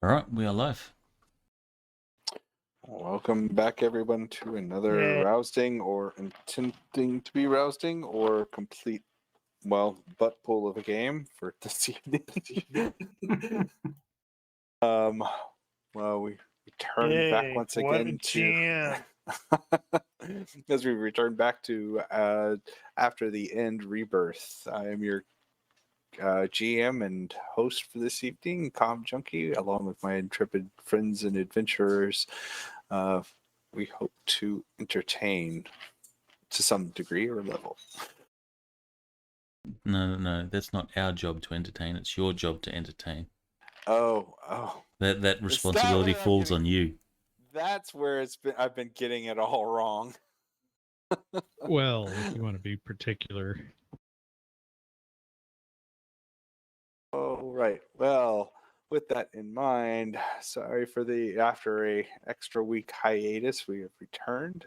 All right, we are live. Welcome back, everyone, to another rousing or intending to be rousing or complete, butt pull of a game for this evening. We return back once again to as we return back to After the End, re.Birth. I am your GM and host for this evening, CommJunkee, along with my intrepid friends and adventurers. We hope to entertain to some degree or level. No, that's not our job to entertain. It's your job to entertain. Oh. That responsibility falls on you. That's where I've been getting it all wrong. Well, if you want to be particular. Oh, right. Well, with that in mind, sorry for after a extra week hiatus, we have returned.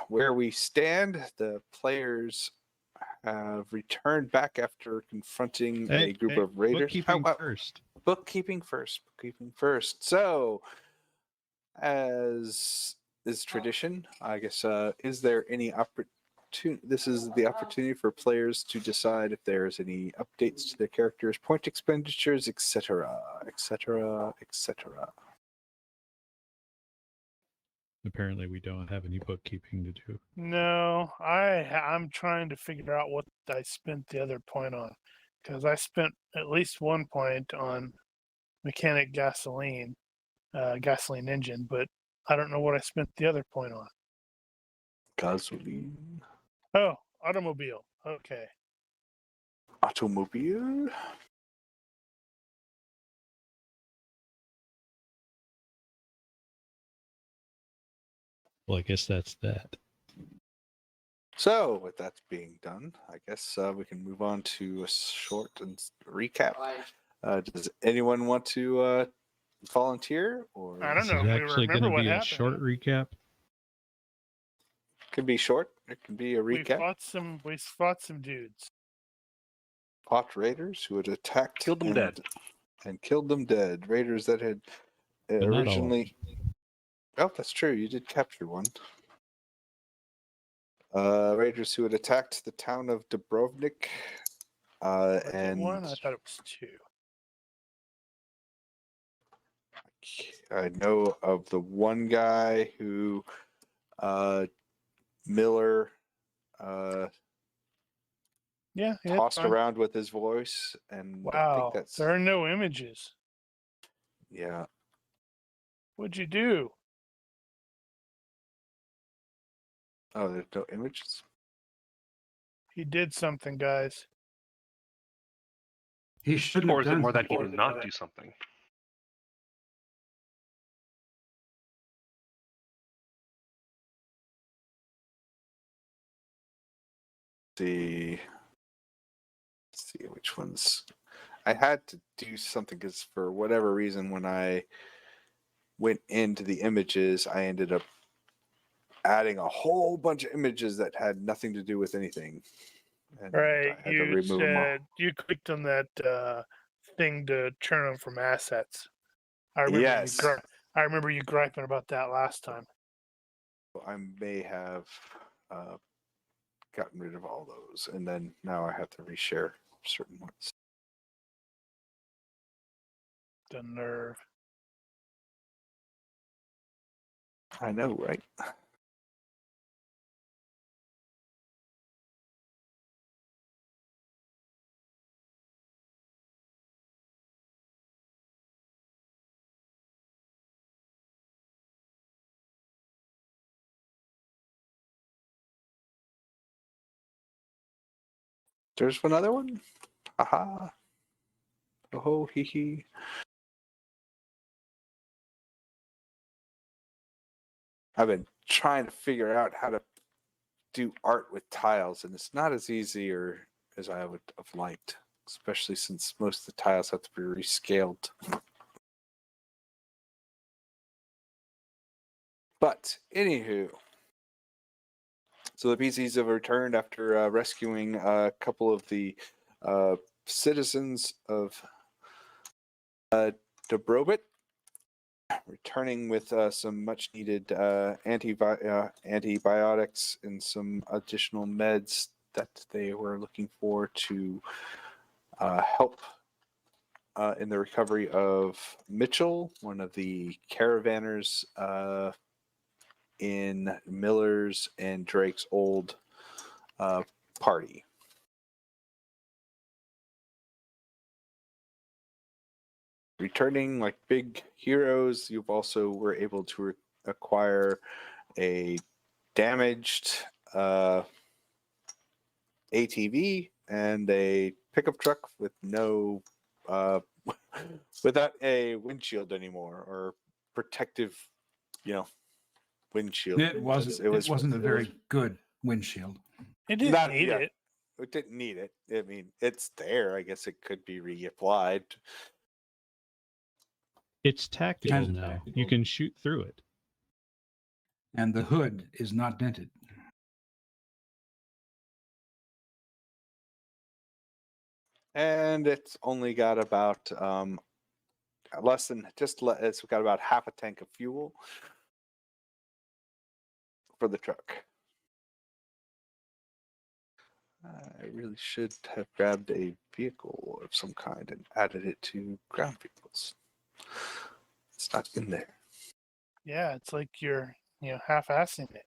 Where we stand, the players have returned back after confronting a group of raiders. Bookkeeping first. So, as is tradition, I guess, is there any opportunity? This is the opportunity for players to decide if there's any updates to their characters, point expenditures, etc., etc., etc. Apparently, we don't have any bookkeeping to do. No, I'm trying to figure out what I spent the other point on, because I spent at least 1 point on mechanic gasoline engine, but I don't know what I spent the other point on. Gasoline. Oh, automobile. Okay. Automobile. Well, I guess that's that. So, with that being done, I guess we can move on to a short recap. Does anyone want to volunteer? Or I don't know. Is it actually going to be a short recap? Could be short. It can be a recap. We fought some dudes. Fought raiders who had attacked, killed them dead, and killed them dead. Raiders that had originally. Oh, that's true. You did capture one. Raiders who had attacked the town of Dubrovnik. And one? I thought it was two. I know of the one guy who Miller tossed around with his voice, and wow, there are no images. Yeah. What'd you do? Oh, there's no images? He did something, guys. He shouldn't have done. Or is it more that he did not do something? Let's see which ones. I had to do something because for whatever reason, when I went into the images, I ended up adding a whole bunch of images that had nothing to do with anything. And right, you said you clicked on that thing to turn them from assets. I remember you griping about that last time. I may have gotten rid of all those, and then now I have to reshare certain ones. The nerve. I know, right? There's one other one. Aha. Oh, hee hee. I've been trying to figure out how to do art with tiles, and it's not as easy or as I would have liked, especially since most of the tiles have to be rescaled. But anywho, so the PCs have returned after rescuing a couple of the citizens of Dobrobit, returning with some much needed antibiotics and some additional meds that they were looking for to help in the recovery of Mitchell, one of the caravanners in Miller's and Drake's old party. Returning like big heroes, you've also were able to acquire a damaged ATV and a pickup truck with no without a windshield anymore or protective, windshield. It wasn't a very good windshield. It didn't need it. It didn't need it. I mean, it's there. I guess it could be reapplied. It's tactical now. You can shoot through it. And the hood is not dented. And it's only got about it's got about half a tank of fuel for the truck. I really should have grabbed a vehicle of some kind and added it to ground vehicles. It's not in there. Yeah, it's like you're, half-assing it.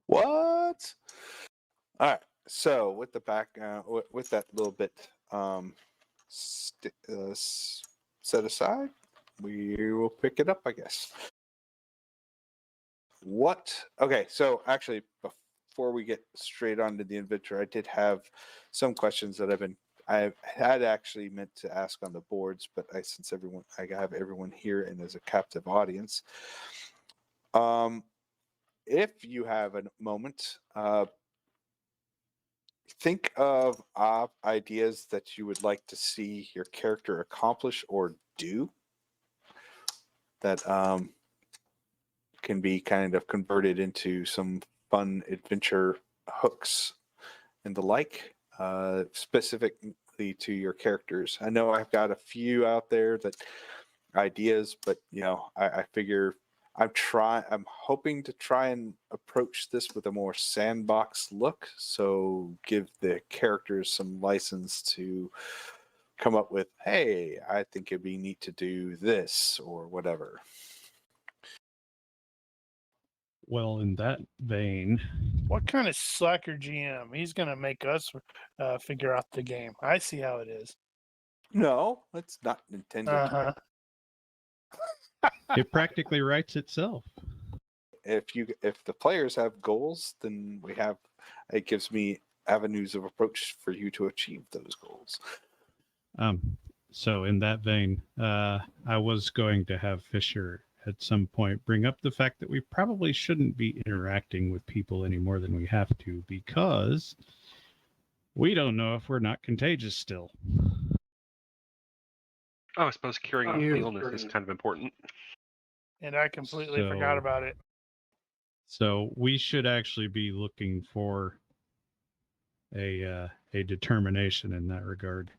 What? All right. So with the with that little bit set aside, we will pick it up, I guess. Okay, so actually, before we get straight on to the adventure, I did have some questions that I had actually meant to ask on the boards, but since I have everyone here and as a captive audience, if you have a moment, think of ideas that you would like to see your character accomplish or do that can be kind of converted into some fun adventure hooks and the like, specifically to your characters. I know I've got a few out there ideas, but I figure I'm hoping to try and approach this with a more sandbox look. So give the characters some license to come up with, hey, I think it'd be neat to do this or whatever. Well, in that vein, What kind of slacker GM? He's going to make us figure out the game. I see how it is. No, it's not intended. Uh-huh. it practically writes itself. If the players have goals, then it gives me avenues of approach for you to achieve those goals. So in that vein, I was going to have Fisher at some point bring up the fact that we probably shouldn't be interacting with people any more than we have to, because we don't know if we're not contagious still. Oh, I suppose curing the illness is kind of important. And I completely forgot about it. So we should actually be looking for a determination in that regard.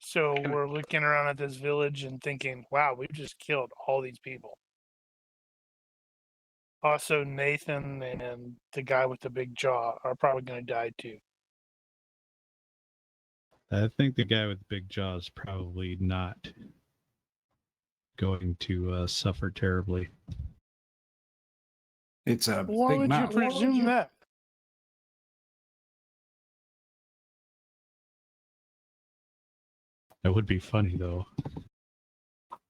So we're looking around at this village and thinking, wow, we've just killed all these people. Also, Nathan and the guy with the big jaw are probably going to die too. I think the guy with the big jaw is probably not going to suffer terribly. It's a Why big would mouth. you presume that? That would be funny, though.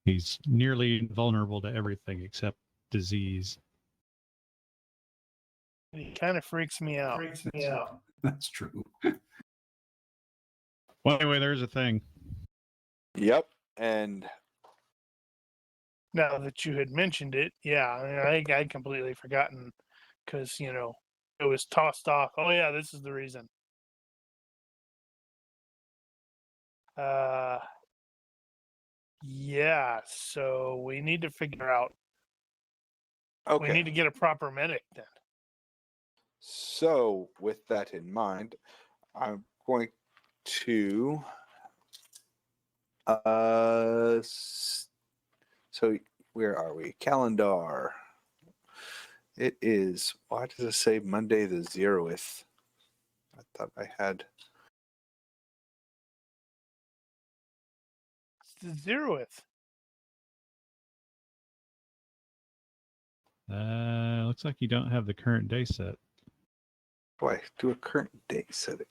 He's nearly invulnerable to everything except disease. He kind of freaks me out. That's true. Well, anyway, there's a thing. Yep, and Now that you had mentioned it, yeah, I mean, I'd completely forgotten because, it was tossed off. Oh, yeah, this is the reason. Yeah, so we need to figure out. okay. We need to get a proper medic then. So with that in mind, I'm going to So where are we? Calendar. It is. Why does it say Monday the 0th? I thought I had. It's the 0th. Looks like you don't have the current day set. Do I do a current date setting?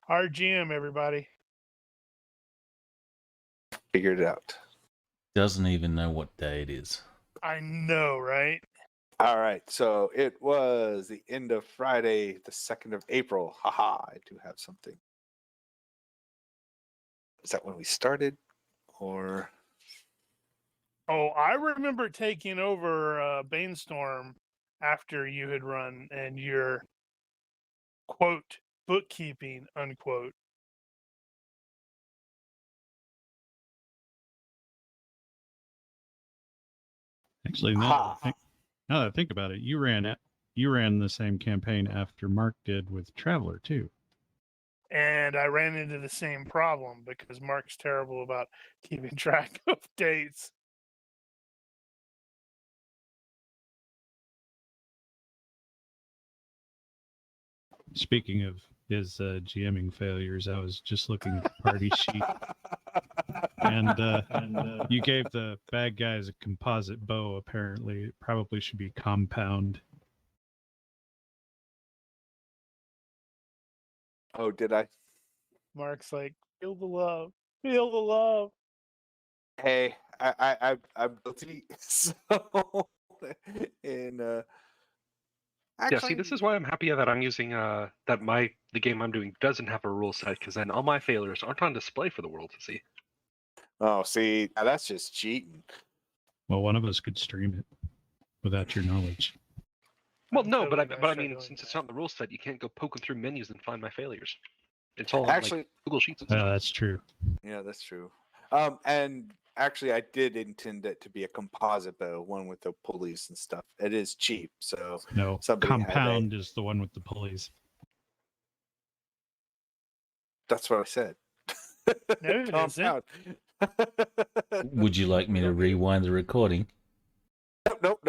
RGM, everybody. Figured it out. Doesn't even know what day it is. I know, right? All right. So it was the end of Friday, the 2nd of April. Haha, I do have something. Is that when we started? Or. Oh, I remember taking over Bainstorm after you had run and your quote bookkeeping unquote. Actually, now that I think about it, you ran the same campaign after Mark did with Traveler too. And I ran into the same problem because Mark's terrible about keeping track of dates. Speaking of his GMing failures, I was just looking at the party sheet, and you gave the bad guys a composite bow. Apparently, it probably should be compound. Oh, did I? Mark's like, feel the love, feel the love. Hey, I'm guilty. So, and Yeah, see, this is why I'm happy that I'm using that the game I'm doing doesn't have a rule set, because then all my failures aren't on display for the world to see. Oh, see, now that's just cheating. Well, one of us could stream it without your knowledge. Well, I'm no, totally but I gonna mean, start since doing it's that. not in the rule set, you can't go poking through menus and find my failures. It's all on Actually, like Google Sheets and stuff. That's true. yeah, that's true. And actually, I did intend it to be a composite bow, one with the pulleys and stuff. It is cheap, so No, somebody had compound is the one with the pulleys. that's what I said. No, it isn't. Would you like me to rewind the recording? Nope.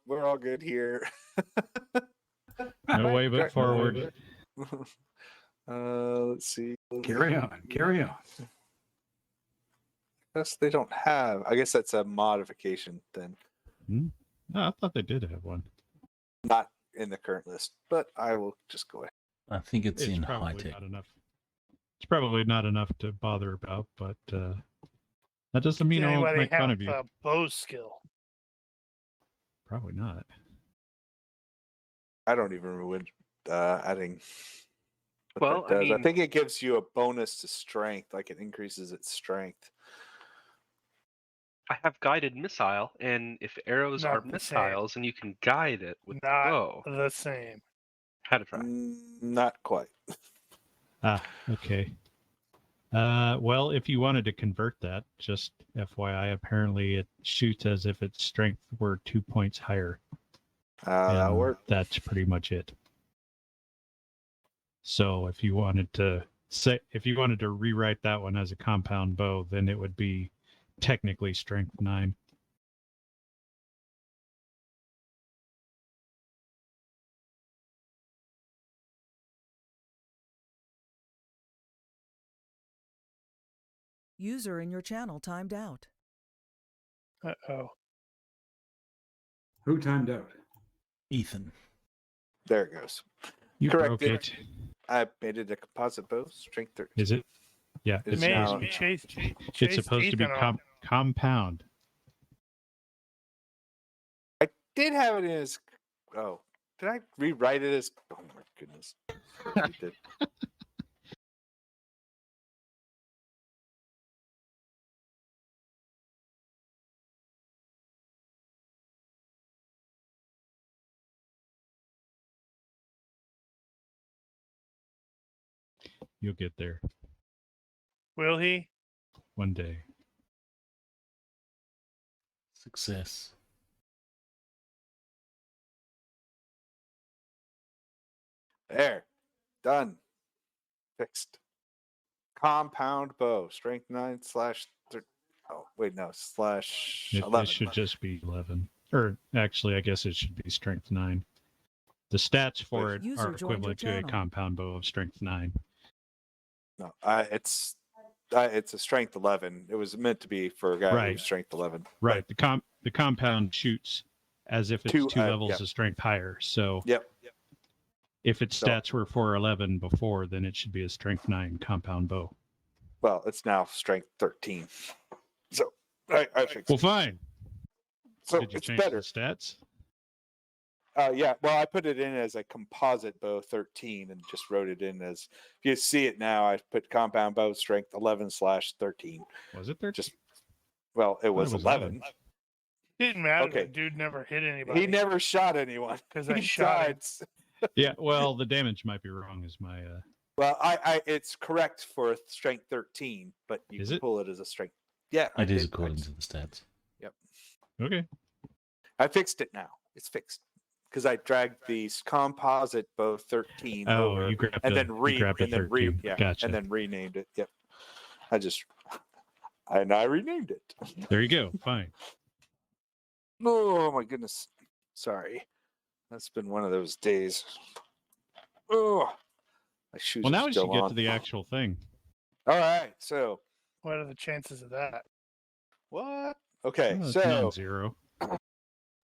We're all good here. No way but forward. Let's see. Carry on. Yes, they don't have. I guess that's a modification then, No, I thought they did have one. not in the current list. But I will just go ahead. I think it's in probably high tech. not enough. It's probably not enough to bother about, but that doesn't mean Does I won't anybody make fun have of you. a bow skill? Probably not. I don't even remember when adding. What Well, that does. I mean, think it gives you a bonus to strength, like it increases its strength. I have guided missile, and if arrows Not are the same. missiles, and you can guide it with the Not bow, the same. had to try. Not quite. Okay. Well, if you wanted to convert that, just FYI, apparently it shoots as if its strength were 2 points higher. That'll And work. that's pretty much it. So if you wanted to rewrite that one as a compound bow, then it would be technically strength 9. User in your channel timed out. Uh-oh. Who timed out? Ethan. There it goes. You Corrected. broke it. I made it a composite bow, strength 13. Is it? Yeah, It's it's Man, supposed to be. Chase It's supposed to be Ethan on. compound. I did have it as. Oh, did I rewrite it as? Oh my goodness. I did. You'll get there Will he? one day. Success. There. Done. Fixed. compound bow, strength 9 slash. Oh wait, no, slash It 11. should just be 11. Or actually, I guess it should be strength 9. The stats for it User are joined your equivalent to a channel. compound bow of strength 9. No, it's a strength 11. It was meant to be for a guy Right. who's strength 11. Right. The compound shoots as if it's two levels yeah. of strength higher. So Yep. if its So- stats were 411 before, then it should be a strength 9 compound bow. Well, it's now strength 13. So I fixed Well, it. fine. So Did you it's change better. the stats? Yeah. Well, I put it in as a composite bow 13 and just wrote it in as. If you see it now, I put compound bow strength 11 slash 13. Was it 13? Just well, it was, was 11. Didn't matter. Okay. That dude never hit anybody. He never shot anyone 'Cause He I shot him. died. Yeah, well, the damage might be wrong is my Well, I it's correct for strength 13, but you Is can it? pull it as a strength. Yeah, It is did. according to the stats. Okay. I fixed it now. It's fixed because I dragged the composite bow 13 Oh, over you grabbed and a, then you grabbed a 13. Gotcha. and then renamed it. Yep. I renamed it. There you go. Fine. Oh my goodness. Sorry. That's been one of those days. Oh, my shoes Well, are now we still should get on. to the actual thing. All right. So What are the chances of that? what? Okay. Well, it's so non-zero.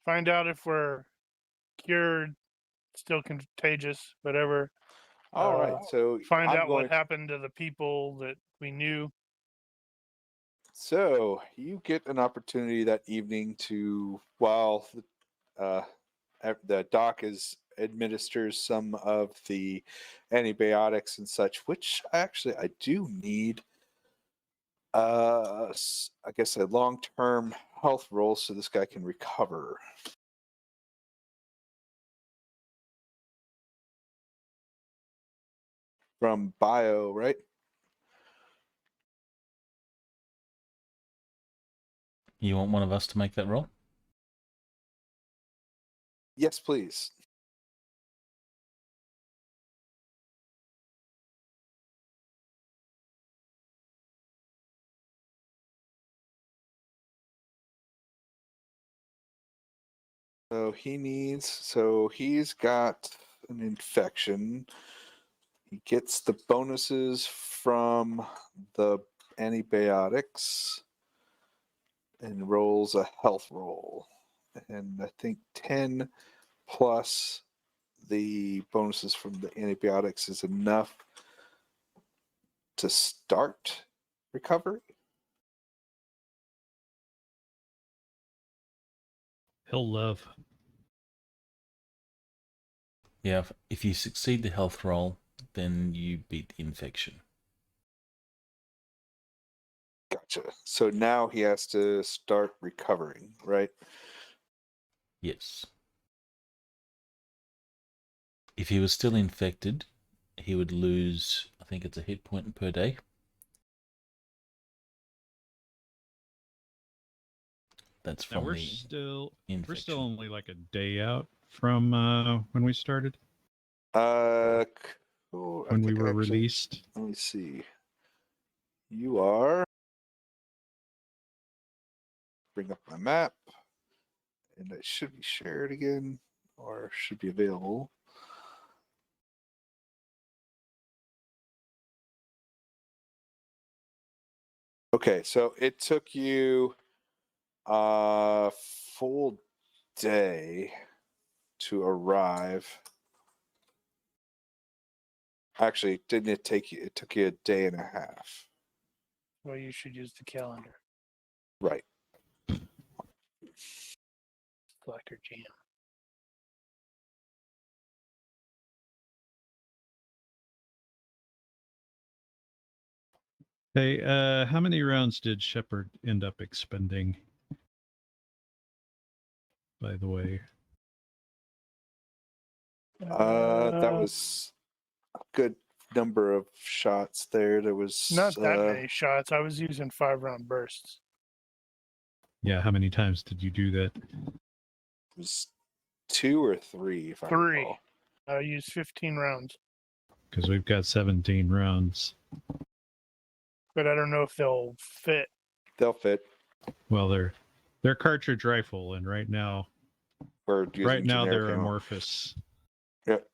Find out if we're cured, still contagious, whatever. all right. So Find I'm out going what happened to the people that we knew. So you get an opportunity that evening to, while the doc administers some of the antibiotics and such, which actually I do need. I guess a long-term health roll so this guy can recover. From bio, right? You want one of us to make that roll? Yes, please. So he's got an infection. He gets the bonuses from the antibiotics and rolls a health roll. And I think 10 plus the bonuses from the antibiotics is enough to start recovery. He'll love. Yeah, if you succeed the health roll, then you beat the infection. Gotcha. So now he has to start recovering, right? Yes. If he was still infected, he would lose, I think it's a hit point per day. That's Now from we're the still infection. only like a day out from when we started. Cool. I When we think were actually- released. Let me see. You are. Bring up my map. And it should be shared again, or should be available. Okay, so it took you a full day to arrive. Actually, didn't it take you? It took you a day and a half. Well, you should use the calendar. Right. Slacker jam. Hey, how many rounds did Shepard end up expending? By the way. That was a good number of shots there. There was Not that many shots. I was using 5-round bursts. Yeah, how many times did you do that? It was 2 or 3, if I 3. recall. I used 15 rounds. Because we've got 17 rounds. but I don't know if they'll fit. They'll fit. Well, they're cartridge rifle, and right now We're using generic they're ammo. amorphous. Yep.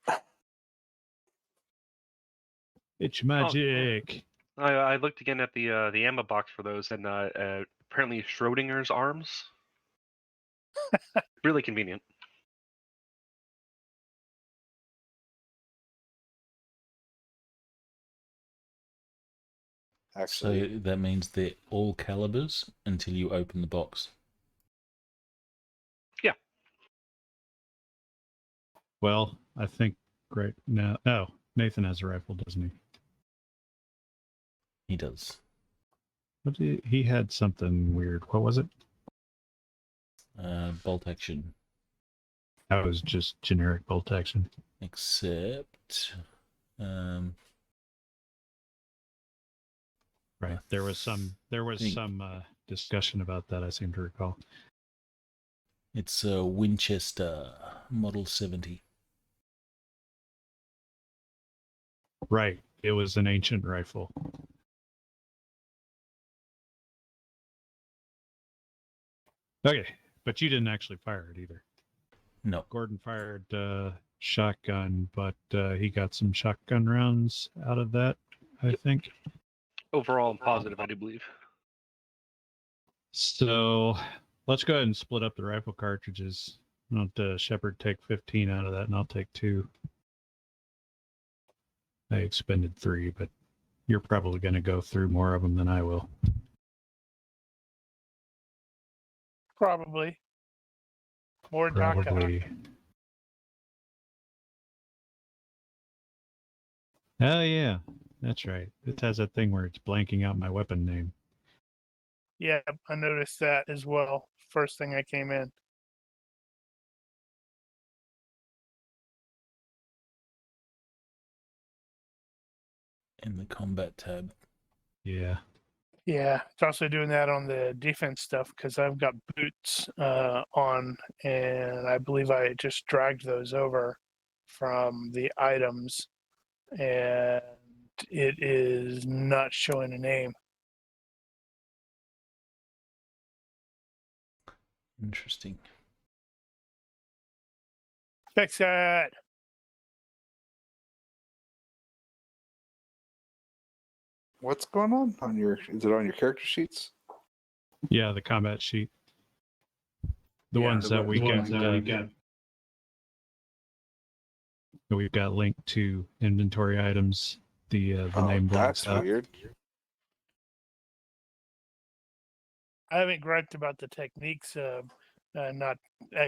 It's magic. I looked again at the ammo box for those, and apparently Schrodinger's arms. Really convenient. Actually, So that means they're all calibers until you open the box. Yeah. Well, I think right now. Oh, Nathan has a rifle, doesn't he? He does. What did he had something weird. What was it? Bolt action. That was just generic bolt action. Except, Right. There was some discussion about that, I seem to recall. it's a Winchester Model 70. Right. It was an ancient rifle. Okay, but you didn't actually fire it either. No. Gordon fired shotgun, but he got some shotgun rounds out of that, I think. Overall, I'm positive, I do believe. So let's go ahead and split up the rifle cartridges. Let Shepard take 15 out of that, and I'll take 2. I expended 3, but you're probably going to go through more of them than I will. Probably. More DACA. Probably. Oh, yeah. That's right. It has that thing where it's blanking out my weapon name. Yeah, I noticed that as well. First thing I came in. In the combat tab. Yeah. Yeah, it's also doing that on the defense stuff because I've got boots on, and I believe I just dragged those over from the items, and it is not showing a name. Interesting. Fix it. what's going on your? Is it on your character sheets? Yeah, the combat sheet. The ones that we got. We've got linked to inventory items. The name blanks That's out. weird. I haven't griped about the techniques not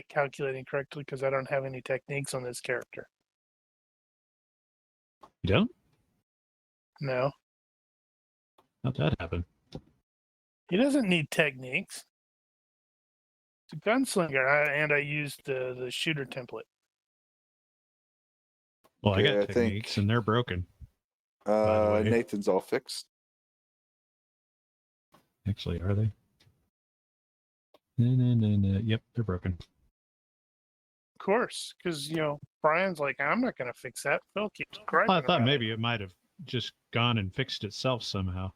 calculating correctly because I don't have any techniques on this character. You don't? No, How'd that happen? he doesn't need techniques. It's a gunslinger, and I used the shooter template. Well, I Okay, got I techniques, think- and they're broken. By the way. Nathan's all fixed. Actually, are they? No. Yep, they're broken. Of course, because Brian's like, I'm not going to fix that. Phil keeps griping. Well, I thought about maybe it might have just gone and fixed itself somehow.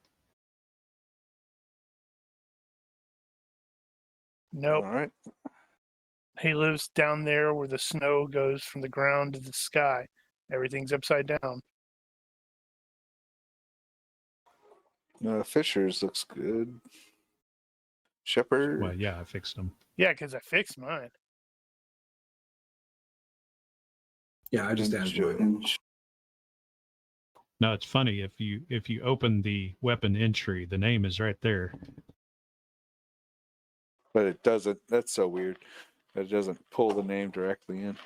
Nope. All right. He lives down there where the snow goes from the ground to the sky. Everything's upside down. Fisher's looks good. Shepard. Well, yeah, I fixed them. Yeah, because I fixed mine. Yeah, I just added one. No, it's funny if you open the weapon entry, the name is right there. But it doesn't. That's so weird. It doesn't pull the name directly in.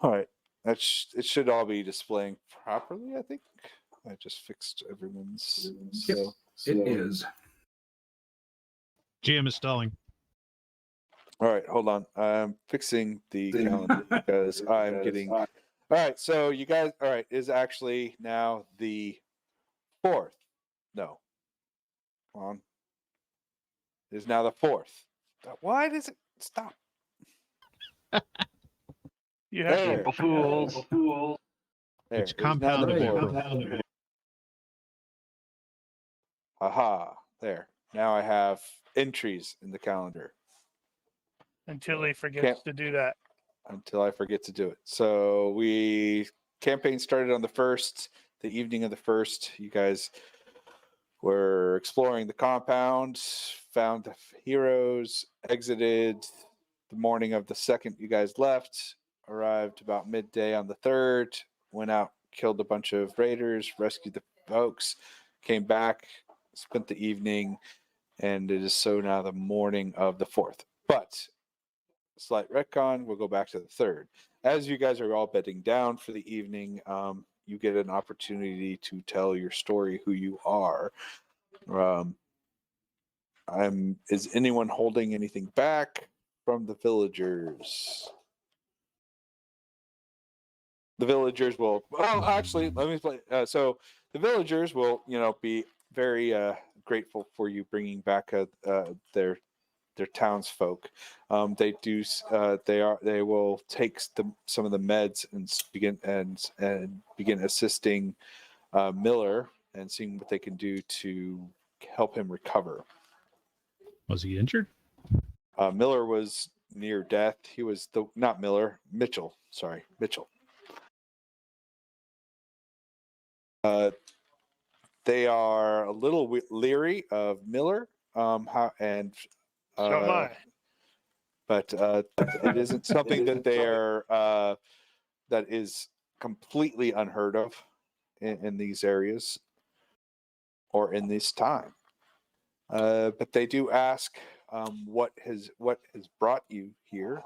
All right. It should all be displaying properly, I think. I just fixed everyone's. Yep. So. It is. GM is stalling. All right, hold on. I'm fixing the calendar because I'm getting. All right, so you guys. All right, is actually now the 4th. No. Come on. It is now the 4th. Why does it stop? You have There. to. Fools. There, It's it is now the compounded. 4th. Aha, there. Now I have entries in the calendar. Until he forgets to do that. Until I forget to do it. So campaign started on the 1st, the evening of the 1st. You guys were exploring the compound, found the heroes, exited the morning of the 2nd. You guys left, arrived about midday on the 3rd, went out, killed a bunch of raiders, rescued the folks, came back, spent the evening, and it is so now the morning of the 4th. But slight retcon, we'll go back to the 3rd. As you guys are all bedding down for the evening, you get an opportunity to tell your story, who you are. Is anyone holding anything back from the villagers? The villagers will. Well, actually, let me play. So the villagers will, be very grateful for you bringing back their townsfolk. They do. They will take some of the meds and begin assisting Miller and seeing what they can do to help him recover. Was he injured? Miller was near death. He was not Miller, Mitchell. Sorry, Mitchell. They are a little leery of Miller. So am I. But it isn't something that they are that is completely unheard of in these areas or in this time. But they do ask what has brought you here,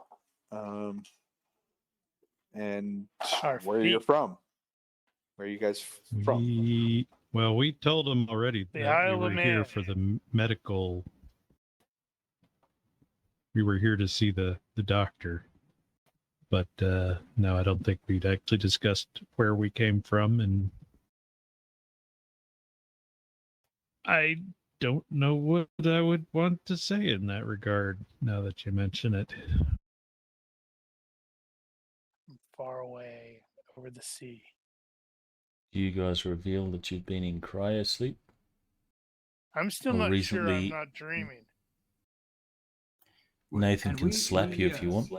and where you're from. Where are you guys from? We told them already that we were here for the medical. We were here to see the doctor. But no, I don't think we'd actually discussed where we came from, and I don't know what I would want to say in that regard, now that you mention it. Far away over the sea. You guys reveal that you've been in cryosleep? I'm still not sure I'm not dreaming. Nathan can slap you if you want.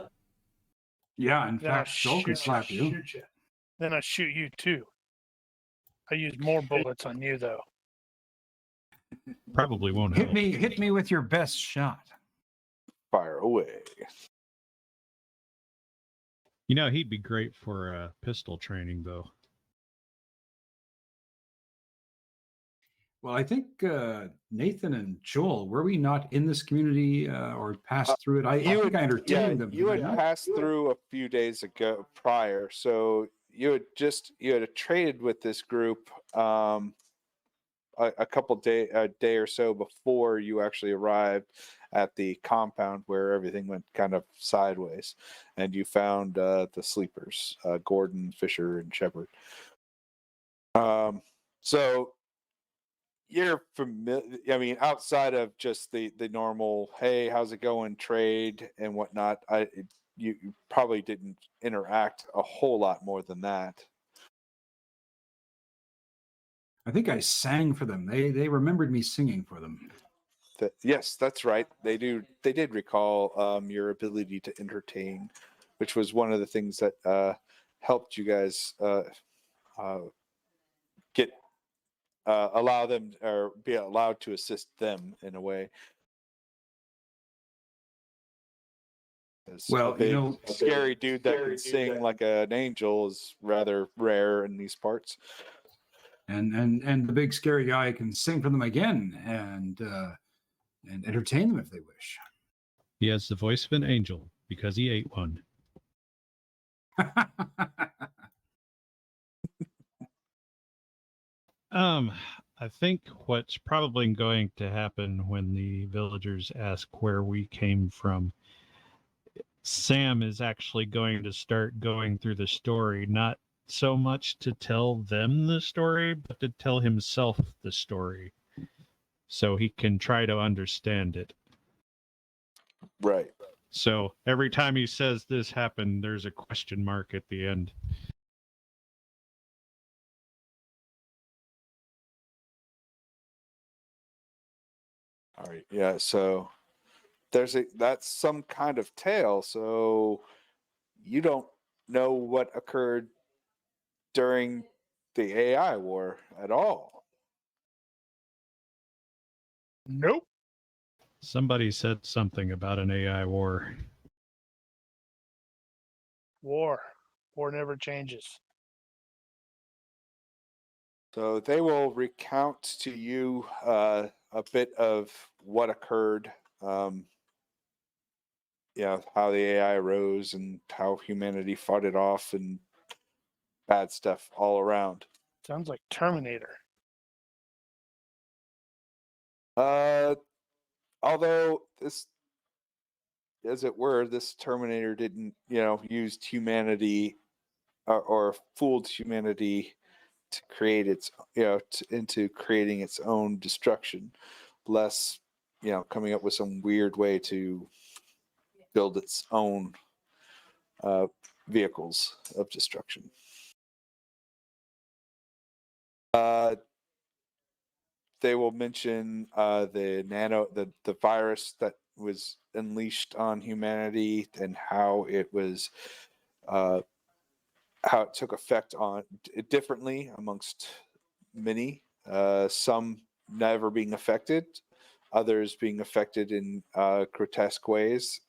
Yeah, in fact, Joel can slap you. Then I shoot you too. I use more bullets on you though. Probably won't help. Hit me with your best shot. Fire away. He'd be great for pistol training, though. Well, I think Nathan and Joel, were we not in this community or passed through it? I think I entertained them. You had passed through a few days ago prior, so you had traded with this group a day or so before you actually arrived at the compound where everything went kind of sideways, and you found the sleepers, Gordon, Fisher, and Shepard. So you're familiar. I mean, outside of just the normal, hey, how's it going, trade and whatnot, you probably didn't interact a whole lot more than that. I think I sang for them. They remembered me singing for them. Yes, that's right. They did recall your ability to entertain, which was one of the things that helped you guys get allow them or be allowed to assist them in a way. Well, a big, scary dude that can sing like an angel is rather rare in these parts. And the big scary guy can sing for them again and entertain them if they wish. He has the voice of an angel because he ate one. I think what's probably going to happen when the villagers ask where we came from, Sam is actually going to start going through the story, not so much to tell them the story, but to tell himself the story so he can try to understand it. Right. So every time he says this happened, there's a question mark at the end. All right. Yeah. So that's some kind of tale. So you don't know what occurred during the AI war at all. Nope. Somebody said something about an AI war. War never changes. So they will recount to you a bit of what occurred. How the AI rose and how humanity fought it off and bad stuff all around. Sounds like Terminator. Although this, as it were, this Terminator didn't, used humanity or fooled humanity to create its, into creating its own destruction, less, coming up with some weird way to build its own vehicles of destruction. They will mention the virus that was unleashed on humanity and how it was, how it took effect on differently amongst many. Some never being affected, others being affected in grotesque ways,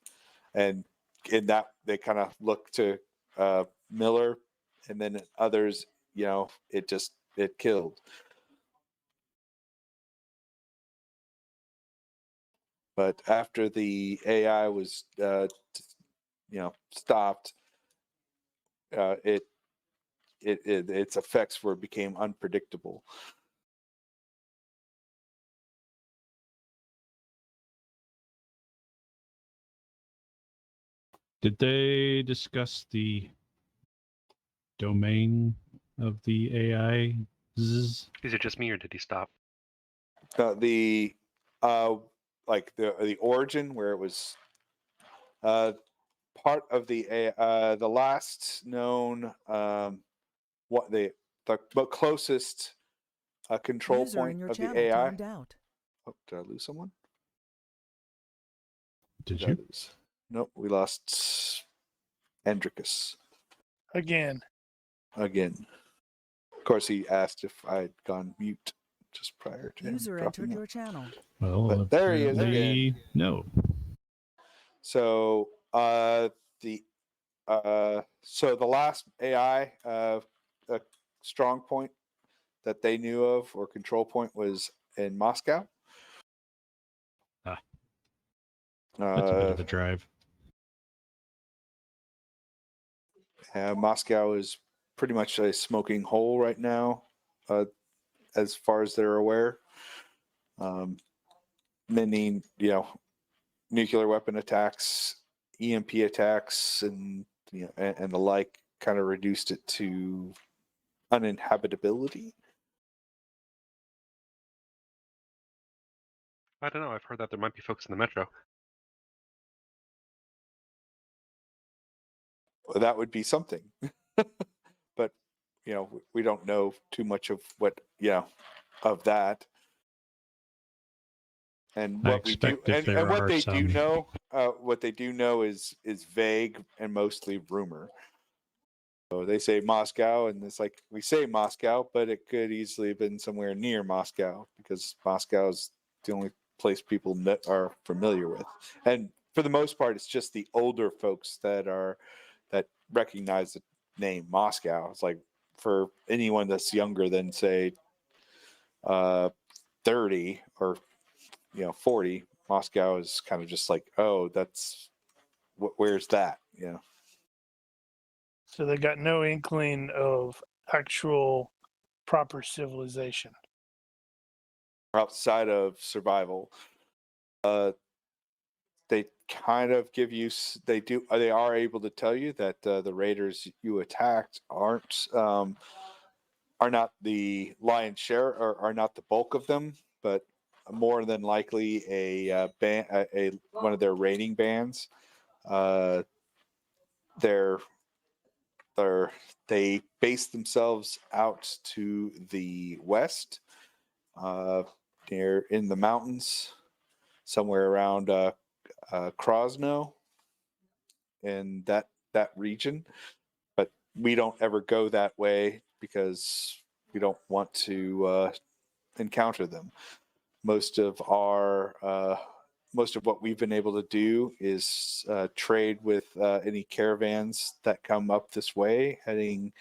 and in that they kind of look to Miller, and then others, it killed. But after the AI was, stopped, its effects became unpredictable. Did they discuss the domain of the AI? Is it just me, or did he stop? The origin where it was part of the last known what the closest control User in point your of the channel AI. timed out. Oh, did I lose someone? Did I you? lose? Nope, we lost Hendrikus Again. again. Of course, he asked if I had gone mute just prior to him User dropping entered out. your channel. Well, But there he is apparently, again. no. So the last AI a strong point that they knew of or control point was in Moscow. That's a bit of a drive. Moscow is pretty much a smoking hole right now, as far as they're aware. Many, nuclear weapon attacks, EMP attacks, and and the like kind of reduced it to uninhabitability. I don't know. I've heard that there might be folks in the metro. Well, that would be something. But we don't know too much of what of that. And I what we do, expect if there and what are they do some. know, is vague and mostly rumor. So they say Moscow, and it's like we say Moscow, but it could easily have been somewhere near Moscow because Moscow is the only place people are familiar with. And for the most part, it's just the older folks that recognize the name Moscow. It's like for anyone that's younger than say 30 or 40, Moscow is kind of just like, oh, that's where's that? So they got no inkling of actual proper civilization. Outside of survival. They kind of give you, they are able to tell you that the raiders you attacked are not the lion's share, or are not the bulk of them, but more than likely a band, one of their raiding bands. They base themselves out to the west, near in the mountains, somewhere around Krosno in that region. But we don't ever go that way because we don't want to encounter them. Most of what we've been able to do is trade with any caravans that come up this way, heading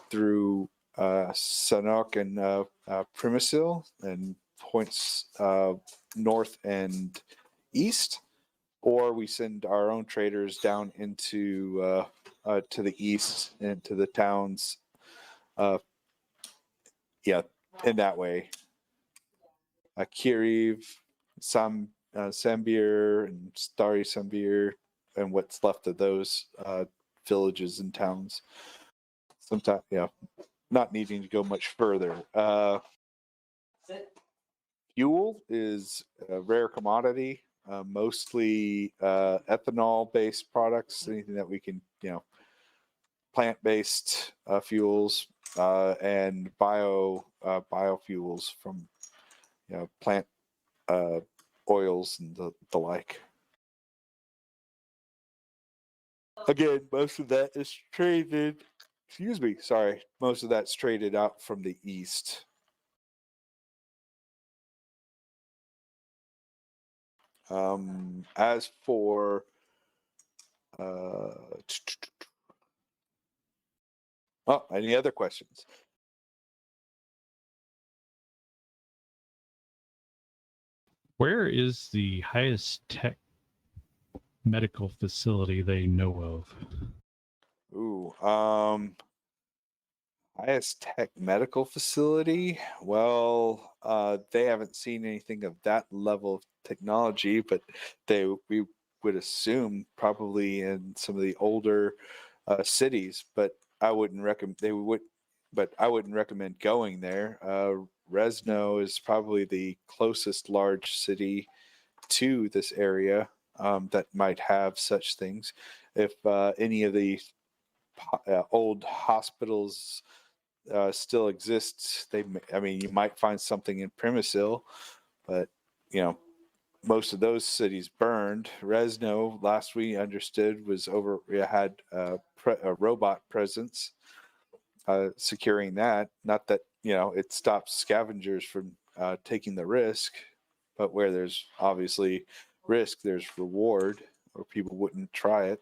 through Sanok and Przemyśl and points north and east, or we send our own traders down into to the east and to the towns. In that way. Kiriv, Sambir, and Stary Sambir, and what's left of those villages and towns. Sometimes, not needing to go much further. Fuel is a rare commodity, mostly ethanol-based products, anything that we can, plant-based fuels and biofuels from, plant oils and the like. Again, most of that is traded. Most of that's traded out from the east. As for any other questions? Where is the highest tech medical facility they know of? Ooh, highest tech medical facility. Well, they haven't seen anything of that level of technology, but we would assume probably in some of the older cities. But I wouldn't recommend I wouldn't recommend going there. Resno is probably the closest large city to this area that might have such things. If any of the old hospitals still exists, you might find something in Przemyśl, but most of those cities burned. Resno, last we understood, had a robot presence securing that. Not that it stops scavengers from taking the risk, but where there's obviously risk, there's reward, or people wouldn't try it.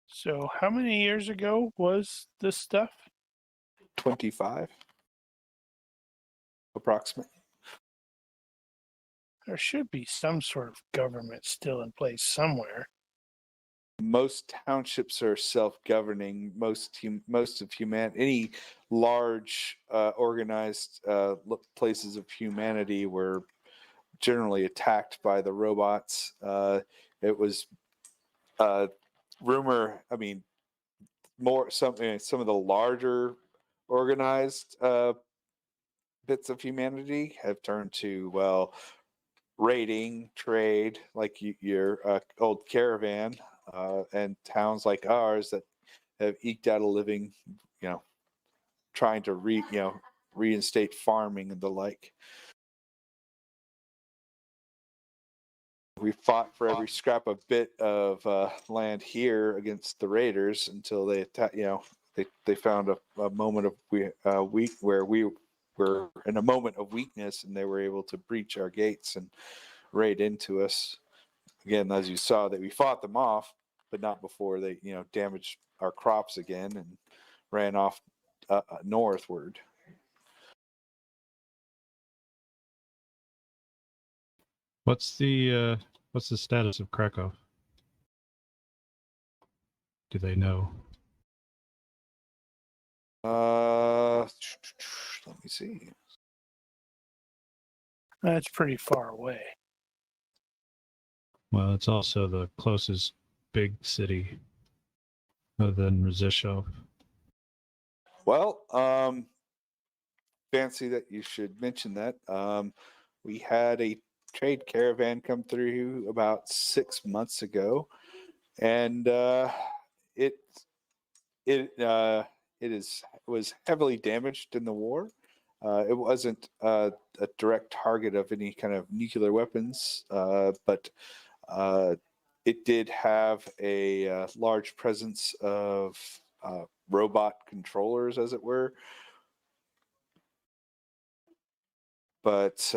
So, how many years ago was this stuff? 25, approximately. There should be some sort of government still in place somewhere. Most townships are self-governing. Most of humanity, any large organized places of humanity were generally attacked by the robots. It was rumor. Some of the larger organized bits of humanity have turned to raiding, trade, like your old caravan, and towns like ours that have eked out a living, trying to reinstate farming and the like. We fought for every scrap of bit of land here against the raiders until they attacked. They found a moment of where we were in a moment of weakness, and they were able to breach our gates and raid into us. Again, as you saw, that we fought them off, but not before they damaged our crops again and ran off northward. What's the status of Krakow? Do they know? Let me see. That's pretty far away. Well, it's also the closest big city other than Rzeszów. Well, fancy that you should mention that. We had a trade caravan come through about 6 months ago, and it was heavily damaged in the war. It wasn't a direct target of any kind of nuclear weapons, but it did have a large presence of robot controllers, as it were. But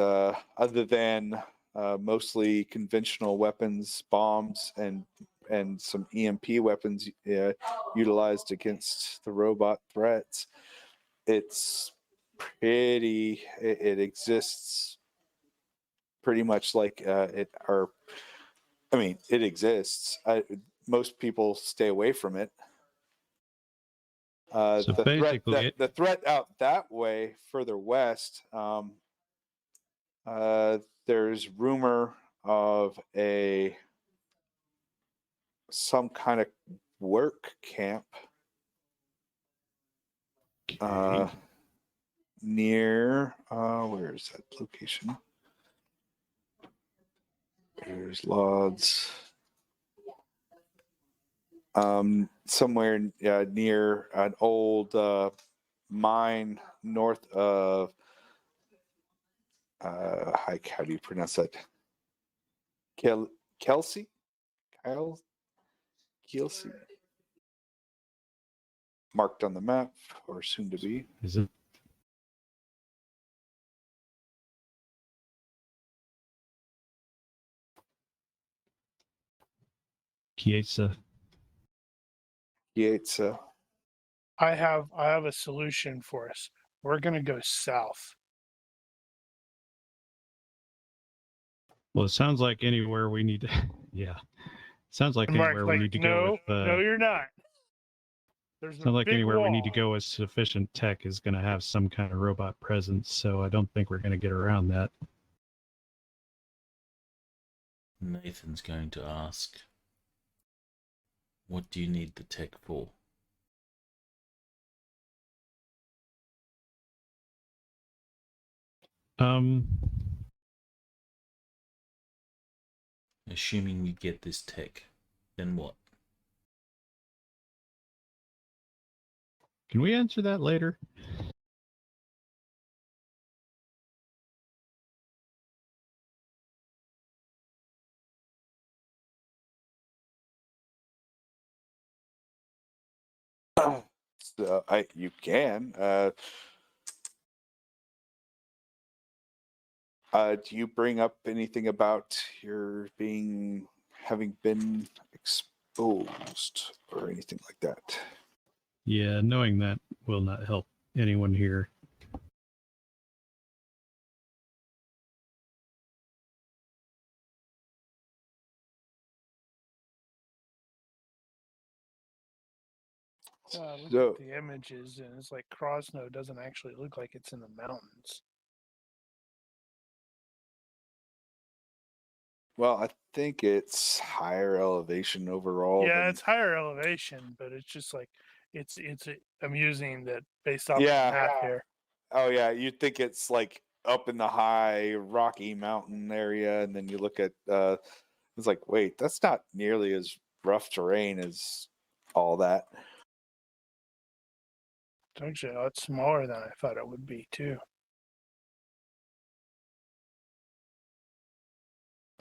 other than mostly conventional weapons, bombs, and some EMP weapons utilized against the robot threats, it's pretty. It exists pretty much like it. Or, I mean, it exists. Most people stay away from it. So basically, the threat out that way, further west. There's rumor of some kind of work camp okay. near where is that location? There's Lodz. Somewhere near an old mine north of how do you pronounce that? Kelsey? Kelsey? Marked on the map, or soon to be. Is it? Chiesa. Kietza. I have a solution for us. We're gonna go south. Well, it sounds like anywhere we need to. Yeah. Sounds like And Mark's anywhere we need to go no, with. no, you're not. There's a Sounds like big anywhere we need to wall. go with sufficient tech is going to have some kind of robot presence. So I don't think we're going to get around that. Nathan's going to ask, what do you need the tech for? Assuming you get this tech, then what? Can we answer that later? So you can. Do you bring up anything about your having been exposed or anything like that? Yeah, knowing that will not help anyone here. Look So- at the images, and it's like Krosno doesn't actually look like it's in the mountains. Well, I think it's higher elevation overall. Yeah, than- it's higher elevation, but it's just like it's amusing that based off Yeah. the map here. Oh yeah, you'd think it's like up in the high Rocky Mountain area, and then you look at it's like, wait, that's not nearly as rough terrain as all that. It's actually a lot smaller than I thought it would be too.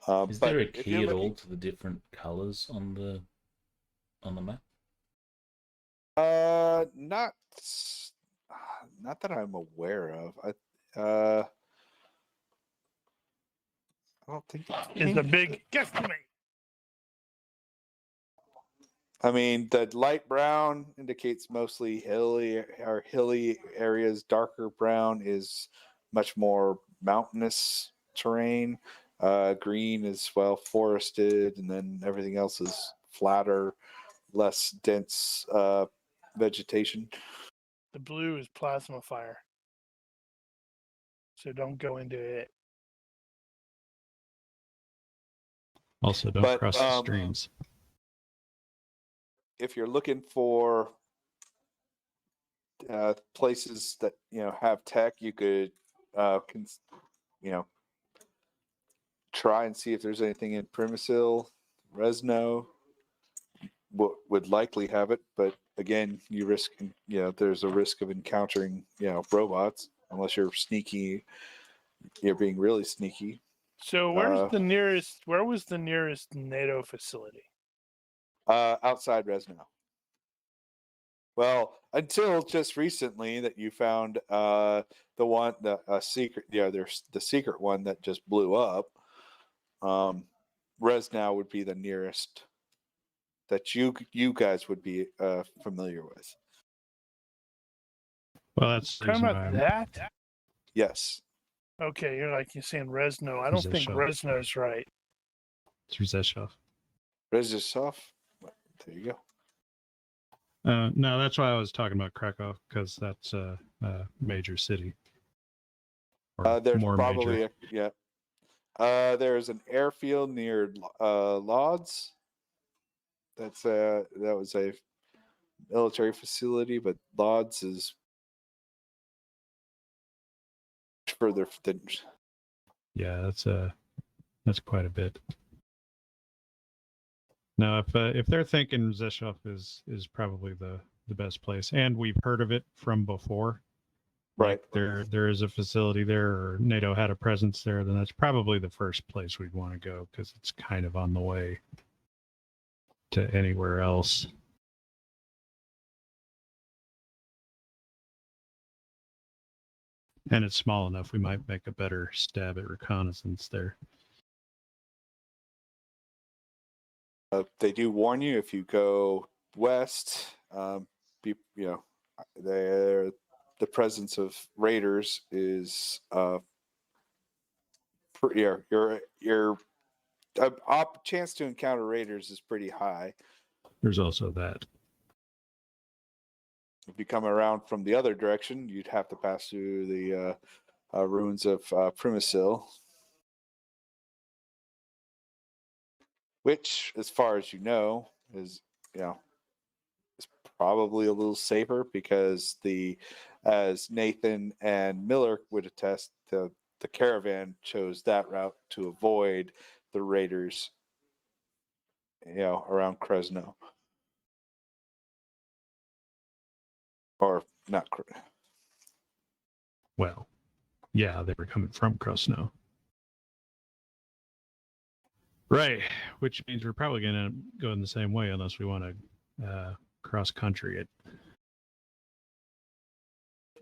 Is But there a if key you're at all looking- to the different colors on the map? Not that I'm aware of. I don't think Is a big guesstimate. I mean, the light brown indicates mostly hilly areas. Darker brown is much more mountainous terrain. Green is forested, and then everything else is flatter, less dense vegetation. The blue is plasma fire. So don't go into it. Also, don't But, cross the streams. If you're looking for places that have tech, you could try and see if there's anything in Przemyśl. Resno would likely have it, but again, you risk there's a risk of encountering robots unless you're sneaky. You're being really sneaky. So where's the nearest? Where was the nearest NATO facility? Outside Resno. Well, until just recently that you found the secret. Yeah, there's the secret one that just blew up. Resno would be the nearest that you guys would be familiar with. Well, that's the Talking reason about why that? Yes. Okay, you're saying Resno. I don't think Rzeszów. Resno's right. It's Rzeszów. Rzeszów. There you go. No, that's why I was talking about Krakow, because that's a major city. Or There's more probably major. there's an airfield near Lodz. That was a military facility, but Lodz is further than. Yeah, that's quite a bit. Now, if they're thinking Rzeszów is probably the best place, and we've heard of it from before, Right. Like there is a facility there, or NATO had a presence there, then that's probably the first place we'd want to go, because it's kind of on the way to anywhere else. And it's small enough, we might make a better stab at reconnaissance there. They do warn you if you go west, the presence of raiders is your chance to encounter raiders is pretty high. There's also that. If you come around from the other direction, you'd have to pass through the ruins of Przemyśl, which, as far as you know, is is probably a little safer, because as Nathan and Miller would attest, the caravan chose that route to avoid the raiders, around Krasno. Or not. Well, yeah, they were coming from Krasno. Right, which means we're probably going to go in the same way, unless we want to cross country it.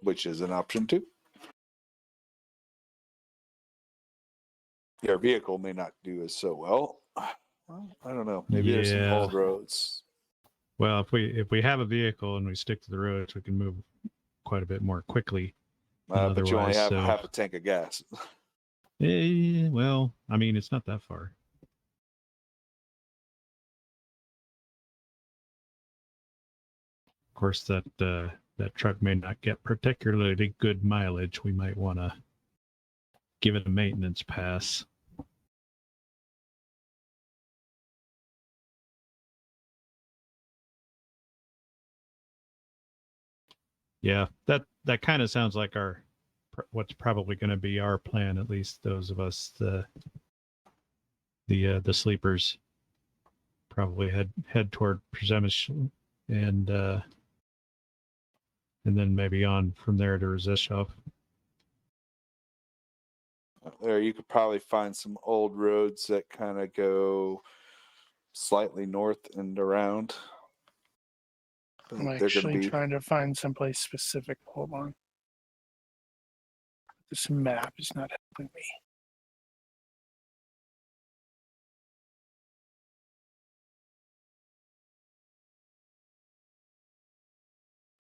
Which is an option too. Your vehicle may not do as so well. I don't know. Maybe there's some Yeah. old roads. Well, if we have a vehicle and we stick to the roads, we can move quite a bit more quickly. But you only have Otherwise, half a tank of gas. Well, I mean, it's not that far. Of course, that truck may not get particularly good mileage. We might want to give it a maintenance pass. Yeah, that kind of sounds like what's probably going to be our plan. At least those of us the sleepers probably head toward Przemyśl, and then maybe on from there to Rzeszów. There, you could probably find some old roads that kind of go slightly north and around. I'm actually trying to find someplace specific. Hold on. This map is not helping me.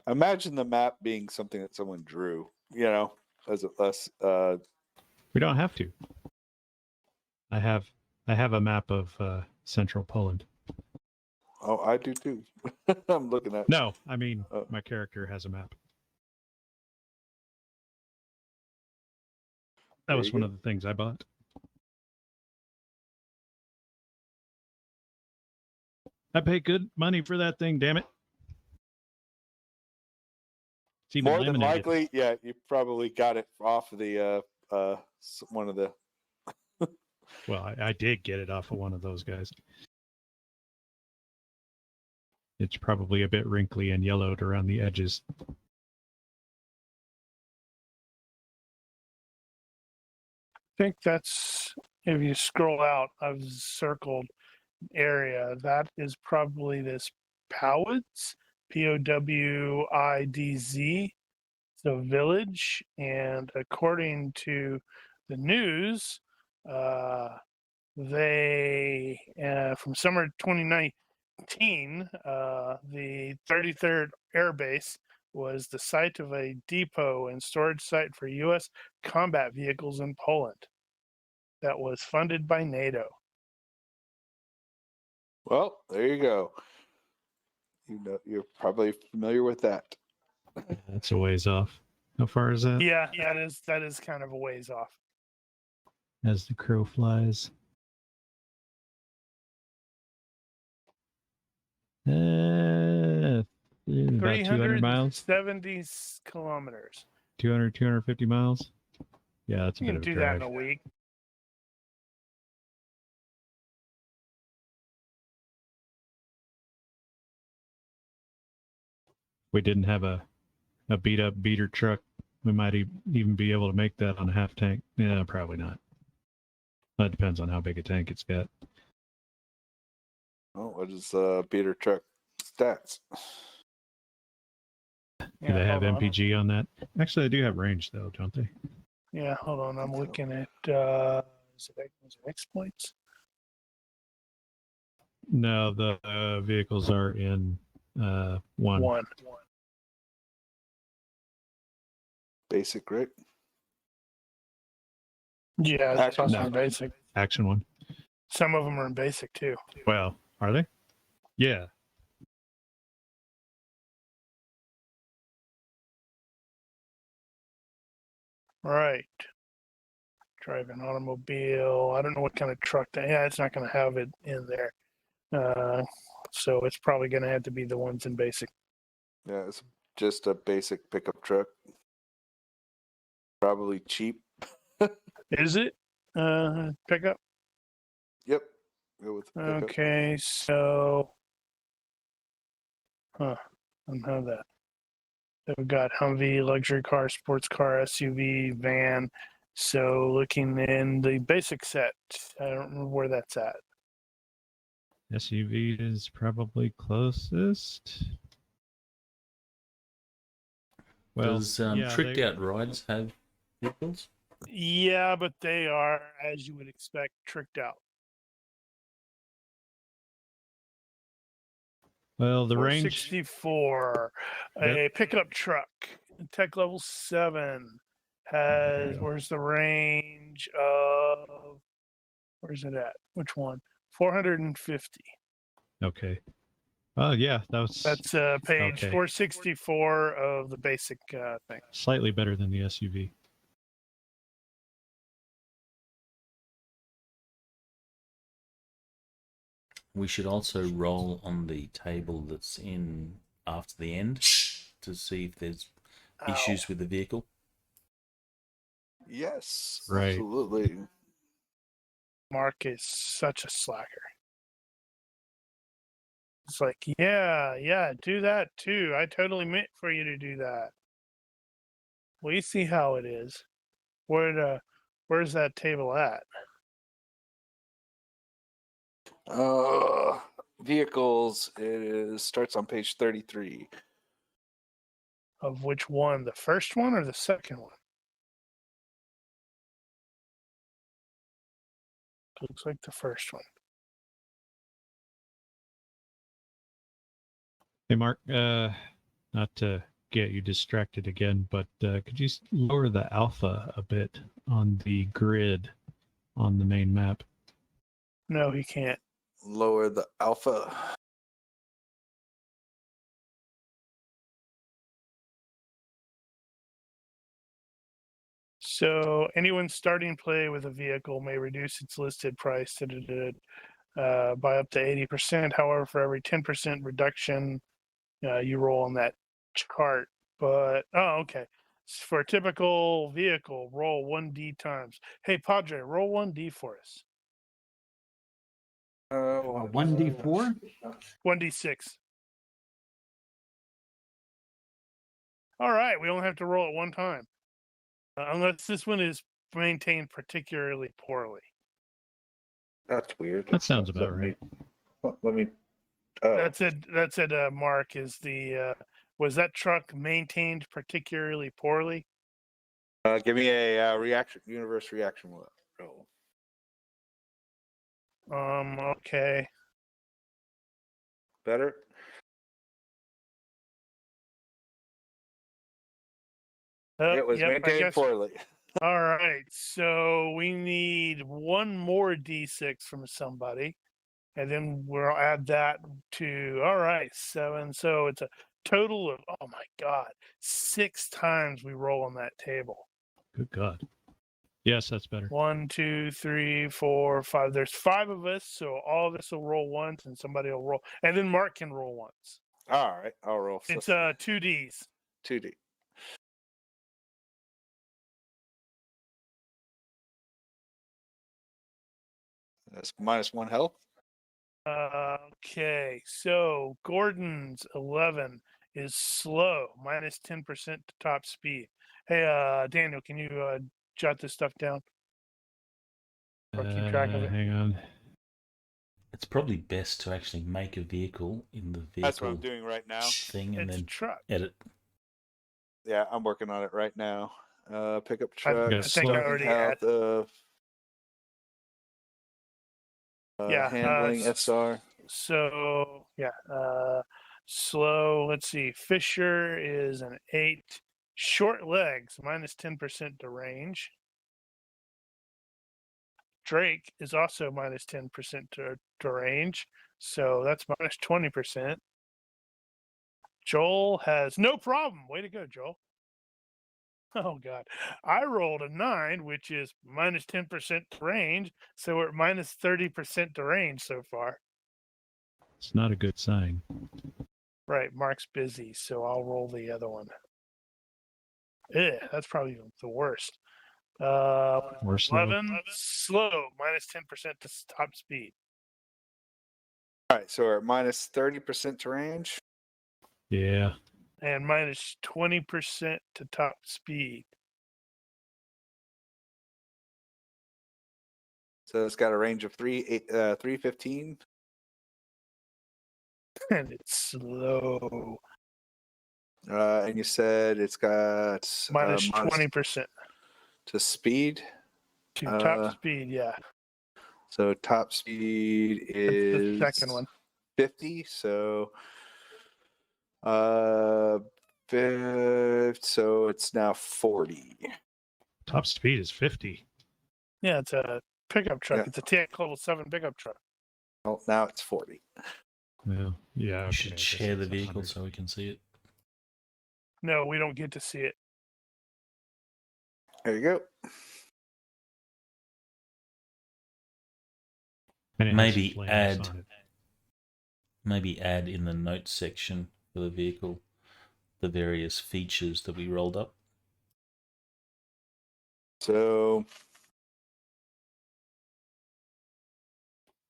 Imagine the map being something that someone drew, as less. We don't have to. I have a map of central Poland. Oh, I do too. I'm looking at. No, I mean my character has a map. That was one of the things I bought. I pay good money for that thing, damn it. It's even More than laminated. likely, yeah, you probably got it off of the one of the. Well, I did get it off of one of those guys. It's probably a bit wrinkly and yellowed around the edges. think that's, if you scroll out, I've circled area. That is probably this Powidz, Powidz, the village. And according to the news, they, from summer 2019, the 33rd Air Base was the site of a depot and storage site for U.S. combat vehicles in Poland that was funded by NATO. Well, there you go. You know, you're probably familiar with that. That's a ways off. How far is that? Yeah, that is kind of a ways off. As the crow flies. About 200 miles. 370 kilometers. 200, 250 miles. Yeah, that's a You bit can of a do drive. that in a week. We didn't have a beat up beater truck. We might even be able to make that on a half tank. Yeah, probably not. That depends on how big a tank it's got. Oh, what is beater truck stats? Do they have hold on. MPG on that? Actually, they do have range, though, don't they? Yeah, hold on. I'm looking at is it exploits? No, the vehicles are in one. Basic, right? Yeah, it's Action. also in basic. Action one. Some of them are in basic too. Well, are they? Yeah. Right. Driving automobile. I don't know what kind of truck that. Yeah, it's not going to have it in there. So it's probably going to have to be the ones in basic. Yeah, it's just a basic pickup truck. Probably cheap. Is it? Pickup. Yep. Go with the pickup. Okay, so. I don't have that. They've got Humvee, luxury car, sports car, SUV, van. So looking in the basic set, I don't remember where that's at. SUV is probably closest. Well, Does yeah, Tricked Out Rides have vehicles? Yeah, but they are, as you would expect, tricked out. Well, the range. 464, a pickup truck, tech level 7, has, where's the range of, where's it at? Which one? 450. Okay. Oh, yeah, that's page okay. 464 of the basic thing. Slightly better than the SUV. We should also roll on the table that's in After the End to see if there's issues with the vehicle. Yes, Right. Absolutely. Mark is such a slacker. It's like, yeah, do that too. I totally meant for you to do that. We see how it is. Where's that table at? Vehicles starts on page 33. Of which one? The first one or the second one? Looks like the first one. Hey, Mark, not to get you distracted again, but could you lower the alpha a bit on the grid on the main map? No, he can't. Lower the alpha. So anyone starting play with a vehicle may reduce its listed price by up to 80%. However, for every 10% reduction, you roll on that chart. But, okay. For a typical vehicle, roll 1d times. Hey, Padre, roll 1d for us. 1d4? 1d6. All right, we only have to roll it one time. Unless this one is maintained particularly poorly. That's weird. That sounds about right. Let me. Oh, That's it. Mark, is the was that truck maintained particularly poorly? give me a universe reaction roll. Okay. Better. It was Yep, I maintained guess. poorly. All right, so we need one more D6 from somebody, and then we'll add that to, all right, 7. So it's a total of, oh my God, 6 times we roll on that table. Good God. Yes, that's better. 1, 2, 3, 4, 5. There's 5 of us, so all of us will roll once, and somebody will roll, and then Mark can roll once. All right, I'll roll. It's 2Ds. 2D. That's -1 health. Okay, so Gordon's 11 is slow, -10% to top speed. Hey, Daniel, can you jot this stuff down? Or keep track of it? Hang on. It's probably best to actually make a vehicle in the vehicle That's what I'm doing right now. thing and It's a then truck. edit. Yeah, I'm working on it right now. Pickup I truck. got think I slow already health had. of Yeah, handling SR. So yeah, slow. Let's see. Fisher is an 8. Short legs, -10% to range. Drake is also -10% to range, so that's -20%. Joel has no problem. Way to go, Joel. Oh God, I rolled a 9, which is -10% to range, so we're at -30% to range so far. It's not a good sign. Right, Mark's busy, so I'll roll the other one. That's probably the worst. Worse than 11, slow, -10% to top speed. All right, so we're at -30% to range. Yeah. And -20% to top speed. So it's got a range of 315. And it's slow. And you said it's got -20% to speed. to top speed, yeah. So top speed is That's the second one. 50. So so it's now 40. Top speed is 50. Yeah, it's a pickup truck. Yeah. It's a TX-7 pickup truck. Well, now it's 40. Well, yeah. You should share the vehicle so we can see it. No, we don't get to see it. There you go. Maybe add in the notes section for the vehicle the various features that we rolled up. So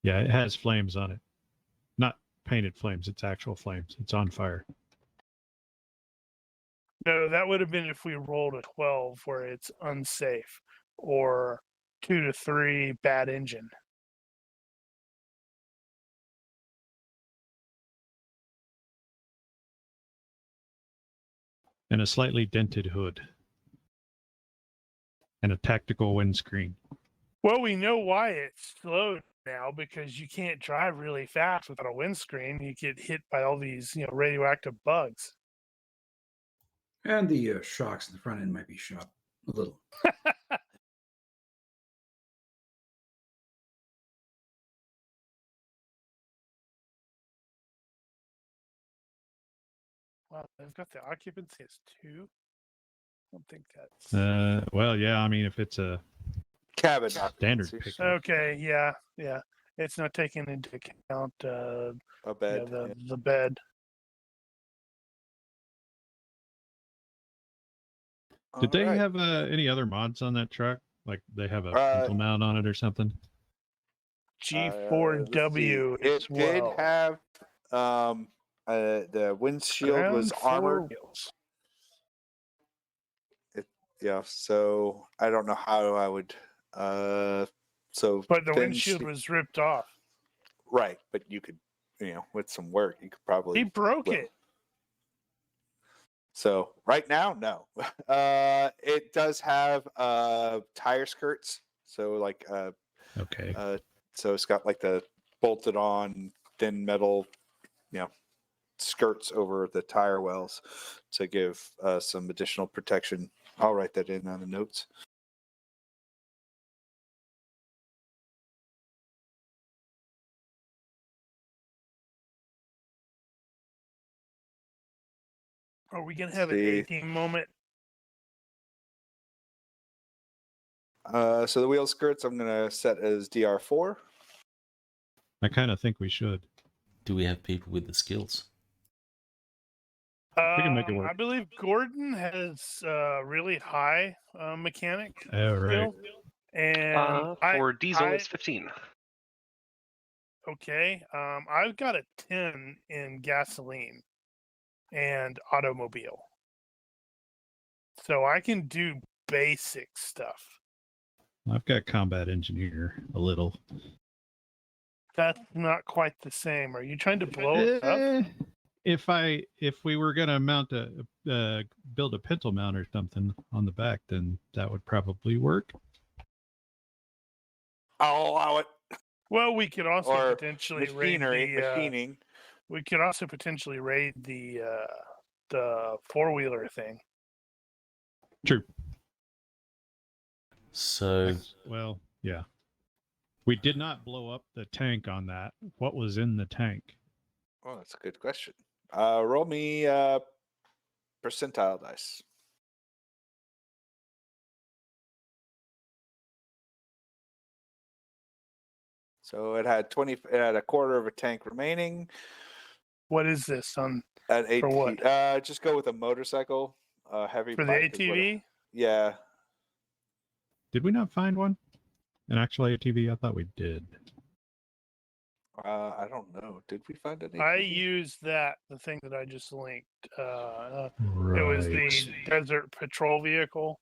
yeah, it has flames on it. Not painted flames, it's actual flames. It's on fire. No, that would have been if we rolled a 12 where it's unsafe, or 2 to 3 bad engine. And a slightly dented hood. And a tactical windscreen. Well, we know why it's slow now, because you can't drive really fast without a windscreen. You get hit by all these, radioactive bugs. And the shocks in the front end might be shot a little. Wow, they've got the occupancy as 2. I don't think that's Well, yeah, I mean, if it's a cabin standard occupancy. pickup. okay. Yeah. It's not taking into account A bed. the bed. Did they All right. have any other mods on that truck? Like they have a pintle mount on it or something? G4W It as well. did have the windshield was Ground floor armored. wheels. Yeah. So I don't know how I would. So. But the then windshield was ripped off. right, but you could, with some work, you could probably. He broke it. So right now, no. It does have tire skirts. So like Okay. so it's got like the bolted on thin metal, skirts over the tire wells to give some additional protection. I'll write that in on the notes. Are we gonna have an See. A-team moment? So the wheel skirts I'm gonna set as DR4. I kind of think we should. Do we have people with the skills? We can make it work. I believe Gordon has really high mechanic Oh, right. skill, and for diesel, it's 15. Okay. I've got a 10 in gasoline and automobile. So I can do basic stuff. I've got combat engineer a little. That's not quite the same. Are you trying to blow it up? If we were gonna build a pintle mount or something on the back, then that would probably work. I'll allow it. Well, we could also Or potentially machining. We could also potentially raid the four-wheeler thing. True. So, Well, yeah. We did not blow up the tank on that. What was in the tank? Oh, that's a good question. Roll me percentile dice. So it had a quarter of a tank remaining. What is this on At AT, for what? Just go with a motorcycle, heavy For the bike is what ATV? yeah. Did we not find one? An actual ATV? I thought we did. I don't know. Did we find an ATV? I used the thing that I just linked. Right. It was the desert patrol vehicle.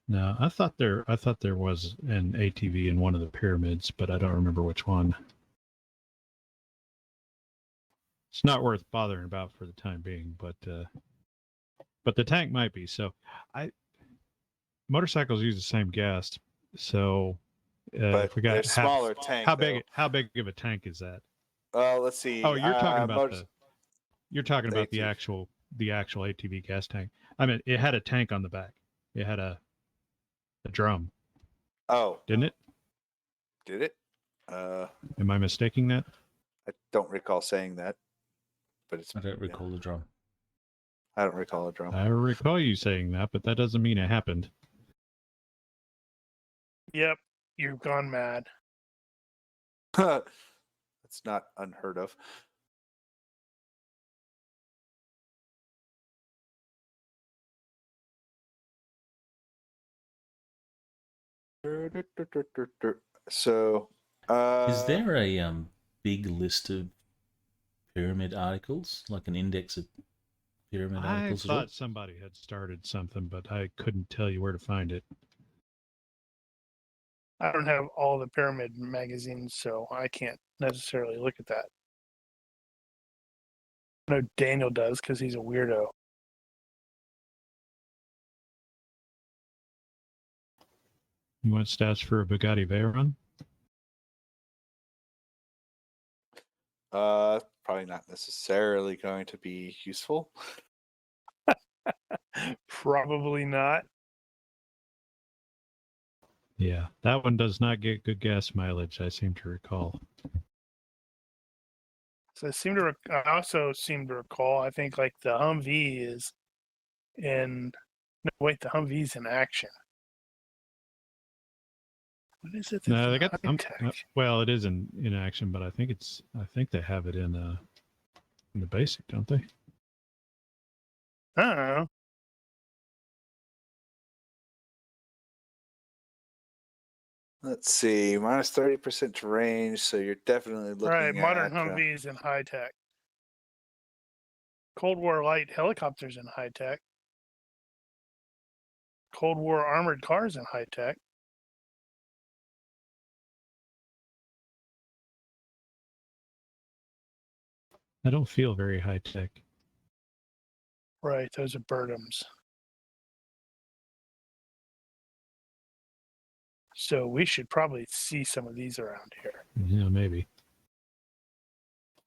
No, I thought there was an ATV in one of the pyramids, but I don't remember which one. It's not worth bothering about for the time being, but the tank might be. So, motorcycles use the same gas, so but if we got a smaller tank. how big of a tank is that? Let's see. Oh, you're talking about the ATV. actual ATV gas tank. I mean, it had a tank on the back. It had a drum. Oh, Didn't it? did it? Am I mistaking that? I don't recall saying that, but it's. I don't recall the drum. I don't recall a drum. I recall you saying that, but that doesn't mean it happened. Yep, you've gone mad. That's not unheard of. So, Is there a big list of pyramid articles, like an index of pyramid I articles? At all? thought somebody had started something, but I couldn't tell you where to find it. I don't have all the pyramid magazines, so I can't necessarily look at that. I know Daniel does because he's a weirdo. You want stats for a Bugatti Veyron? Probably not necessarily going to be useful. Probably not. Yeah, that one does not get good gas mileage, I seem to recall. So I also seem to recall. I think like the Humvee is in. No, wait, the Humvee's in action. What is it? No, they got high-tech? well, it is in action, but I think they have it in the basic, don't they? I don't know. Let's see, minus 30% to range, so you're definitely looking All right, modern at Humvees in high tech. Cold War light helicopters in high tech. Cold War armored cars in high tech. I don't feel very high tech. Right, those are Burnhams. So we should probably see some of these around here. Yeah, maybe.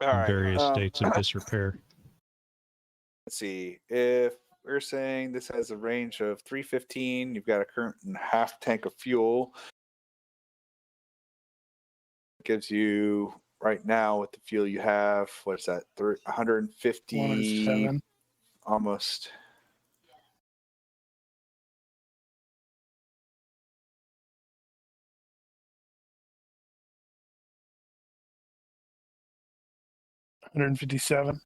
All In right. various states of disrepair. Let's see. If we're saying this has a range of 315, you've got a current half tank of fuel. It gives you right now with the fuel you have, what's that? 150, 107. almost. $157.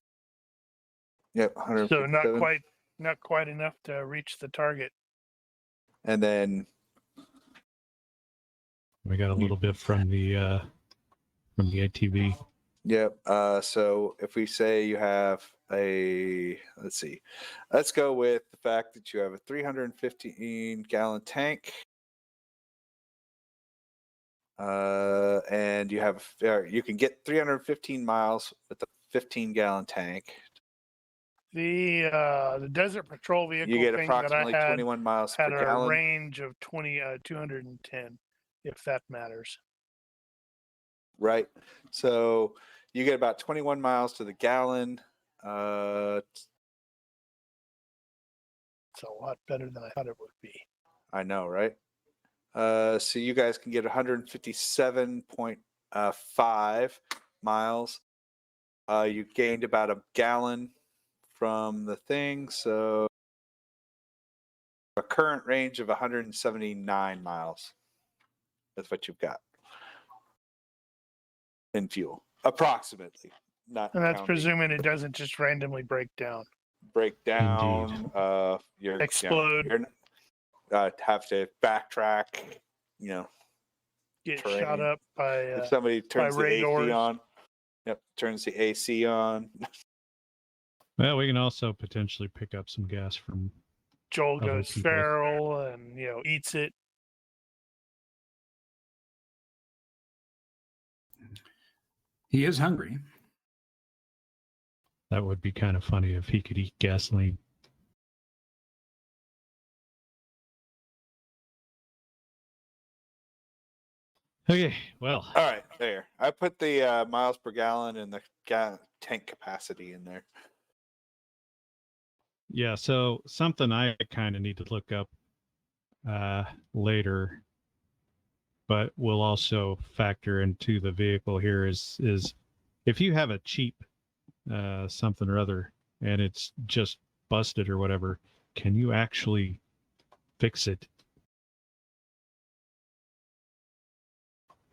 Yep, So 157. not quite enough to reach the target. And then We got a little bit from the ATV. yep. So if we say you have let's see, let's go with the fact that you have a 315 gallon tank. And you have you can get 315 miles with a 15 gallon tank. The Desert Patrol vehicle You get thing that I approximately had 21 miles had per a gallon. range of 210, if that matters. Right. So you get about 21 miles to the gallon. It's a lot better than I thought it would be. I know, right? So you guys can get 157.5 miles. You gained about a gallon from the thing, so a current range of 179 miles. That's what you've got in fuel, approximately. Not And that's counting presuming it doesn't just randomly break down. breakdown. You're Explode. have to backtrack. You know, Get terrain. shot up by if somebody turns the AC radars. on. Yep, turns the AC on. Well, we can also potentially pick up some gas from Joel other goes people. feral and eats it. He is hungry. That would be kind of funny if he could eat gasoline. Okay, well. All right, there. I put the miles per gallon and the tank capacity in there. Yeah, so something I kind of need to look up later, but will also factor into the vehicle here is if you have a cheap something or other and it's just busted or whatever, can you actually fix it?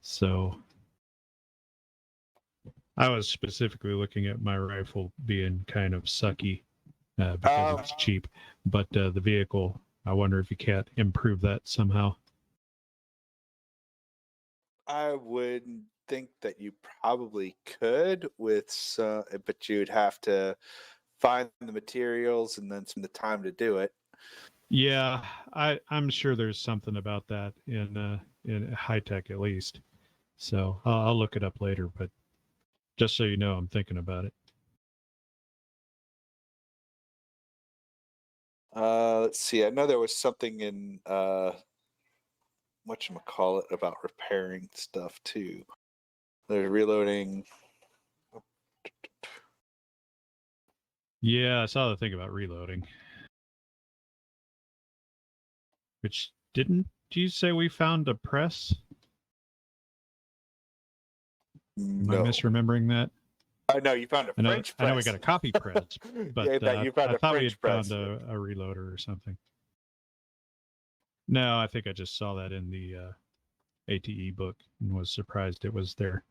So I was specifically looking at my rifle being kind of sucky because it's cheap, but the vehicle, I wonder if you can't improve that somehow. I would think that you probably could with some, but you'd have to find the materials and then spend the time to do it. Yeah, I'm sure there's something about that in high tech at least. So I'll look it up later, but just so you know, I'm thinking about it. Let's see. I know there was something in whatchamacallit about repairing stuff too. There's reloading. Yeah, I saw the thing about reloading. Which didn't you say we found a press? Am I No. misremembering that? I know you found a French press. I know we got a copy press, but yeah, you found I a thought we French had press. found a reloader or something. No, I think I just saw that in the ATE book and was surprised it was there.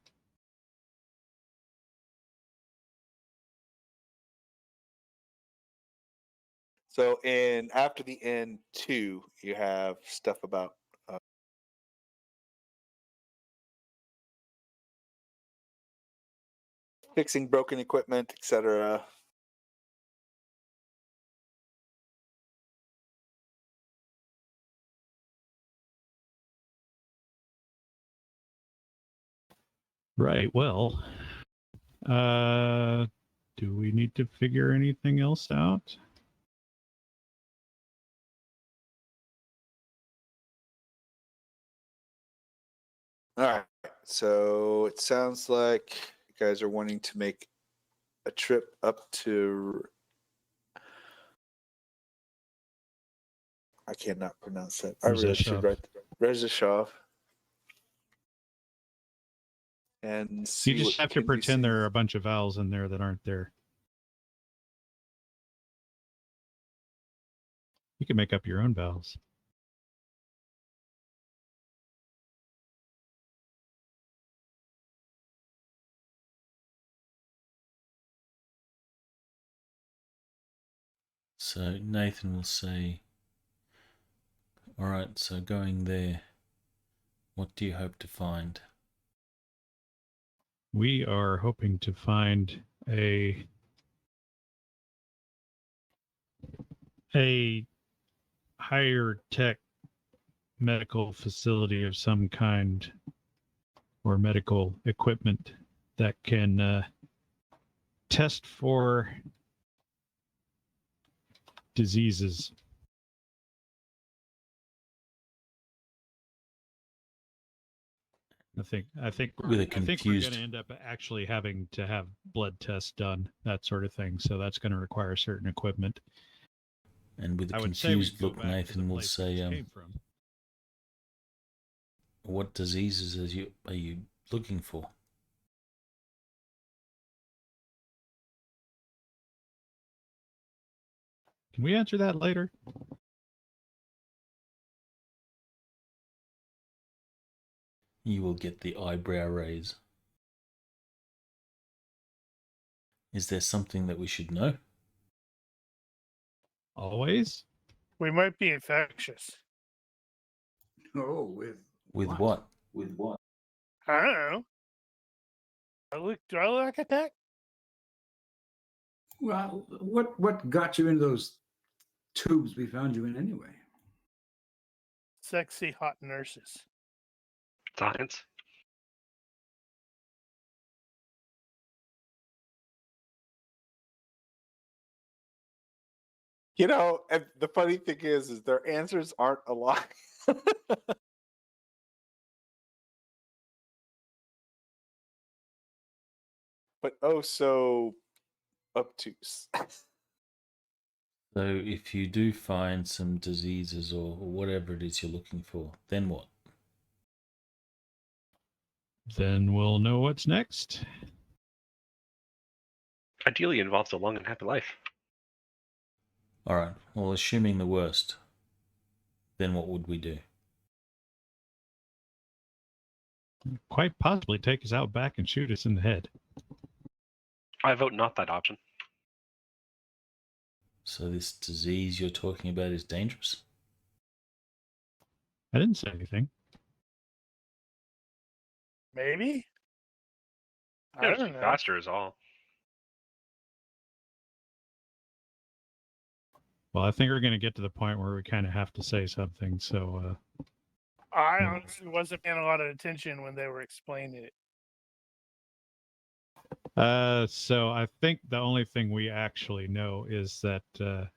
So in After the End 2, you have stuff about fixing broken equipment, etc. Right. Well, do we need to figure anything else out? All right. So it sounds like you guys are wanting to make a trip up to. I cannot pronounce that. I really should Rzeszów. write Rzeszów. And see You just what have to can be pretend seen. there are a bunch of vowels in there that aren't there. You can make up your own vowels. So Nathan will say, all right, so going there, what do you hope to find? We are hoping to find a higher tech medical facility of some kind, or medical equipment that can test for diseases. I think With a we're going confused, to end up actually having to have blood tests done, that sort of thing. So that's going to require certain equipment. and with a I would say we confused go look, back to the Nathan will place say, this came from. what diseases are you looking for? Can we answer that later? You will get the eyebrow raise. Is there something that we should know? Always? We might be infectious. Oh, with what? I don't know. Do I look like a tech? Well, what got you into those tubes we found you in anyway? Sexy hot nurses. Science. You know, and the funny thing is their answers aren't a lie. But oh so obtuse. So if you do find some diseases or whatever it is you're looking for, then what? Then we'll know what's next. Ideally involves a long and happy life. All right, well, assuming the worst, then what would we do? Quite possibly take us out back and shoot us in the head. I vote not that option. So this disease you're talking about is dangerous? I didn't say anything. Maybe? I It'll don't be know. faster is all. Well, I think we're going to get to the point where we kind of have to say something. So, I honestly wasn't paying a lot of attention when they were explaining it. so I think the only thing we actually know is that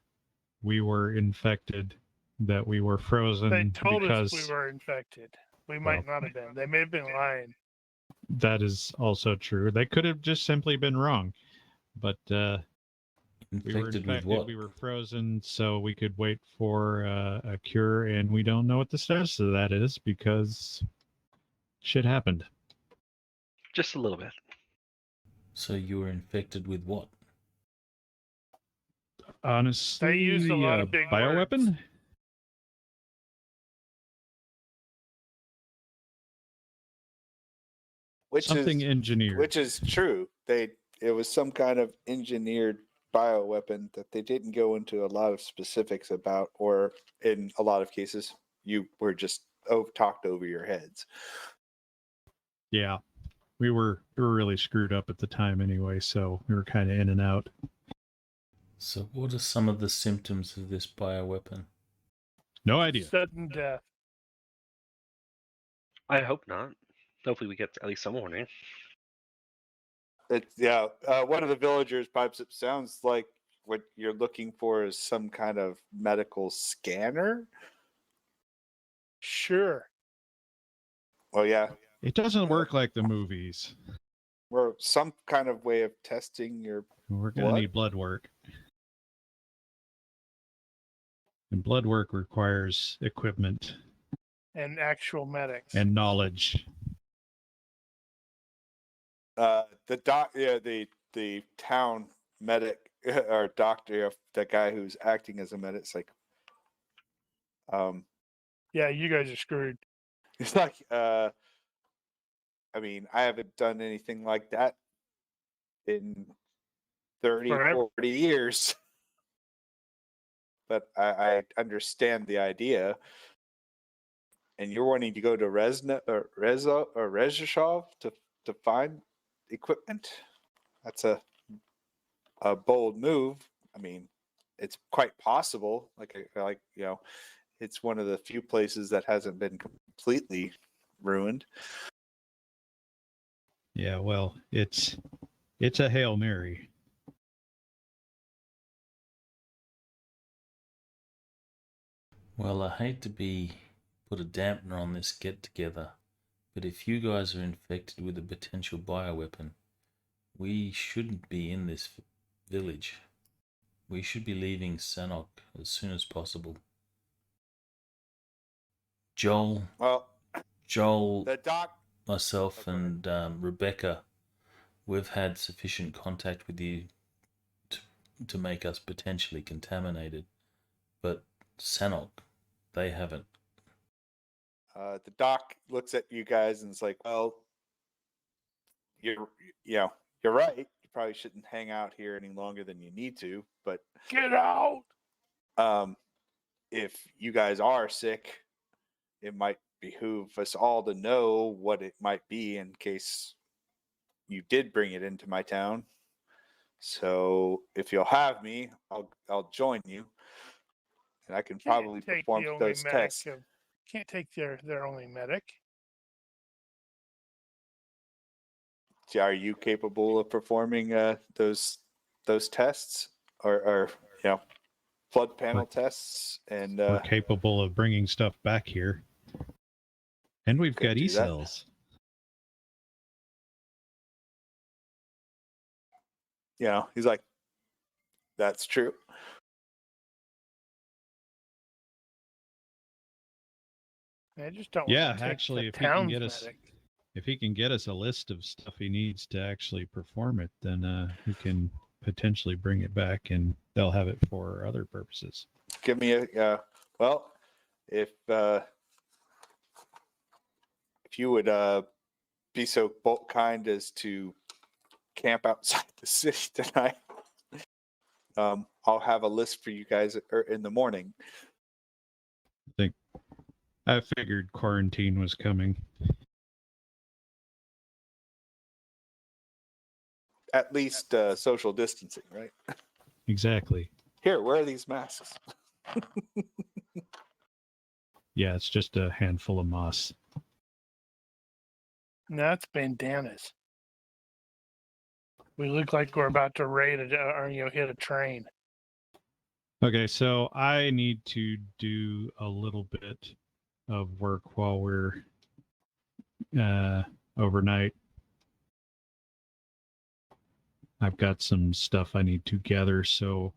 we were infected, that we were frozen. They told because us we were infected. We might not have been. They may have been lying. That is also true. They could have just simply been wrong, but we were Infected with what? We were frozen, so we could wait for a cure, and we don't know what the status of that is because shit happened. Just a little bit. So you were infected with what? Honestly, They used a lot of big bioweapon. words. Something engineered. Which is true. It was some kind of engineered bioweapon that they didn't go into a lot of specifics about, or in a lot of cases, you were just talked over your heads. Yeah, we were really screwed up at the time anyway, so we were kind of in and out. So what are some of the symptoms of this bioweapon? No idea. Sudden death. I hope not. Hopefully we get at least some warning. One of the villagers pipes up. Sounds like what you're looking for is some kind of medical scanner. Sure. Well, yeah, It doesn't work like the movies. or some kind of way of testing your We're going to blood. need blood work. And blood work requires equipment And actual medics. and knowledge. The town medic or doctor, the guy who's acting as a medic, it's like, Yeah, you guys are screwed. it's like, I mean, I haven't done anything like that in 30, Forever. 40 years. But I understand the idea. And you're wanting to go to Rezhashov to find equipment? That's a bold move. I mean, it's quite possible. It's one of the few places that hasn't been completely ruined. Yeah, well, it's a Hail Mary. Well, I hate to put a dampener on this get together, but if you guys are infected with a potential bioweapon, we shouldn't be in this village. We should be leaving Sanok as soon as possible. Joel, The doc. myself, and Rebecca, we've had sufficient contact with you to make us potentially contaminated, but Sanok, they haven't. The doc looks at you guys and is like, "Well, you're right. You probably shouldn't hang out here any longer than you need to. But get out. If you guys are sick, it might behoove us all to know what it might be in case you did bring it into my town. So if you'll have me, I'll join you, and I can probably perform those tests." Can't take their only medic. Are you capable of performing those tests or flood panel tests? And we're capable of bringing stuff back here, and we've got e-cells. He's like, "That's true." I just don't. Yeah, actually, if he can get us a list of stuff he needs to actually perform it, then we can potentially bring it back, and they'll have it for other purposes. Give me a if you would be so kind as to camp outside the city tonight, I'll have a list for you guys in the morning. I figured quarantine was coming. At least social distancing, right? Exactly. Here, wear these masks. Yeah, it's just a handful of moss. No, it's bandanas. We look like we're about to raid hit a train. Okay, so I need to do a little bit of work while we're overnight. I've got some stuff I need to gather, so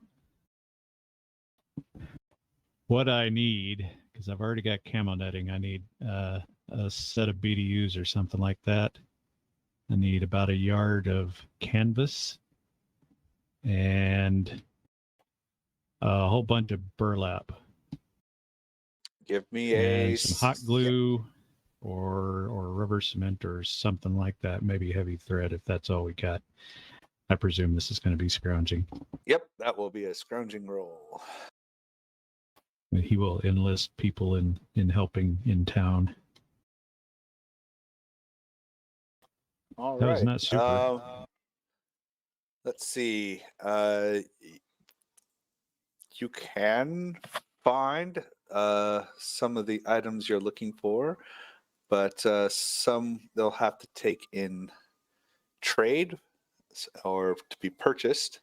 what I need, because I've already got camo netting, I need a set of BDUs or something like that. I need about a yard of canvas and a whole bunch of burlap. Give me some hot glue or rubber cement or something like that. Maybe heavy thread if that's all we got. I presume this is going to be scrounging. Yep, that will be a scrounging roll. He will enlist people in helping in town. All that right. was not super. Let's see. You can find some of the items you're looking for, but some they'll have to take in trade. or to be purchased.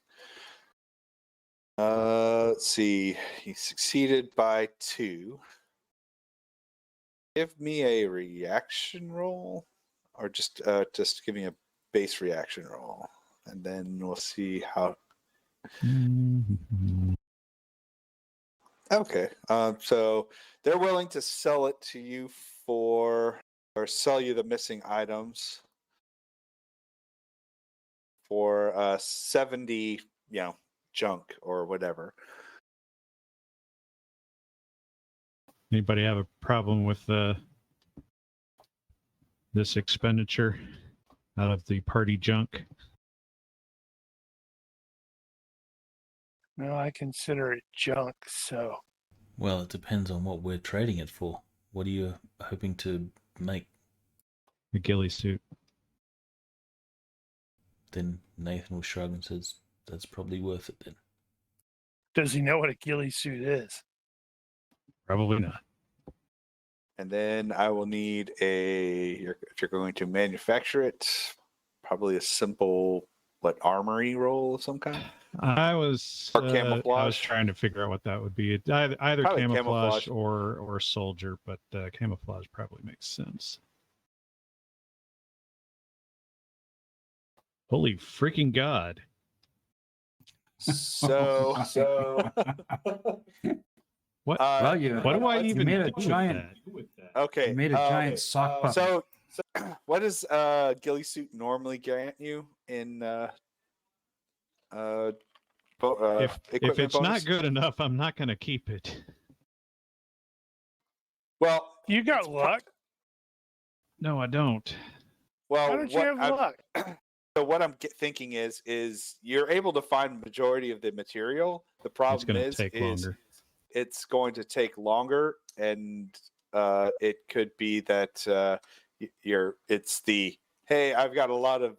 Let's see. He succeeded by 2. Give me a reaction roll, or just give me a base reaction roll, and then we'll see how. Okay. So they're willing to sell it to you or sell you the missing items for 70, junk or whatever. Anybody have a problem with this expenditure out of the party junk? No, I consider it junk, so. Well, it depends on what we're trading it for. What are you hoping to make? A ghillie suit. Then Nathan will shrug and says, that's probably worth it then. Does he know what a ghillie suit is? Probably not. And then I will need if you're going to manufacture it, probably a simple, armory roll of some kind? I was trying to figure out what that would be. Either Probably camouflage, camouflage. or soldier, but camouflage probably makes sense. Holy freaking God. So What? Well, What do I even made a do giant. with that? okay. You made a giant sock puppet. So what does ghillie suit normally grant you in If equipment it's bonus? not good enough, I'm not going to keep it. Well, You got luck. No, I don't. Well, How did you have luck? So what I'm thinking is you're able to find majority of the material. The problem It's going to take longer. It's going to take longer, and it could be that hey, I've got a lot of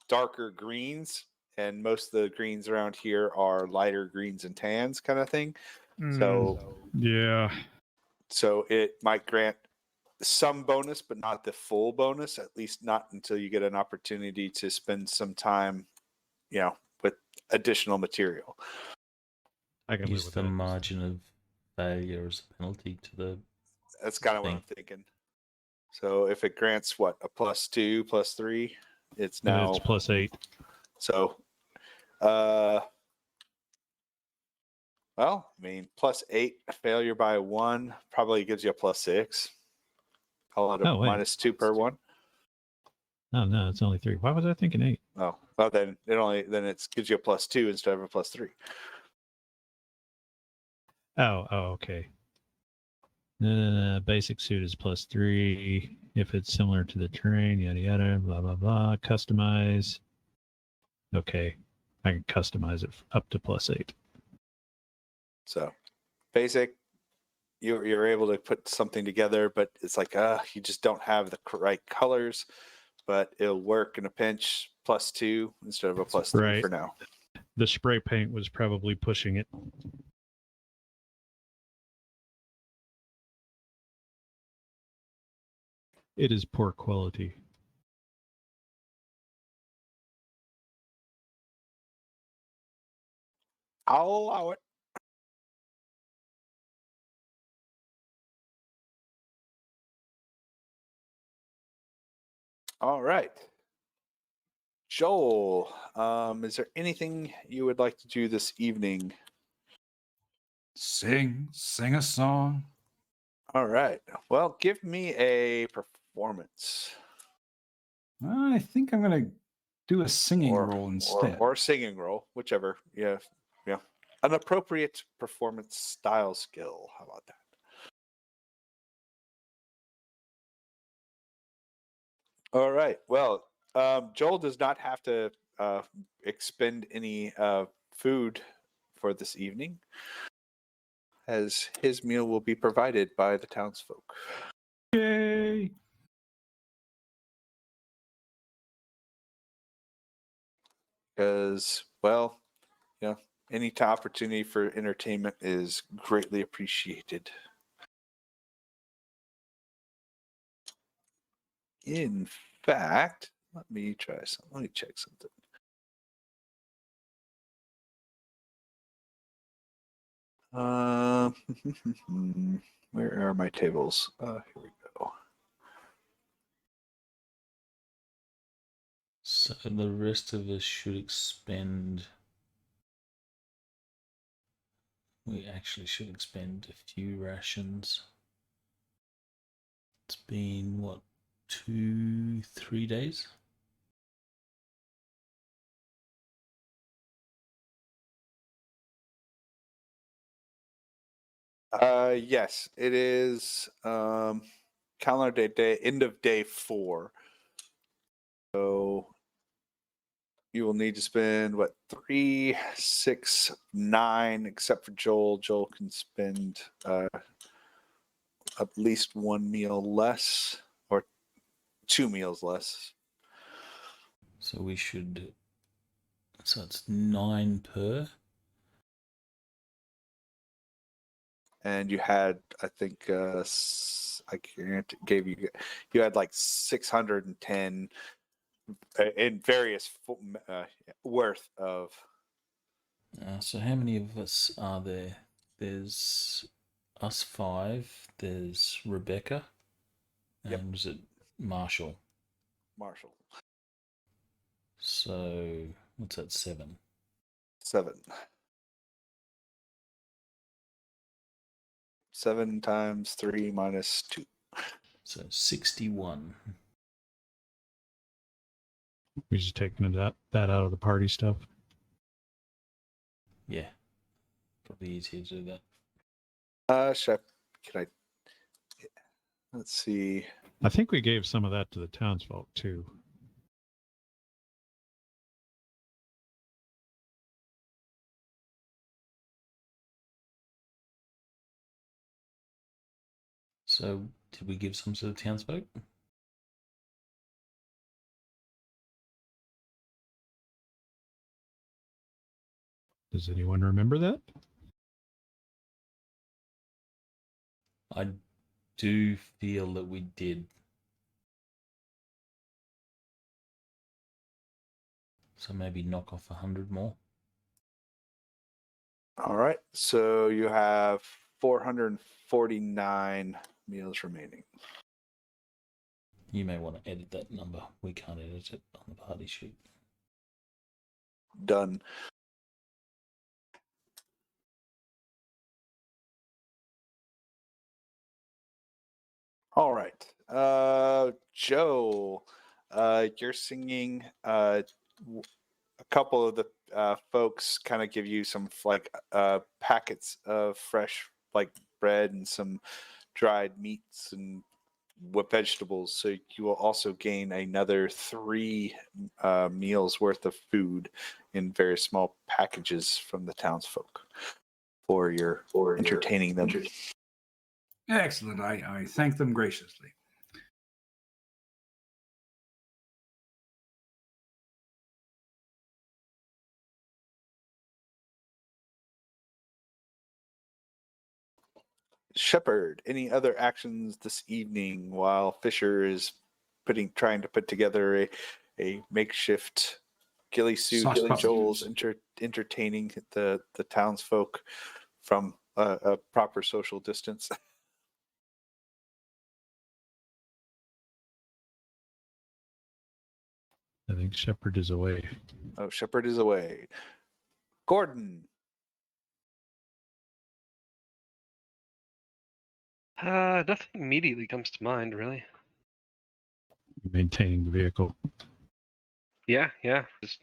darker greens, and most of the greens around here are lighter greens and tans kind of thing. So yeah. So it might grant some bonus, but not the full bonus, at least not until you get an opportunity to spend some time, with additional material. I can use live with the that. margin of failure as a penalty to the. That's kind of what I'm thinking. So if it grants what, a +2, +3, it's now It's +8. So, well, I mean, +8 failure by 1 probably gives you a +6. Call it a -2 per 1. Oh no, it's only 3. Why was I thinking 8? Oh, well then it gives you a +2 instead of a +3. Oh, okay. Basic suit is +3 if it's similar to the terrain, yada yada, blah blah blah. Customize. Okay, I can customize it up to +8. So, basic, you're able to put something together, but it's like you just don't have the right colors, but it'll work in a pinch. +2 instead of a +3 for now. The spray paint was probably pushing it. It is poor quality. I'll allow it. All right. Joel, is there anything you would like to do this evening? Sing a song. All right. Well, give me a performance. I think I'm going to do a singing roll instead. Or singing roll, whichever. Yeah. An appropriate performance style skill. How about that? All right. Well, Joel does not have to expend any food for this evening, as his meal will be provided by the townsfolk. Yay! Because, well, any opportunity for entertainment is greatly appreciated. In fact, let me check something. Where are my tables? Here we go. So the rest of us should expend. We actually should expend a few rations. It's been, what, 2-3 days? Yes, it is calendar day, end of day 4. So you will need to spend, what, 3, 6, 9, except for Joel. Joel can spend at least 1 meal less, or 2 meals less. So we should. So it's 9 per. And you had, I think, you had like 610 in various worth of. So how many of us are there? There's us 5. There's Rebecca. Yep. And was it Marshall? Marshall. So what's that? 7. 7. 7 times 3 minus 2. So 61. We just taking that out of the party stuff. Yeah. Probably easier to do that. Let's see. I think we gave some of that to the townsfolk too. So did we give some to the townsfolk? Does anyone remember that? I do feel that we did. So maybe knock off 100 more. All right. So you have 449 meals remaining. You may want to edit that number. We can't edit it on the party sheet. Done. All right. Joe, you're singing. A couple of the folks kind of give you some packets of fresh bread and some dried meats and vegetables. So you will also gain another 3 meals worth of food in very small packages from the townsfolk for entertaining them. Excellent. I thank them graciously. Shepard, any other actions this evening while Fisher is trying to put together a makeshift ghillie suit? Sauce puppet. Joel's entertaining the townsfolk from a proper social distance. I think Shepard is away. Oh, Shepard is away. Gordon. Nothing immediately comes to mind, really. Maintaining the vehicle. Yeah. Just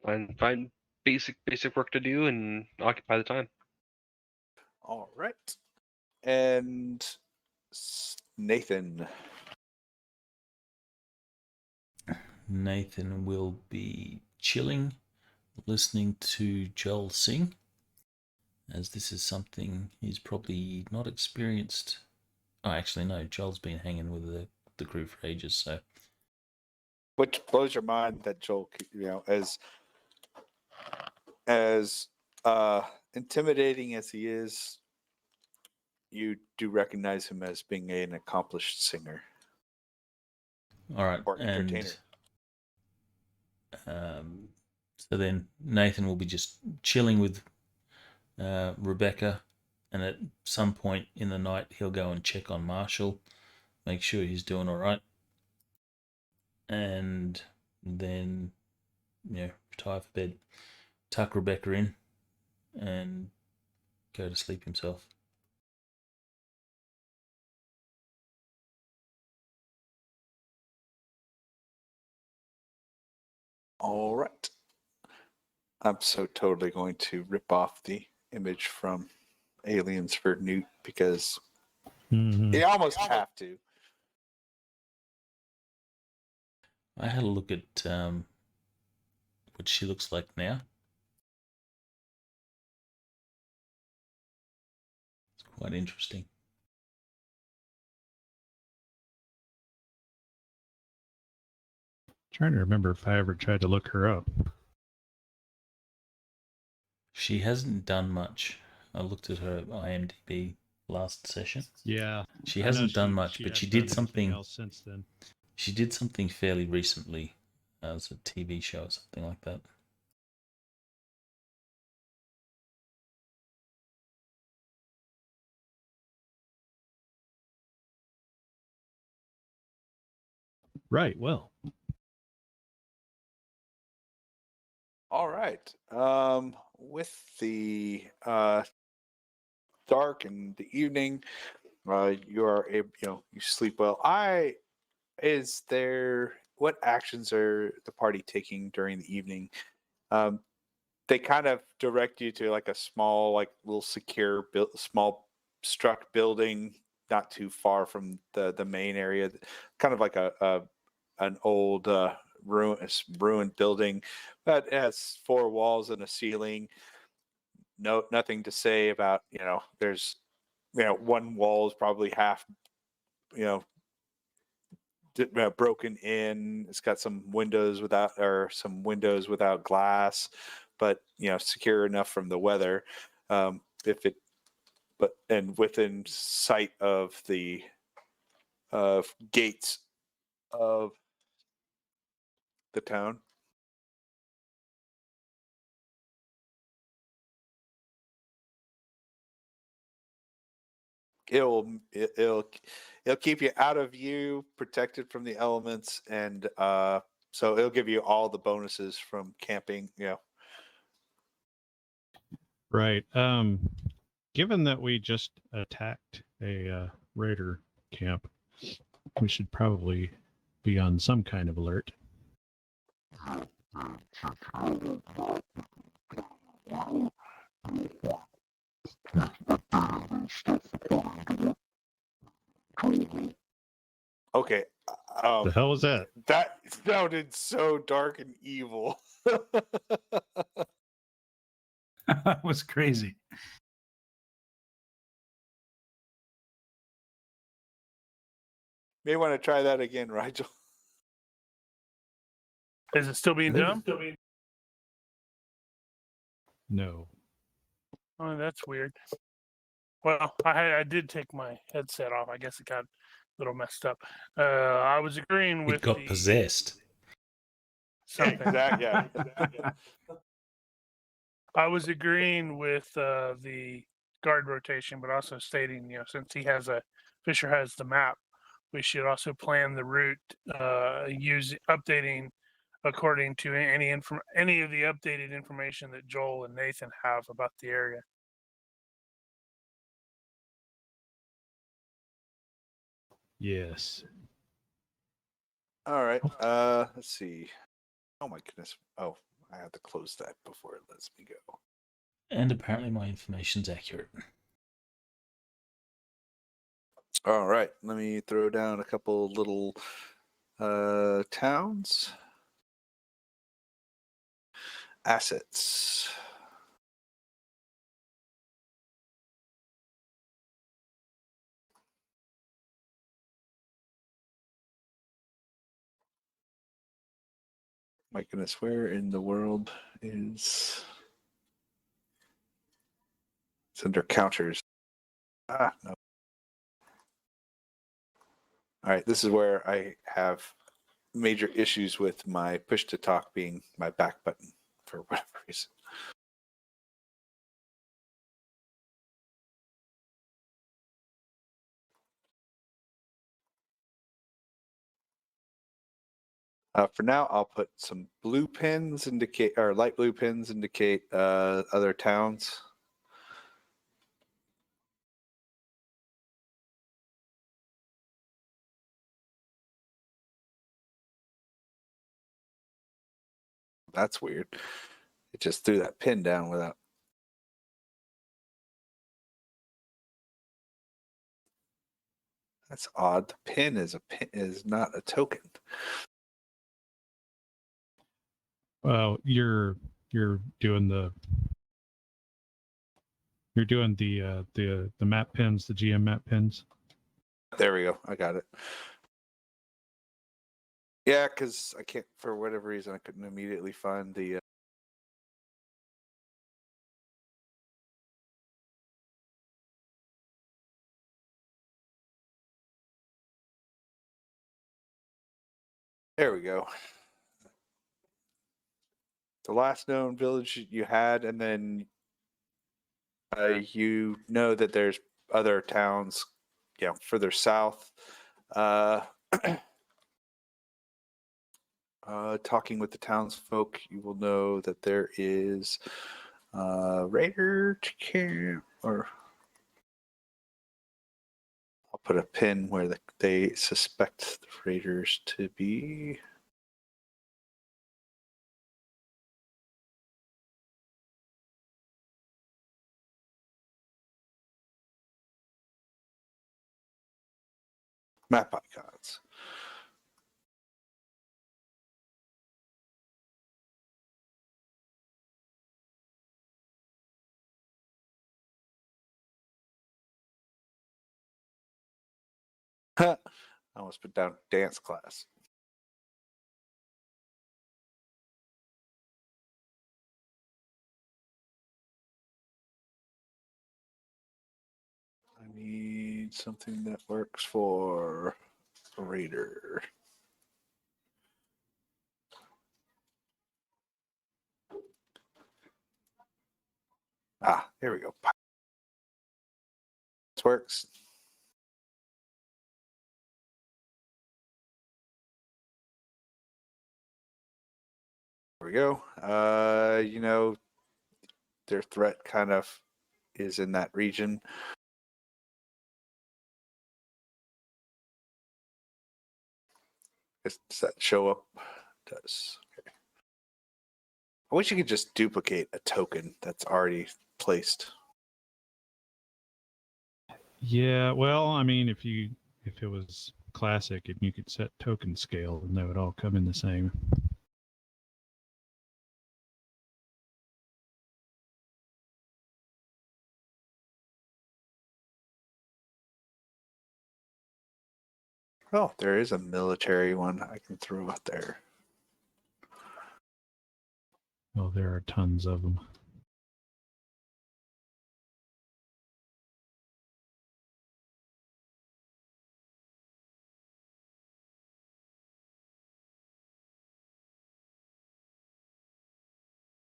find basic work to do and occupy the time. All right. And Nathan. Nathan will be chilling, listening to Joel sing, as this is something he's probably not experienced. Oh, actually, no. Joel's been hanging with the crew for ages, so. Which blows your mind that Joel, as intimidating as he is, you do recognize him as being an accomplished singer. All right, or entertainer. So then Nathan will be just chilling with Rebecca, and at some point in the night he'll go and check on Marshall, make sure he's doing all right, and then retire for bed, tuck Rebecca in, and go to sleep himself. All right. I'm so totally going to rip off the image from Aliens for Newt because you almost have to. I had a look at what she looks like now. It's quite interesting. Trying to remember if I ever tried to look her up. She hasn't done much. I looked at her IMDb last session. Yeah, She hasn't done much, but she did something else since then. She did something fairly recently as a TV show or something like that. Right. Well. All right. With the dark and the evening, you are able, you sleep well. What actions are the party taking during the evening? They kind of direct you to like a small, like little secure, small struck building, not too far from the main area, kind of like an old ruined building that has 4 walls and a ceiling. Nothing to say about there's one wall is probably half you know broken in. It's got some windows without glass, but secure enough from the weather. If it but and within sight of the gates of the town. It'll keep you out of view, protected from the elements, and so it'll give you all the bonuses from camping. Right. Given that we just attacked a raider camp, we should probably be on some kind of alert. Okay. The hell was that? That sounded so dark and evil. That was crazy. May want to try that again, Rigel. Is it still being done? No. Oh, that's weird. Well, I did take my headset off. I guess it got a little messed up. I was agreeing with It got possessed. Something. Exactly. Yeah. I was agreeing with the guard rotation, but also stating, since Fisher has the map, we should also plan the route, updating according to any of the updated information that Joel and Nathan have about the area. Yes. All right. Let's see. Oh my goodness. Oh, I have to close that before it lets me go. And apparently my information's accurate. All right. Let me throw down a couple little towns. Assets. My goodness, where in the world is... It's under counters. No. All right, this is where I have major issues with my push to talk being my back button for whatever reason. For now, I'll put some blue pins indicate, or light blue pins indicate other towns. That's weird. It just threw that pin down without. That's odd. The pin is not a token. Well, you're doing the map pins, the GM map pins. There we go. I got it. Yeah, because I can't, for whatever reason, I couldn't immediately find the. There we go. The last known village you had, and then you know that there's other towns, further south. Talking with the townsfolk, you will know that there is raider to camp, or I'll put a pin where they suspect the raiders to be. Map icons. I almost put down dance class. I need something that works for a raider. Here we go. This works. There we go. Their threat kind of is in that region. Does that show up? It does. Okay. I wish you could just duplicate a token that's already placed. Yeah, well, I mean, if it was classic and you could set token scale, then they would all come in the same. Oh, there is a military one I can throw out there. Oh, there are tons of them.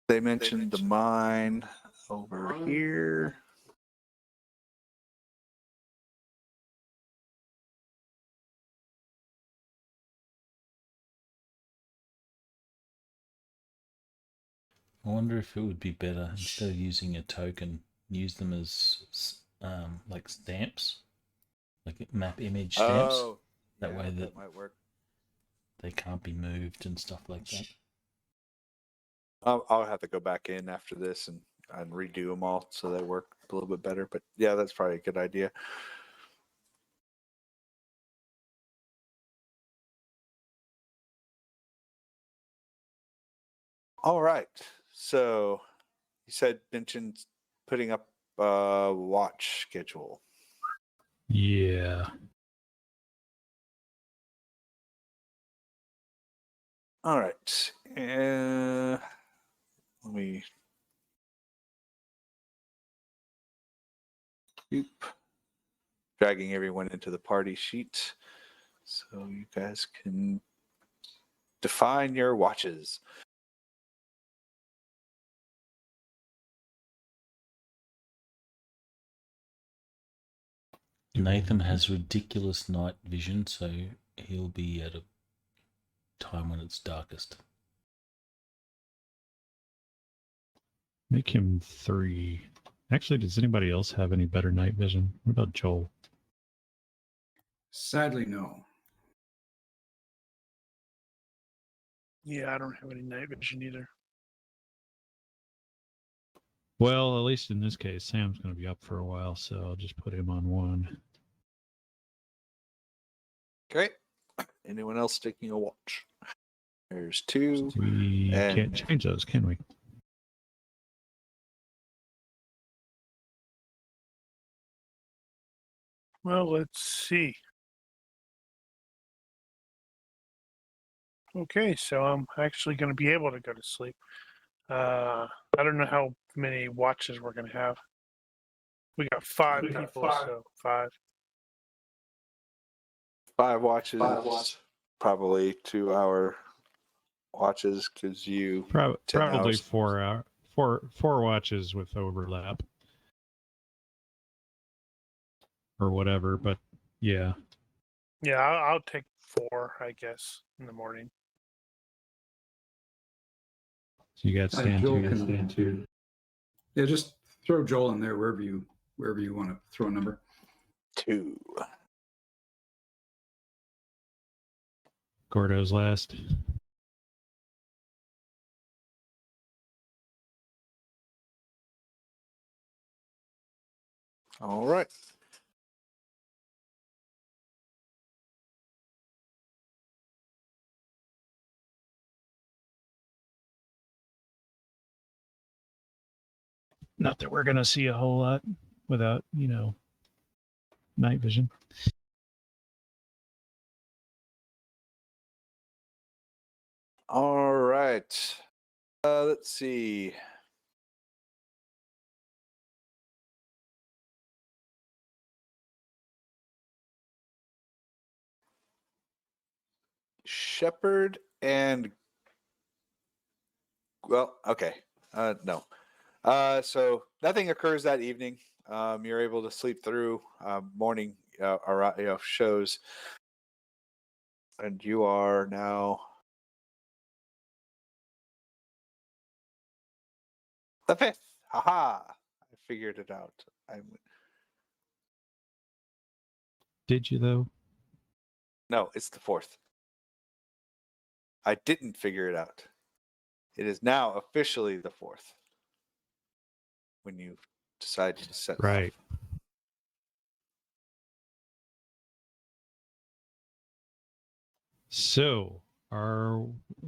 They mentioned the mine over here. I wonder if it would be better, instead of using a token, use them as like stamps, like map image stamps. Oh, that way that might work. They can't be moved and stuff like that. I'll have to go back in after this and redo them all so they work a little bit better. But yeah, that's probably a good idea. All right. So you mentioned putting up a watch schedule. Yeah. All right. Let me. Dragging everyone into the party sheet so you guys can define your watches. Nathan has ridiculous night vision, so he'll be at a time when it's darkest. Make him 3. Actually, does anybody else have any better night vision? What about Joel? Sadly, no. Yeah, I don't have any night vision either. Well, at least in this case, Sam's going to be up for a while, so I'll just put him on 1. Okay. Anyone else taking a watch? There's 2. We and- can't change those, can we? Well, let's see. Okay, so I'm actually going to be able to go to sleep. I don't know how many watches we're going to have. We got 5 people, so 5. 5 watches. Probably 2-hour watches because you 10 Probably hours. 4 watches with overlap or whatever. But yeah, Yeah, I'll take 4, I guess, in the morning. so you got stand Joel 2. can stand 2. Yeah, just throw Joel in there wherever you want to throw a number. 2. Gordo's last. All right. Not that we're going to see a whole lot without, night vision. All right. Let's see. Shepherd and okay. No. So nothing occurs that evening. You're able to sleep through morning shows, and you are now the 5th. Haha! I figured it out. Did you though? No, it's the 4th. I didn't figure it out. It is now officially the 4th. When you decide to set Right. off.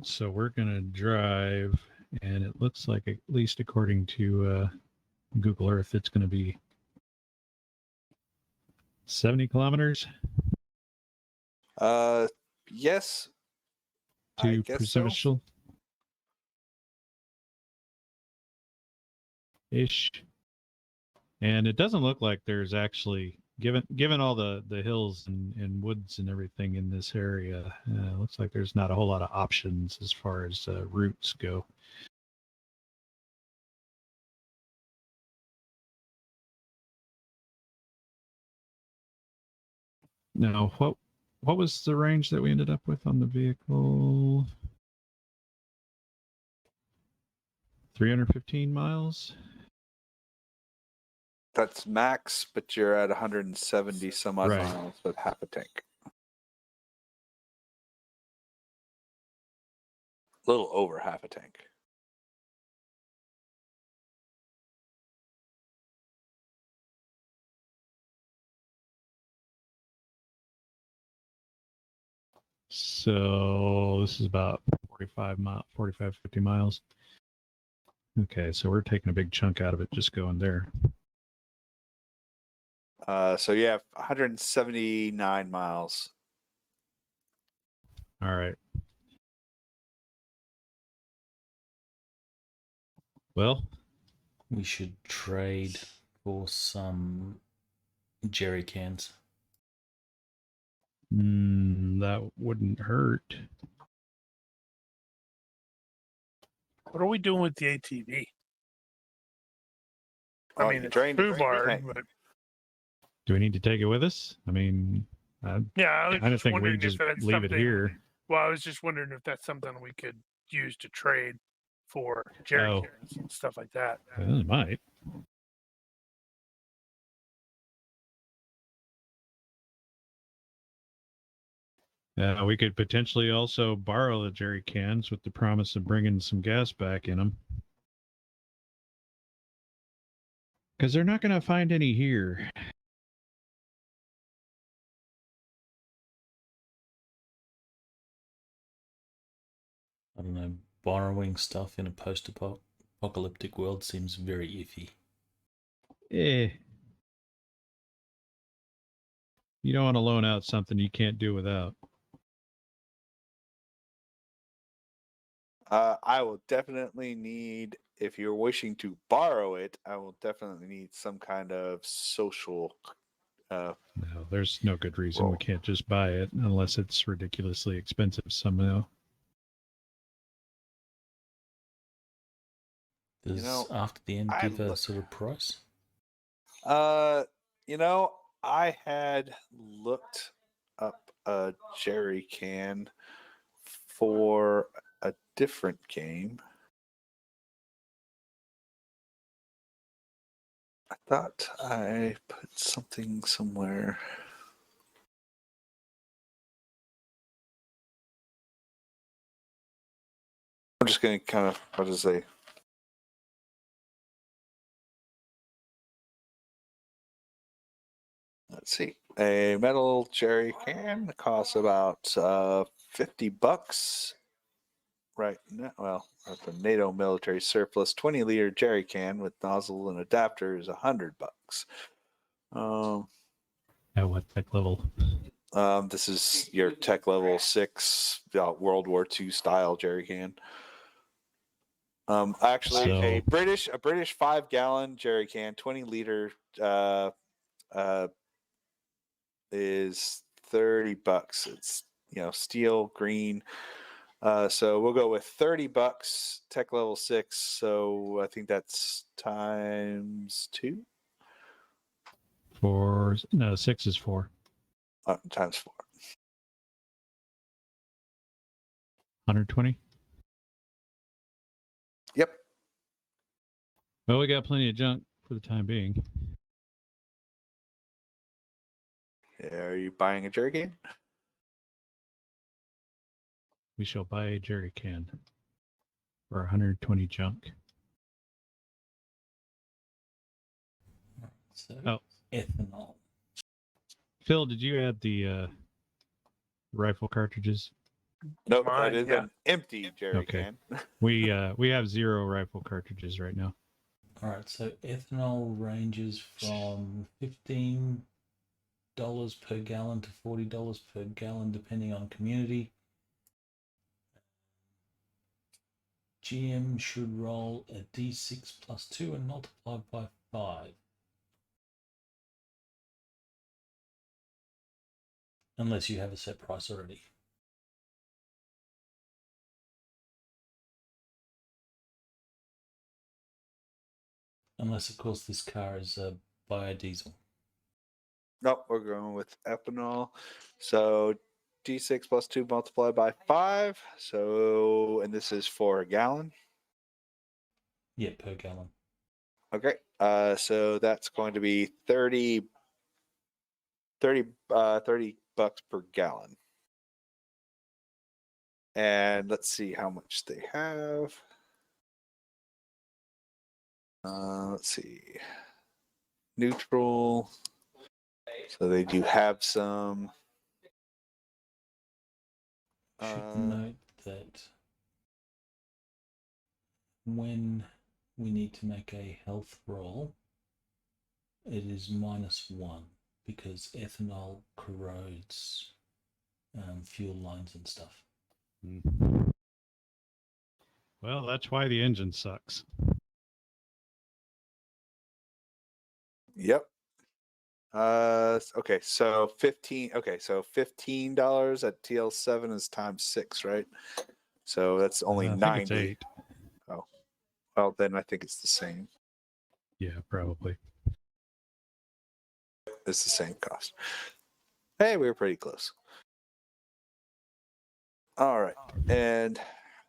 So we're gonna drive, and it looks like, at least according to Google Earth, it's gonna be 70 kilometers Yes. I to guess so. Przemyśl ish. And it doesn't look like there's actually, given all the hills and woods and everything in this area, looks like there's not a whole lot of options as far as routes go. Now, what was the range that we ended up with on the vehicle? 315 miles. That's max, but you're at 170 some odd Right. miles with half a tank. A little over half a tank. So this is about 50 miles. Okay, so we're taking a big chunk out of it just going there. So you have 179 miles. All right. Well, We should trade for some jerry cans. that wouldn't hurt. What are we doing with the ATV? I Well, mean, you it's drained the foobar, tank. but Do we need to take it with us? I mean, I yeah, I was kind of just think we wondering just if that's leave it something here. Well, I was just wondering if that's something we could use to trade for jerry Oh. cans and stuff like that. Well, it might. We could potentially also borrow the jerry cans with the promise of bringing some gas back in them. Because they're not going to find any here. I don't know. Borrowing stuff in a post-apocalyptic world seems very iffy. You don't want to loan out something you can't do without. I will definitely need, if you're wishing to borrow it, I will definitely need some kind of social. No, there's no good reason Roll. we can't just buy it unless it's ridiculously expensive somehow. Does After the End give a sort of price? I had looked up a jerry can for a different game. I thought I put something somewhere. I'm just going to kind of, what to say? Let's see. A metal jerry can costs about $50 right now. Well, at the NATO military surplus, 20-liter jerry can with nozzle and adapter is $100. At what tech level? This is your tech level 6 World War II style jerry can. Actually, a British 5-gallon jerry can, 20-liter, is $30. It's steel green. So we'll go with $30, tech level 6. So I think that's times 2. 6 is 4. Times 4. 120. Yep. Well, we got plenty of junk for the time being. Are you buying a jerry can? We shall buy a jerry can for 120 junk. So, ethanol. Phil, did you add the rifle cartridges? Nope, that is an empty jerry can. We have 0 rifle cartridges right now. All right, so ethanol ranges from $15 per gallon to $40 per gallon, depending on community. GM should roll a D6 plus 2 and multiply by 5. Unless you have a set price already. Unless, of course, this car is biodiesel. Nope, we're going with ethanol. So D6 plus 2 multiplied by 5. So, and this is for a gallon. Yeah, per gallon. Okay. So that's going to be 30 bucks per gallon. And let's see how much they have. Let's see. Neutral. So they do have some. Should note that when we need to make a health roll, it is -1 because ethanol corrodes fuel lines and stuff. Well, that's why the engine sucks. Yep. Okay, so $15 at TL7 is times 6, right? So that's only 90. It's 8. Oh. Well, then I think it's the same. Yeah, probably. It's the same cost. Hey, we were pretty close. All right. And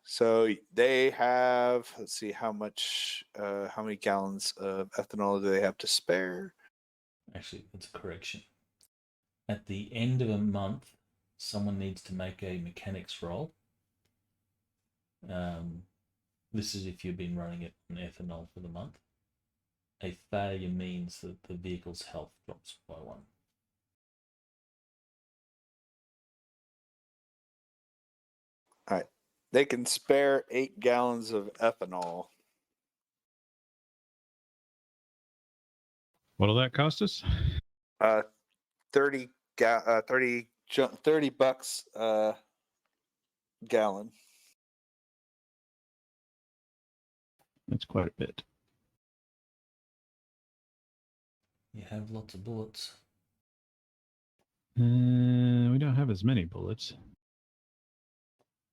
so they have, let's see, how many gallons of ethanol do they have to spare? Actually, that's a correction. At the end of a month, someone needs to make a mechanics roll. This is if you've been running it on ethanol for the month. A failure means that the vehicle's health drops by 1. All right. They can spare 8 gallons of ethanol. What'll that cost us? 30 bucks a gallon. That's quite a bit. You have lots of bullets. We don't have as many bullets.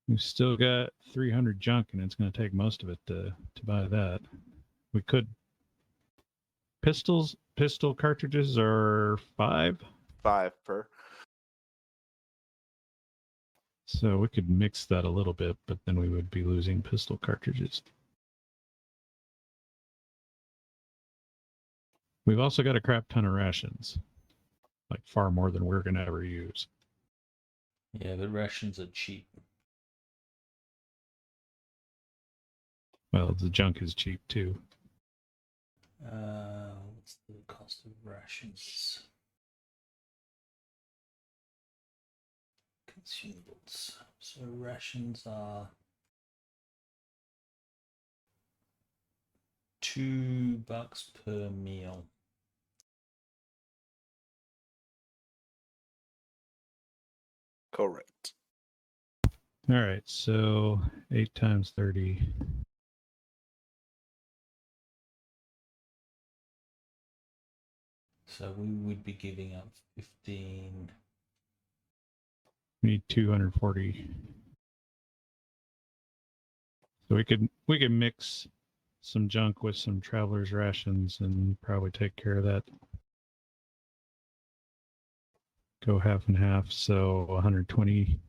We've still got 300 junk, and it's going to take most of it to buy that. We could. Pistol cartridges are 5. 5 per. So we could mix that a little bit, but then we would be losing pistol cartridges. We've also got a crap ton of rations, like far more than we're going to ever use. Yeah, but rations are cheap. Well, the junk is cheap too. What's the cost of rations? Consumables. So rations are $2 per meal. Correct. All right, so 8 times 30. So we would be giving up 15. We need 240. So we could mix some junk with some traveler's rations and probably take care of that. Go half and half, so 120,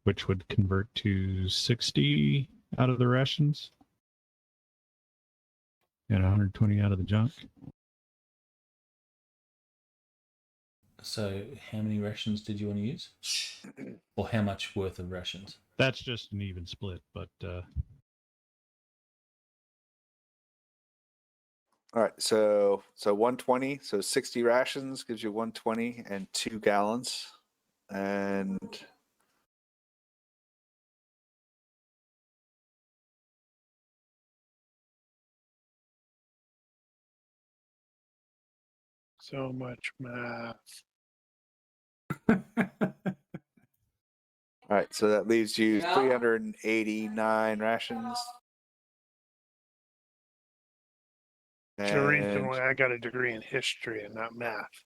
which would convert to 60 out of the rations and 120 out of the junk. So how many rations did you want to use? Or how much worth of rations? That's just an even split, but All right, so 120, so 60 rations gives you 120 and 2 gallons. And So much math. all right, so that leaves you 389 rations. It's the reason And, why I got a degree in history and not math.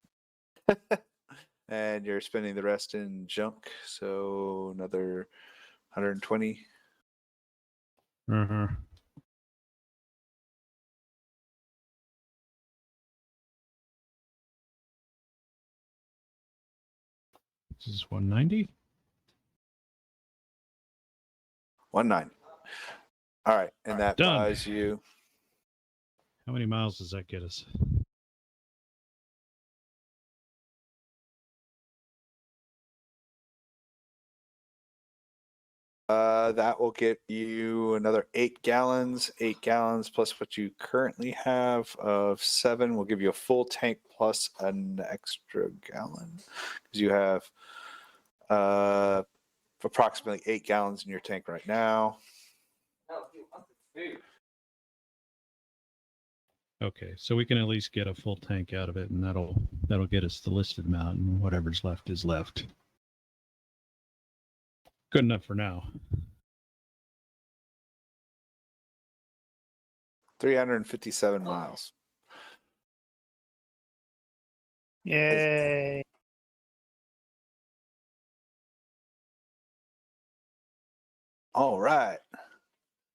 and you're spending the rest in junk, so another 120. This is 190. 190. All right, and that Done. buys you. How many miles does that get us? That will get you another 8 gallons. 8 gallons plus what you currently have of 7 will give you a full tank plus an extra gallon because you have approximately 8 gallons in your tank right now. Okay, so we can at least get a full tank out of it, and that'll get us the listed amount, and whatever's left is left. Good enough for now. 357 miles. Yay. All right.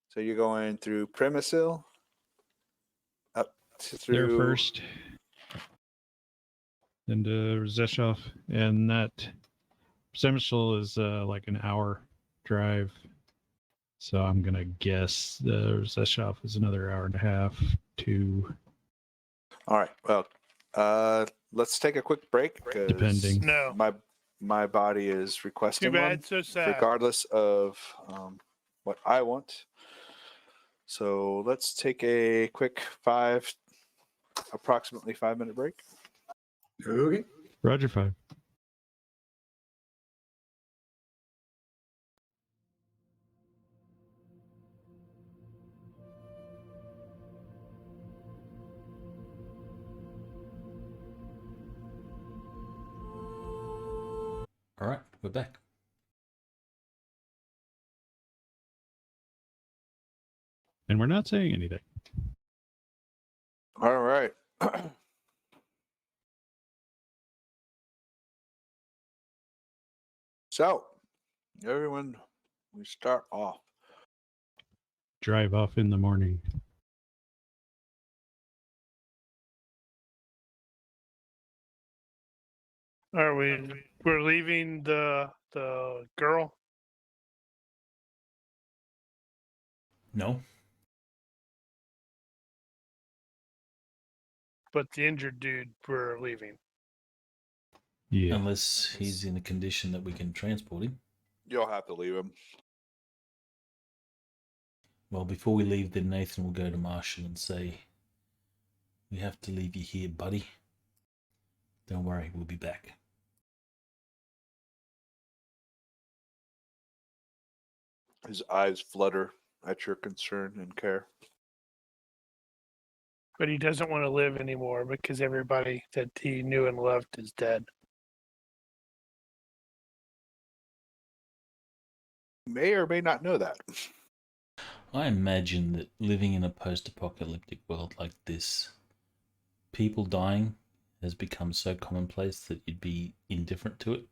So you're going through Przemyśl up through There first, then to Rzeszów, and that Przemyśl is like an hour drive. So I'm going to guess the Rzeszów is another hour and a half to. All right. Well, let's take a quick break. 'Cause Depending. No. My body is requesting Too bad, one, so sad. regardless of what I want. So let's take a quick approximately 5-minute break. Okay. Roger 5. All right, we're back. And we're not saying anything. All right. So, everyone, we start off. Drive off in the morning. We're leaving the girl? No, But the injured dude, we're leaving. Yeah. unless he's in a condition that we can transport him. You'll have to leave him. Well, before we leave, then Nathan will go to Marshall and say, "We have to leave you here, buddy. Don't worry, we'll be back." His eyes flutter at your concern and care. But he doesn't want to live anymore because everybody that he knew and loved is dead. You may or may not know that. I imagine that living in a post-apocalyptic world like this, people dying has become so commonplace that you'd be indifferent to it.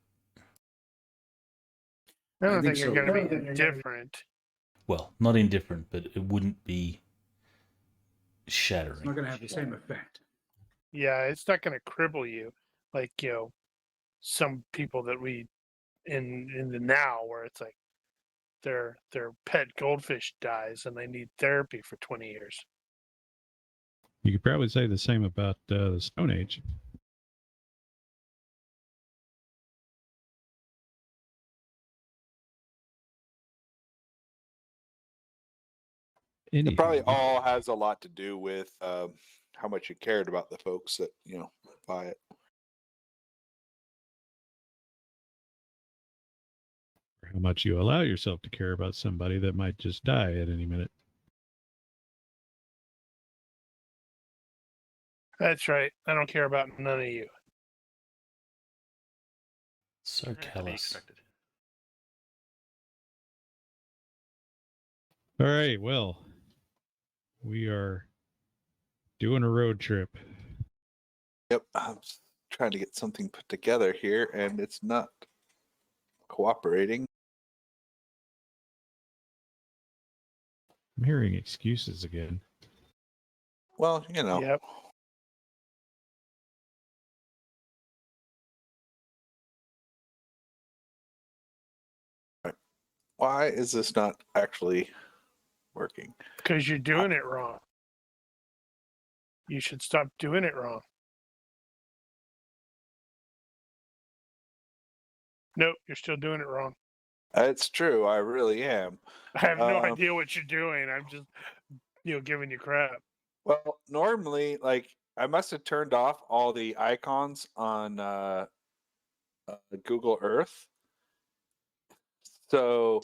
I don't think think you're so. going to be different. Well, not indifferent, but it wouldn't be It's shattering. not going to have the same effect. Yeah, it's not going to cripple you like, some people that we in the now where it's like their pet goldfish dies and they need therapy for 20 years. You could probably say the same about the Stone Age. It probably Anywho, all has a lot to do with how much you cared about the folks that, buy it. how much you allow yourself to care about somebody that might just die at any minute. That's right. I don't care about none of you. So To be callous. expected. All right, well, we are doing a road trip. Yep. I'm trying to get something put together here, and it's not cooperating. I'm hearing excuses again. Well, Yep. Why is this not actually working? Because you're doing it wrong. You should stop doing it wrong. Nope, you're still doing it wrong. It's true. I really am. I have no Um, idea what you're doing. I'm just, giving you crap. Well, normally, I must have turned off all the icons on Google Earth. So,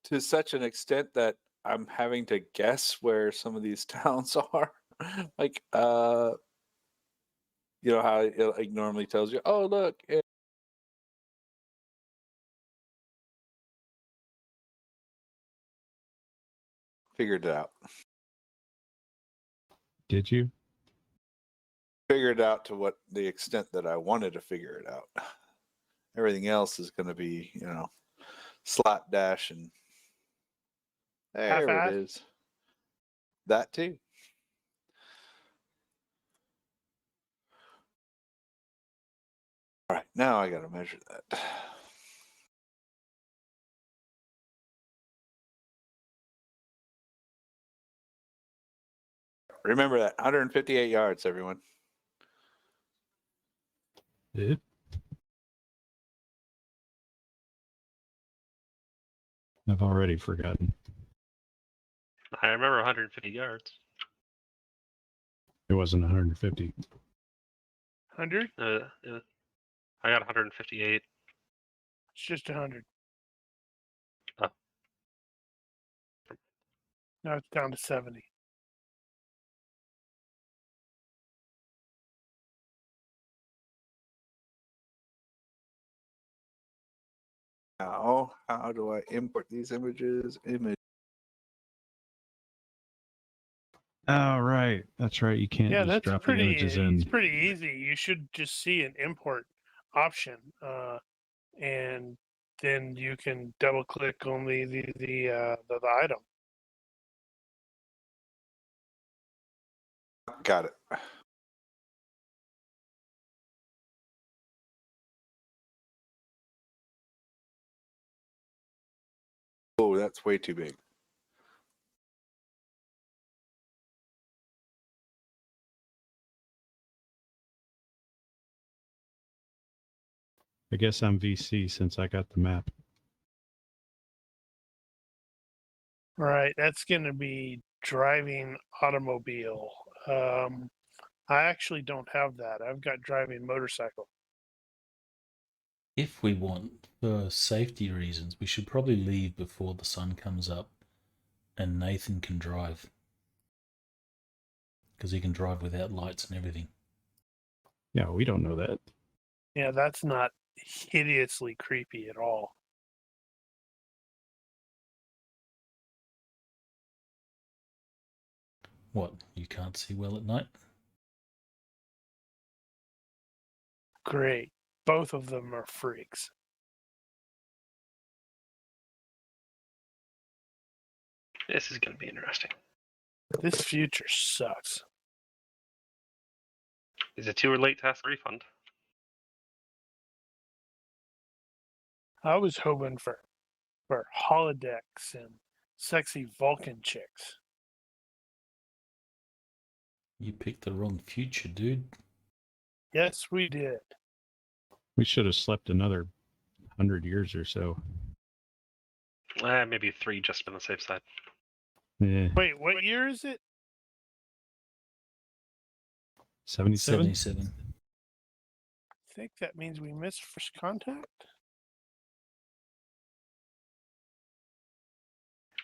to such an extent that I'm having to guess where some of these towns are. Like, how it normally tells you, oh, look. Figured it out. Did you? Figured it out to what the extent that I wanted to figure it out. Everything else is going to be, slapdash and there Half-assed? it is. That too. All right, now I got to measure that. Remember that 158 yards, everyone. Yeah. I've already forgotten. I remember 150 yards. It wasn't 150. 100? I got 158. It's just 100. Oh. Now it's down to 70. Now, how do I import these images? Oh, right. That's right. You can't Yeah, just that's drop pretty. the images in. It's pretty easy. You should just see an import option, and then you can double click on the item. Got it. Oh, that's way too big. I guess I'm VC since I got the map. Right, that's going to be driving automobile. I actually don't have that. I've got driving motorcycle. If we want, for safety reasons, we should probably leave before the sun comes up and Nathan can drive. Because he can drive without lights and everything. Yeah, we don't know that. Yeah, that's not hideously creepy at all. What, you can't see well at night? Great. Both of them are freaks. This is going to be interesting. This future sucks. Is it too late to ask a refund? I was hoping for holodecks and sexy Vulcan chicks. You picked the wrong future, dude. Yes, we did. We should have slept another 100 years or so. Maybe 3 just on the safe side. Yeah. Wait, what year is it? 77? 77. I think that means we missed first contact.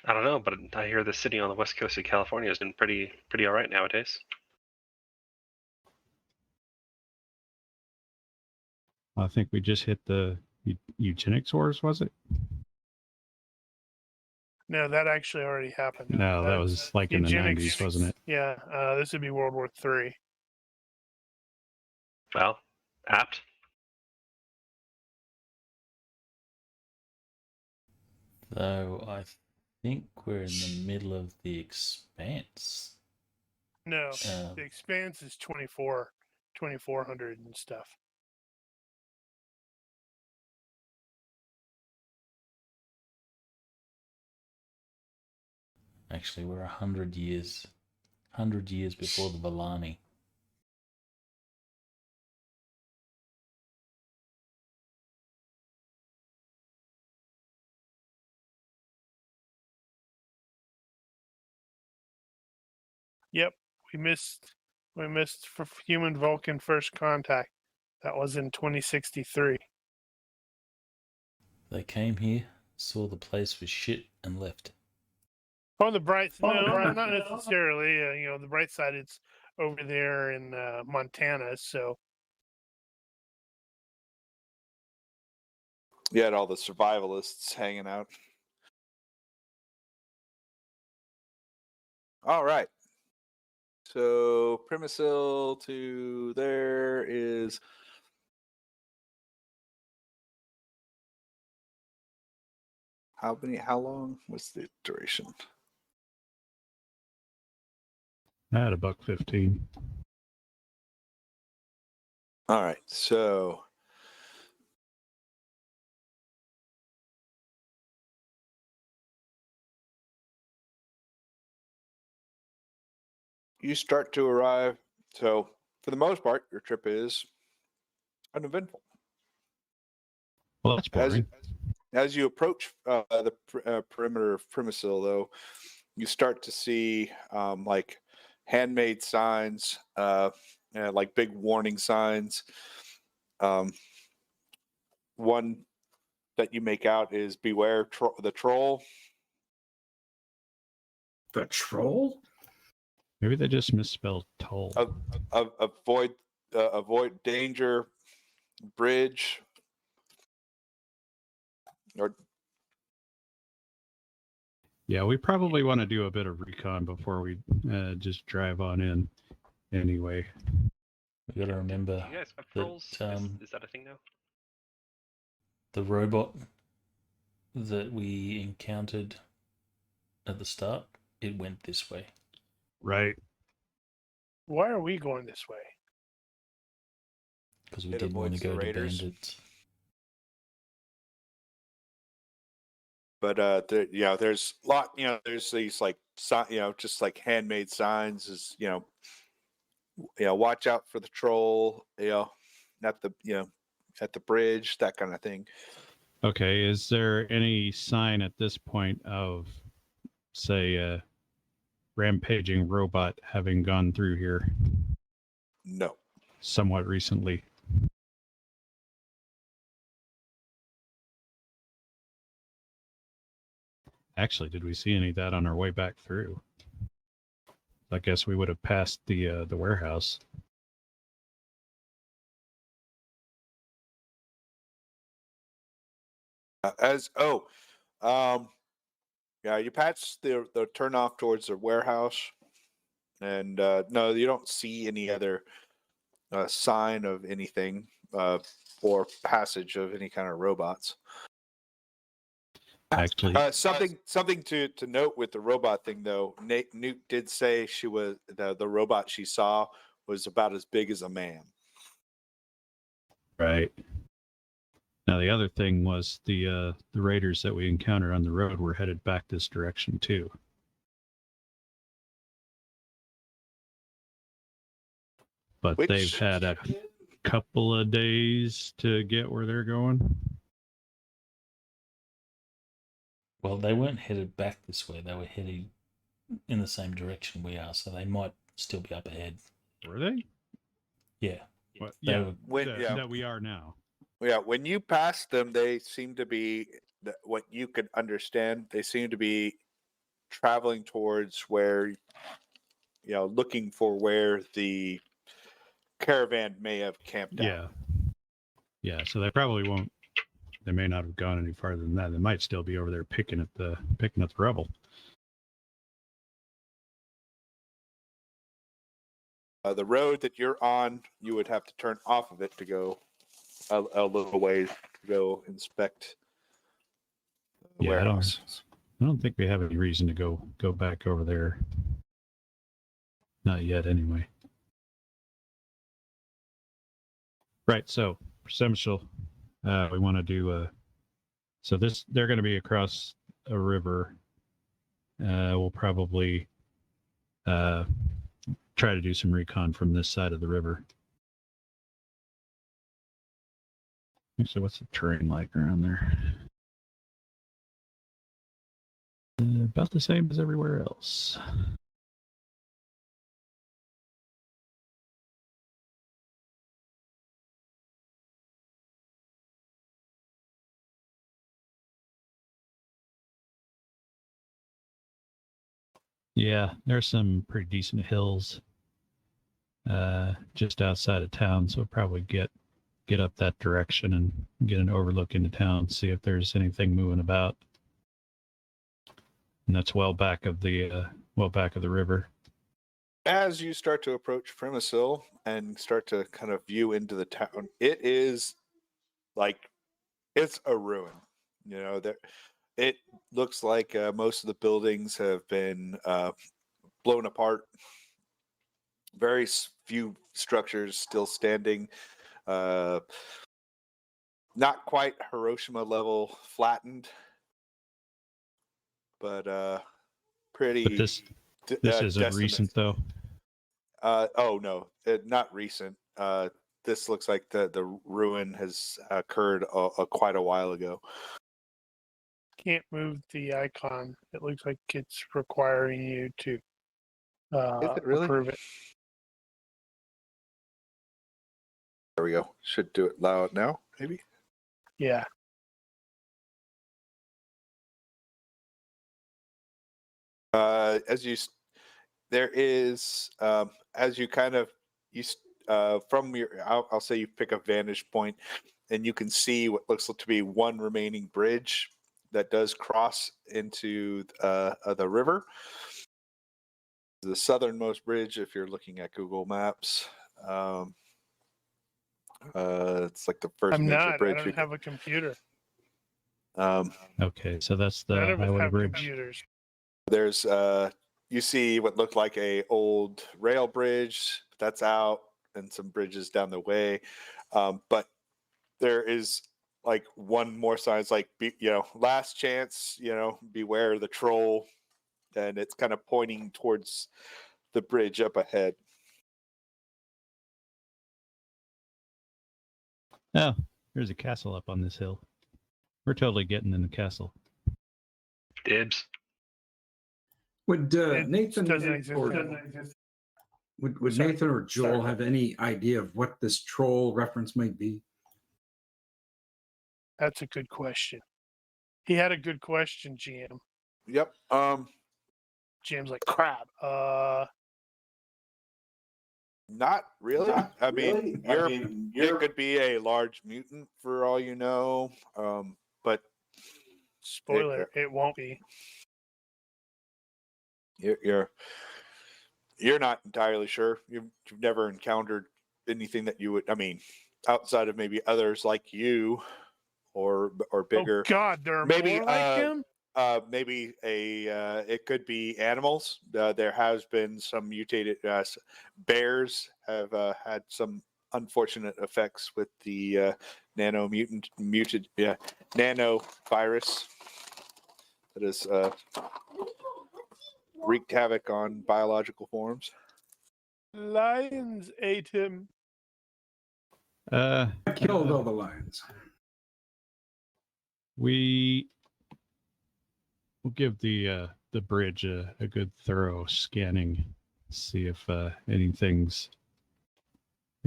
I don't know, but I hear the city on the west coast of California is doing pretty all right nowadays. I think we just hit the eugenics wars, was it? No, that actually already happened. No, that was like in the eugenics. 90s, wasn't it? Yeah, this would be World War III. Well, apt. Though I think we're in the middle of the Expanse. No, the Expanse is 2400 and stuff. Actually, we're 100 years before the Valani. Yep, we missed for human Vulcan first contact. That was in 2063. They came here, saw the place was shit, and left. On the bright side, no, not necessarily. The bright side, it's over there in Montana, so You had all the survivalists hanging out. All right. So Przemyśl to there is how long? What's the duration? I had $1.15. All right. So you start to arrive. So, for the most part, your trip is uneventful. Well, that's boring. As you approach the perimeter of Przemyśl, though, you start to see like handmade signs, like big warning signs. One that you make out is "Beware the troll." The troll? Maybe they just misspelled toll. Avoid danger. Bridge. Or Yeah, we probably want to do a bit of recon before we just drive on in. Anyway, We got to remember Do you guys have that trolls? Is that a thing now? the robot that we encountered at the start, it went this way. right? Why are we going this way? Because we It didn't want to avoids the go to raiders. bandits. But there's a lot. There's these like just like handmade signs. Is watch out for the troll. At the bridge, that kind of thing. Okay, is there any sign at this point of, say, a rampaging robot having gone through here No. somewhat recently? Actually, did we see any of that on our way back through? I guess we would have passed the warehouse. You patch the turn off towards the warehouse, and no, you don't see any other sign of anything or passage of any kind of robots. Actually, something to note with the robot thing, though. Newt did say she was the robot she saw was about as big as a man. right. Now the other thing was the raiders that we encountered on the road were headed back this direction too. But they've had a couple of days to get where they're going. Well, they weren't headed back this way. They were heading in the same direction we are, so they might still be up ahead. Were they? Yeah. Well, They yeah, that we are now. Yeah, when you passed them, they seem to be what you could understand. They seem to be traveling towards where, looking for where the caravan may have camped out. Yeah. So they probably won't. They may not have gone any farther than that. They might still be over there picking at the rubble. The road that you're on, you would have to turn off of it to go a little ways to go inspect the warehouse. I don't think we have any reason to go back over there. Not yet, anyway. Right. So, Przemyśl, we want to do so they're going to be across a river. We'll probably try to do some recon from this side of the river. So what's the terrain like around there? About the same as everywhere else. Yeah, there's some pretty decent hills just outside of town, so we'll probably get up that direction and get an overlook into town, see if there's anything moving about. And that's well back of the river. As you start to approach Przemyśl and start to kind of view into the town, it is like it's a ruin. It looks like most of the buildings have been blown apart. Very few structures still standing. Not quite Hiroshima level flattened, but pretty. But this isn't recent though. Oh no, not recent. This looks like the ruin has occurred quite a while ago. Can't move the icon. It looks like it's requiring you to Is it really? approve it. There we go. Should do it loud now, maybe. Yeah. There is as you kind of from your I'll say you pick a vantage point and you can see what looks to be one remaining bridge that does cross into the river. The southernmost bridge, if you're looking at Google Maps. It's like the first I'm major not. bridge. I don't have a computer. Okay, so that's the None of us highway have bridge. computers. There's you see what looked like a old rail bridge that's out, and some bridges down the way, but there is like one more sign. It's like last chance. Beware the troll, and it's kind of pointing towards the bridge up ahead. Oh, there's a castle up on this hill. We're totally getting in the castle. Dibs. Would It Nathan doesn't exist. would Sorry. Nathan or Joel Sorry. have any idea of what this troll reference might be? That's a good question. He had a good question, GM. Yep. GM's like, crap. Not really. I mean, it could be a large mutant for all you know. But Spoiler, it won't be. you're not entirely sure. You've never encountered anything that you would. I mean, outside of maybe others like you, or bigger. Oh God, there are maybe more like him. Maybe it could be animals. There has been some mutated bears have had some unfortunate effects with the muted nanovirus that has wreaked havoc on biological forms. Lions ate him. I killed all the lions. We'll give the bridge a good thorough scanning, see if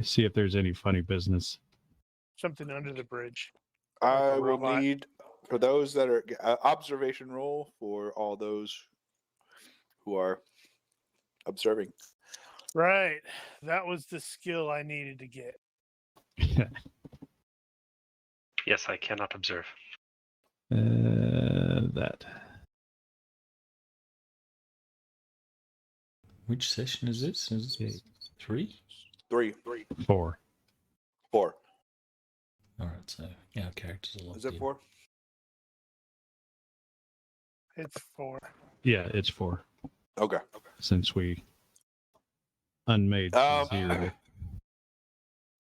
see if there's any funny business. Something under the bridge. I will robot. need, for those that are observation roll for all those who are observing. Right. That was the skill I needed to get. Yes, I cannot observe. That. Which session is this? Is it 3? 3. 4. 4. All right, so our characters are locked Is it in. 4? It's 4. Yeah, it's 4. Okay. Since we unmade 0.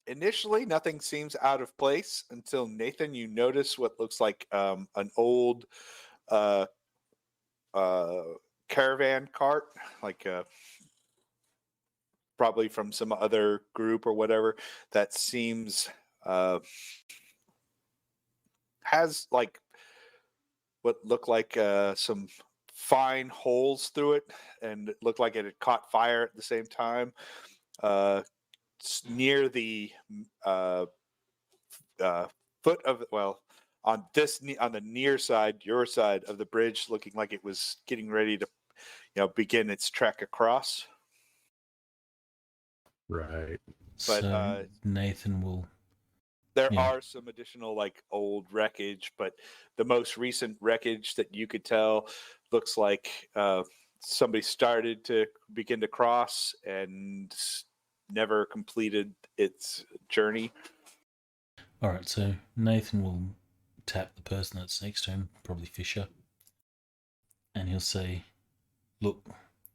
Initially, nothing seems out of place until, Nathan, you notice what looks like an old caravan cart, like probably from some other group or whatever, that seems has like what looked like some fine holes through it, and it looked like it had caught fire at the same time. Near the foot of on the near side, your side of the bridge, looking like it was getting ready to begin its trek across. Right. But So Nathan will. There are some additional like old wreckage, but the most recent wreckage that you could tell looks like somebody started to begin to cross and never completed its journey. All right, so Nathan will tap the person that's next to him, probably Fisher, and he'll say, "Look,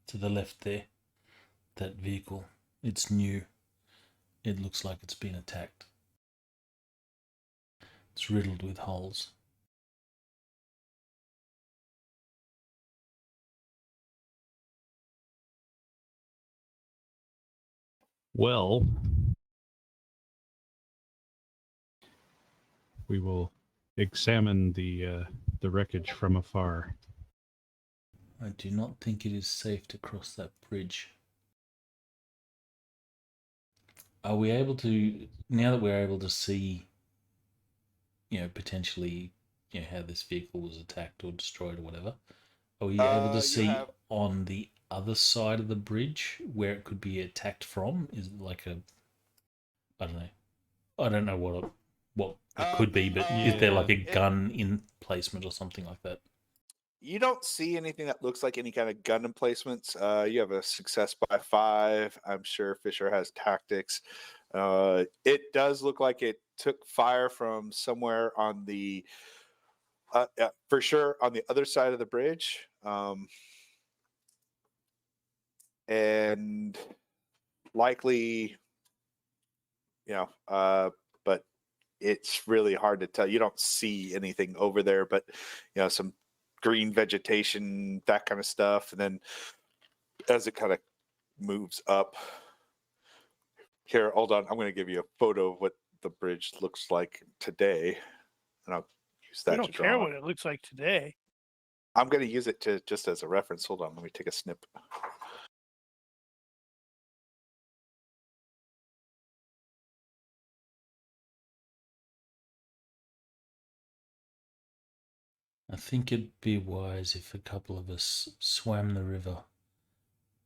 to the left there, that vehicle, it's new. It looks like it's been attacked. It's riddled with holes. Well, we will examine the wreckage from afar. I do not think it is safe to cross that bridge. Are we able to, now that we're able to see, potentially, how this vehicle was attacked or destroyed or whatever, are we able to see on the other side of the bridge where it could be attacked from? Is it like a, I don't know. I don't know what it could be, but is there like a gun emplacement or something like that? You don't see anything that looks like any kind of gun emplacements. You have a success by 5. I'm sure Fisher has tactics. It does look like it took fire from somewhere on the, for sure, on the other side of the bridge. And likely, but it's really hard to tell. You don't see anything over there, but some green vegetation, that kind of stuff. And then as it kind of moves up, here, hold on, I'm going to give you a photo of what the bridge looks like today, and I'll use that. I don't care what it looks like today. I'm going to use it to just as a reference. Hold on, let me take a snip. I think it'd be wise if a couple of us swam the river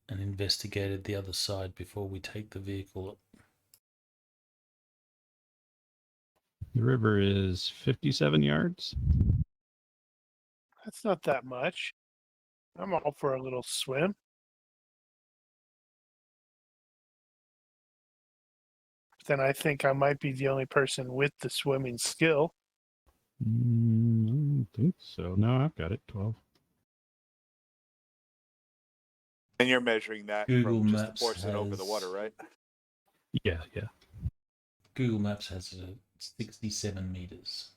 and investigated the other side before we take the vehicle up. The river is 57 yards. That's not that much. I'm all for a little swim. Then I think I might be the only person with the swimming skill. I don't think so. No, I've got it. 12. And you're measuring that Google from just Maps the portion over the water, right? Yeah. Google Maps has it at 67 meters.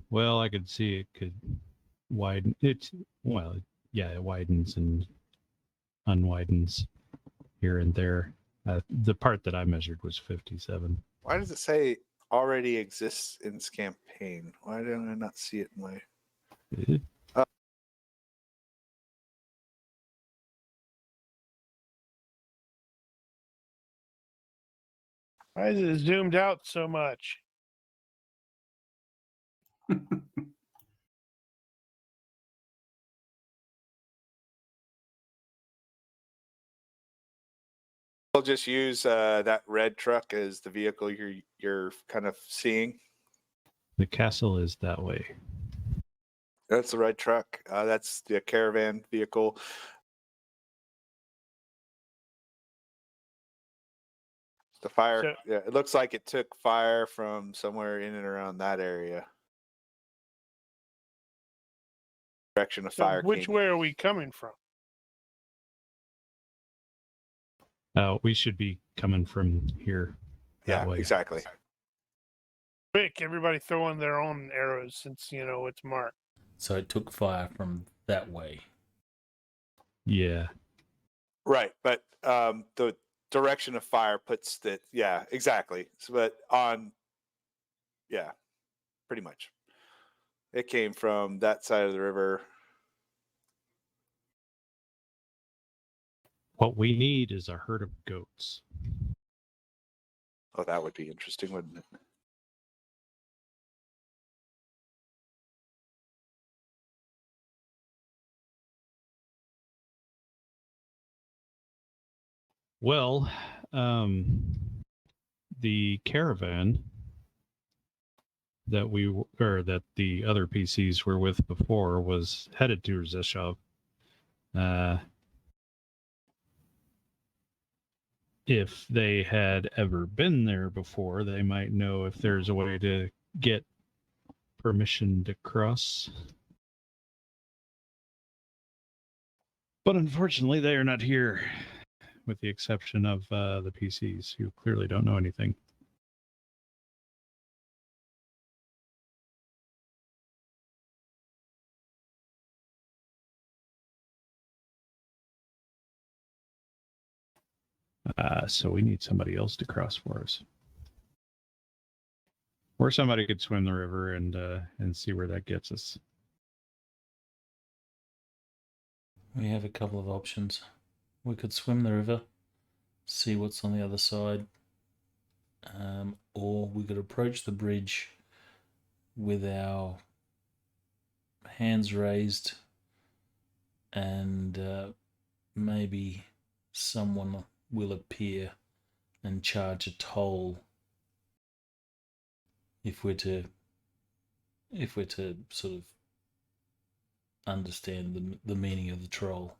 Well, I could see it could widen. It widens and unwidens here and there. The part that I measured was 57. Why does it say already exists in this campaign? Why don't I not see it in my... Why is it zoomed out so much? We'll just use that red truck as the vehicle you're kind of seeing. The castle is that way. That's the red truck. That's the caravan vehicle. The fire, yeah, it looks like it took fire from somewhere in and around that area. Direction of fire. Which way are we coming from? We should be coming from here. That way. Exactly. Quick, everybody throw in their own arrows since, it's marked. So it took fire from that way. Yeah. Right, but the direction of fire puts that, yeah, exactly. So, but pretty much. It came from that side of the river. What we need is a herd of goats. Oh, that would be interesting, wouldn't it? Well, the caravan that that the other PCs were with before was headed to Rzeszów. If they had ever been there before, they might know if there's a way to get permission to cross. But unfortunately, they are not here, with the exception of the PCs, who clearly don't know anything. So we need somebody else to cross for us. Or somebody could swim the river and see where that gets us. We have a couple of options. We could swim the river, see what's on the other side, or we could approach the bridge with our hands raised, and maybe someone will appear and charge a toll if we're to sort of understand the meaning of the troll.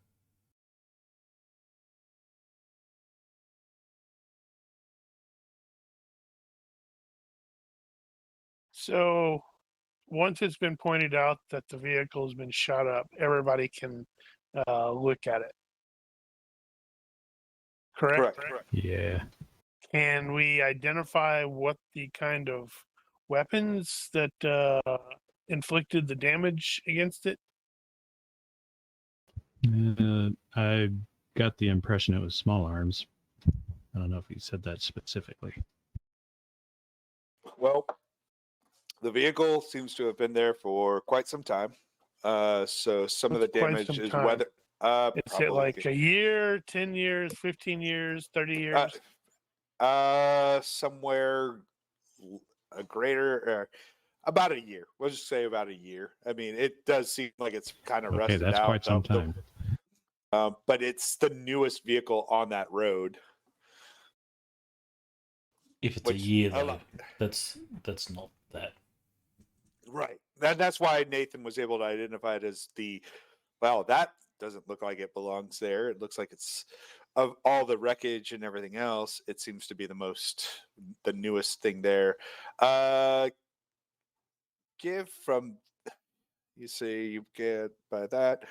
So once it's been pointed out that the vehicle has been shot up, everybody can look at it. Correct? Yeah. Can we identify what the kind of weapons that inflicted the damage against it? I got the impression it was small arms. I don't know if he said that specifically. Well, the vehicle seems to have been there for quite some time. So some of the That's quite damage some is time. weather. Is it Probably like a year, 10 years, 15 years, 30 years? somewhere a greater, about a year. We'll just say about a year. I mean, it does seem like it's kind of Okay, rusted that's out. quite some time. But it's the newest vehicle on that road. If it's a year, though, that's not that. Right. That's why Nathan was able to identify it as well, that doesn't look like it belongs there. It looks like it's, of all the wreckage and everything else, it seems to be the newest thing there. Give from, you see, you get by that.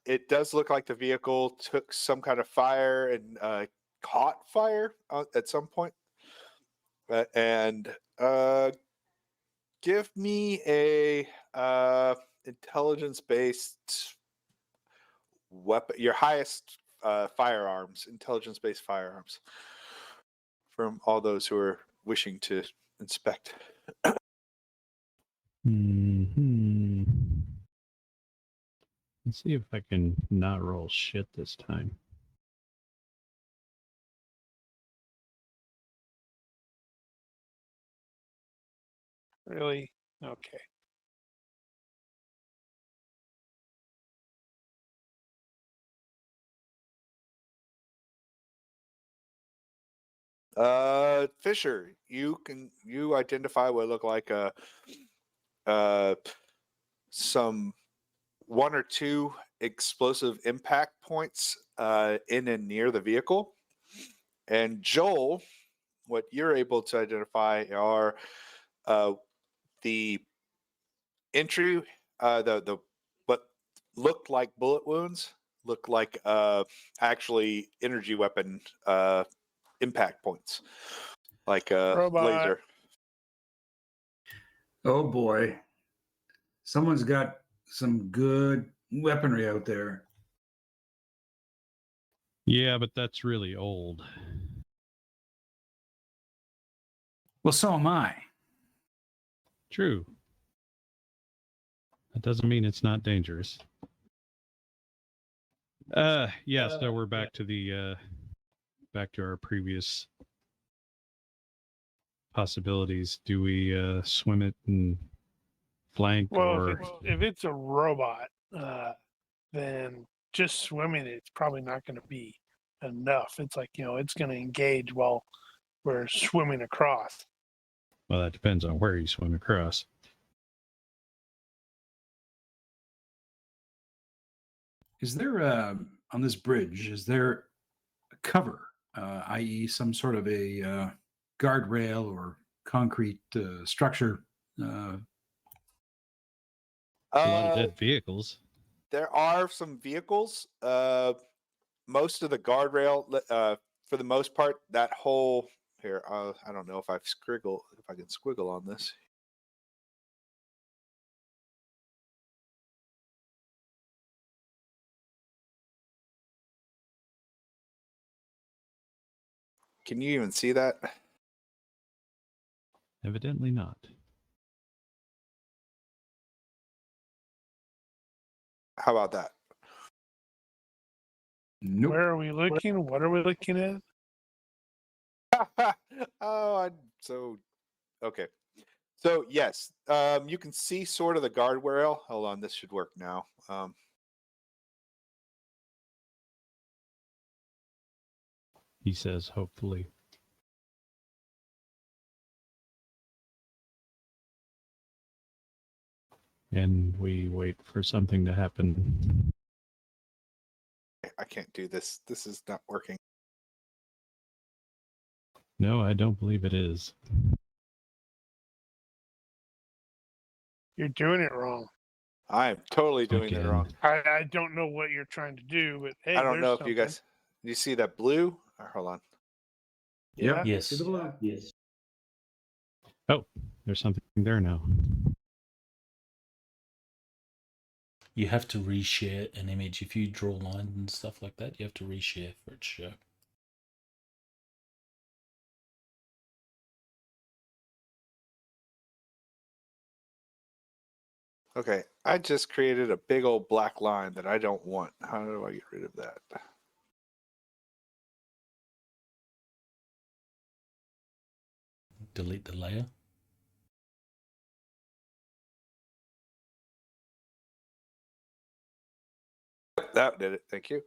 It does look like the vehicle took some kind of fire and caught fire at some point. And give me a intelligence-based weapon, your highest firearms, intelligence-based firearms, from all those who are wishing to inspect. Mm-hmm. Let's see if I can not roll shit this time. Really? Okay. Fisher, you identify what look like some one or two explosive impact points in and near the vehicle. And Joel, what you're able to identify are the entry, the what looked like bullet wounds, look like actually energy weapon impact points, like a Robot. laser. Oh boy. Someone's got some good weaponry out there. Yeah, but that's really old. Well, so am I. True. That doesn't mean it's not dangerous. So we're back to back to our previous possibilities. Do we swim it and flank, Well, or if it's a robot, then just swimming it's probably not going to be enough. It's like, it's going to engage while we're swimming across. well, that depends on where you swim across. Is there on this bridge? Is there a cover, i.e., some sort of a guardrail or concrete structure? A lot of dead vehicles. There are some vehicles. Most of the guardrail, for the most part, that whole here. I don't know if I can squiggle on this. Can you even see that? Evidently not. How about that? Nope. Where are we looking? What are we looking at? Okay. So yes, you can see sort of the guardrail. Hold on, this should work now. He says, hopefully. And we wait for something to happen. I can't do this. This is not working. No, I don't believe it is. You're doing it wrong. I'm totally doing it Again. wrong. I don't know what you're trying to do, but hey, I don't know if there's you guys. Do you see that blue? Hold on. Yeah. Yes. See the blue? Yes. Oh, there's something there now. You have to reshare an image. If you draw lines and stuff like that, you have to reshare for it to show. Okay, I just created a big old black line that I don't want. How do I get rid of that? Delete the layer. That did it. Thank you.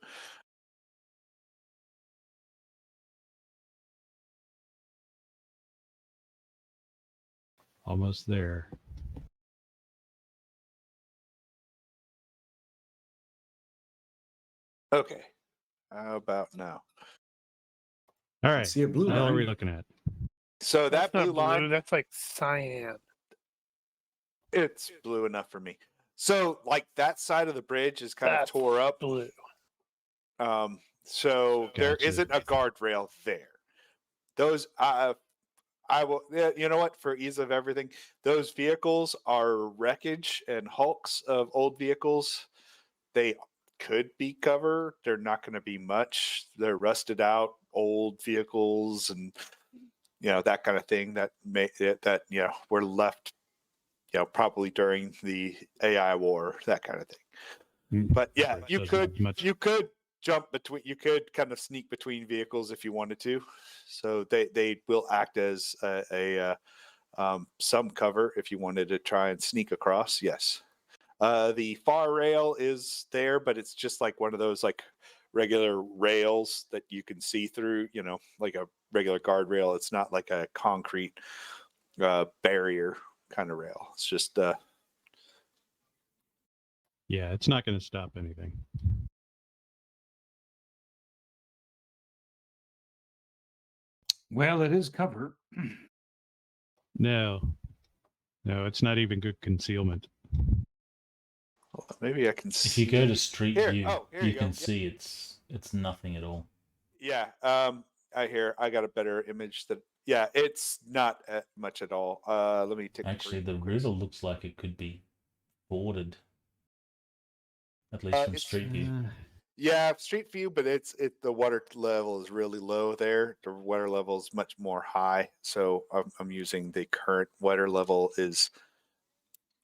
Almost there. Okay. How about now? All right. See a blue What the hell are we line. looking at? So that's that blue not blue. line, That's like cyan. it's blue enough for me. So like that side of the bridge is kind That's of tore up. blue. So there Gotcha. isn't a guardrail there. Those I will. Yeah, you know what? For ease of everything, those vehicles are wreckage and hulks of old vehicles. They could be cover. They're not going to be much. They're rusted out old vehicles and that kind of thing that were left probably during the AI war, that kind of thing. But yeah, Which you doesn't have much. could jump between. You could kind of sneak between vehicles if you wanted to. So they will act as some cover if you wanted to try and sneak across. Yes. The far rail is there, but it's just like one of those like regular rails that you can see through, like a regular guardrail. It's not like a concrete barrier kind of rail. It's just Yeah, it's not going to stop anything. Well, it is cover. No, it's not even good concealment. maybe I can If you go to Street Here. View, Oh, here you you go. can Yep. see it's nothing at all. Yeah. I got a better image that. Yeah, it's not much at all. Let me take. Actually, the river looks like it could be boarded, at least from it's- Street View. Yeah, Street View, but the water level is really low there. The water level is much more high, so I'm using the current water level is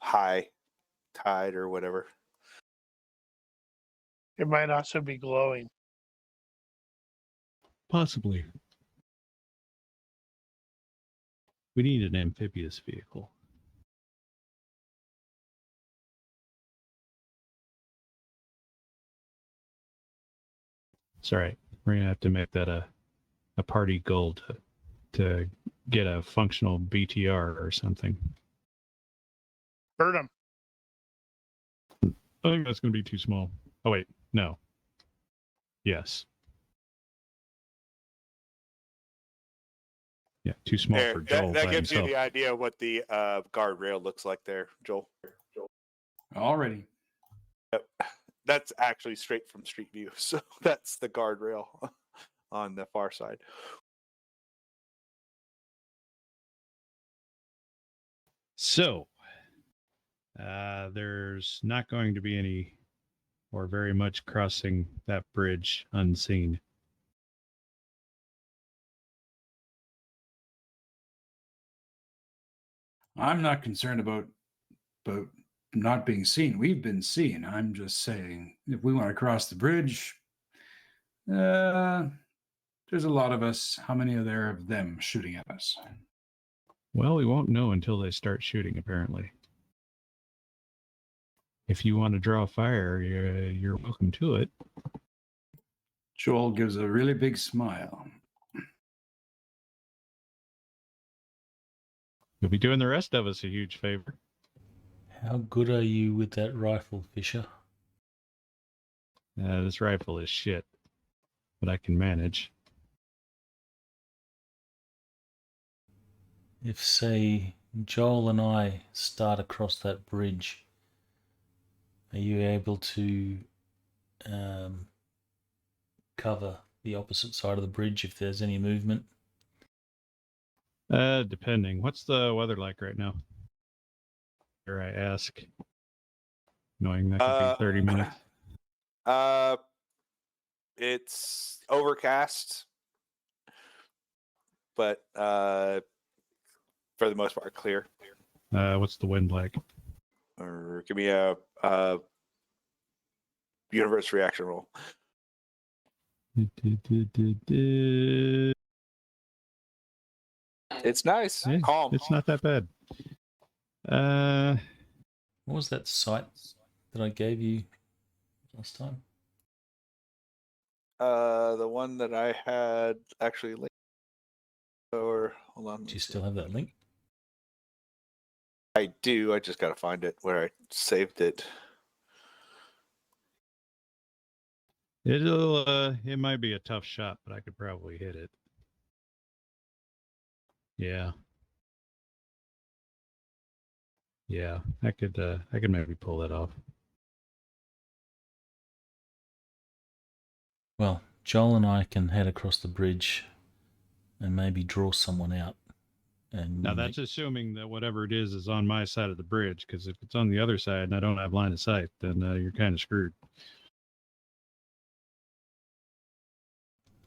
high tide or whatever. It might also be glowing. Possibly. We need an amphibious vehicle. It's all right. We're gonna have to make that a party goal to get a functional BTR or something. Hurt him. I think that's gonna be too small. Oh wait, no. Yes. Yeah, too small There, for Joel that by gives himself. you the idea of what the guardrail looks like there, Joel. Already. That's actually straight from Street View, so that's the guardrail on the far side. So, there's not going to be any or very much crossing that bridge unseen. I'm not concerned about not being seen. We've been seen. I'm just saying, if we want to cross the bridge, there's a lot of us. How many are there of them shooting at us? Well, we won't know until they start shooting, apparently. If you want to draw fire, you're welcome to it. Joel gives a really big smile. You'll be doing the rest of us a huge favor. How good are you with that rifle, Fisher? This rifle is shit, but I can manage. If, say, Joel and I start across that bridge, are you able to cover the opposite side of the bridge if there's any movement? Depending. What's the weather like right now? Here I ask, knowing that could be 30 minutes. It's overcast, but for the most part, clear. What's the wind like? Or give me a universe reaction roll. It's nice. Yeah, Calm. it's not that bad. What was that site that I gave you last time? The one that I had actually linked. Or hold on. Do you still have that link? I do. I just gotta find it where I saved it. It might be a tough shot, but I could probably hit it. Yeah. Yeah, I could maybe pull that off. Well, Joel and I can head across the bridge and maybe draw someone out. And now that's assuming that whatever it is on my side of the bridge, because if it's on the other side and I don't have line of sight, then you're kind of screwed.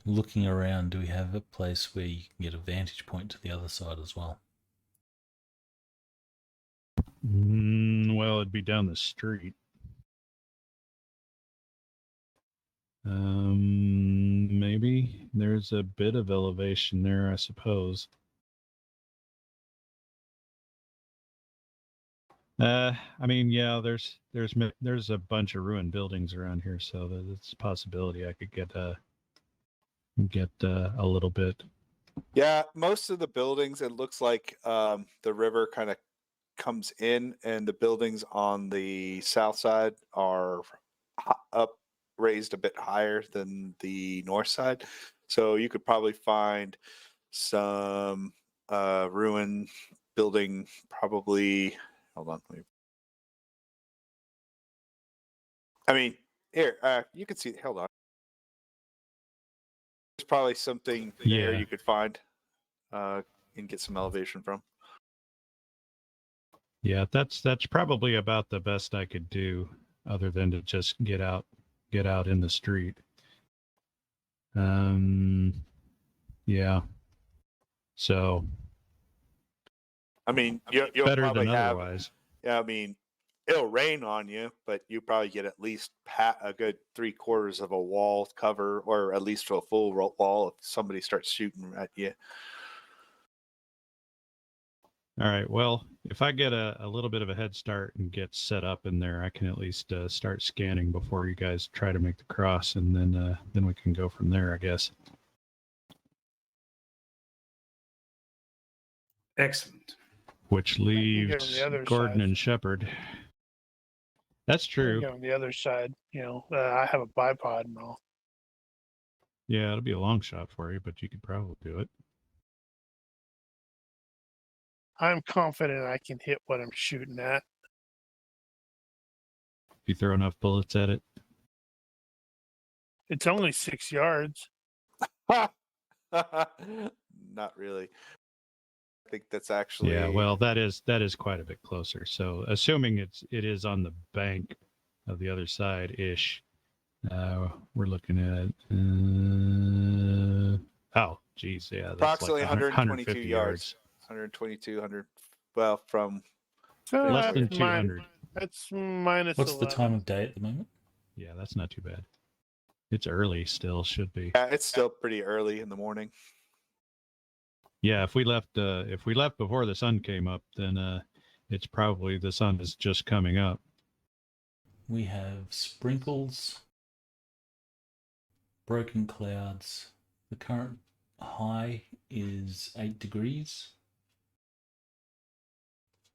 Looking around, do we have a place where you can get a vantage point to the other side as well? Well, it'd be down the street. Maybe there's a bit of elevation there, I suppose. I mean, yeah, there's a bunch of ruined buildings around here, so it's a possibility I could get a little bit. Yeah, most of the buildings, it looks like the river kind of comes in, and the buildings on the south side are up, raised a bit higher than the north side. So you could probably find some ruin building, probably. Hold on. I mean, here, you can see. Hold on. There's probably something there you could find and get some elevation from. Yeah, that's probably about the best I could do, other than to just get out in the street. Yeah. So. I mean, you'll better probably than have. Otherwise. Yeah, I mean, it'll rain on you, but you probably get at least a good 3/4 of a wall cover, or at least a full wall if somebody starts shooting at you. All right. Well, if I get a little bit of a head start and get set up in there, I can at least start scanning before you guys try to make the cross, and then we can go from there, I guess. Excellent. Which leaves Gordon and Shepard. That's true. On the other side, I have a bipod and all. Yeah, it'll be a long shot for you, but you could probably do it. I'm confident I can hit what I'm shooting at. If you throw enough bullets at it. It's only 6 yards. Not really. I think that's actually. Yeah, well, that is quite a bit closer. So, assuming it is on the bank of the other side ish, we're looking at. Oh, geez, yeah, that's approximately like 122 yards. 122, well, from So Less than that's mine. 200. That's minus What's 11. the time of day at the moment? Yeah, that's not too bad. It's early still, should be. yeah, it's still pretty early in the morning. Yeah, if we left before the sun came up, then it's probably the sun is just coming up. We have sprinkles, broken clouds. The current high is 8 degrees.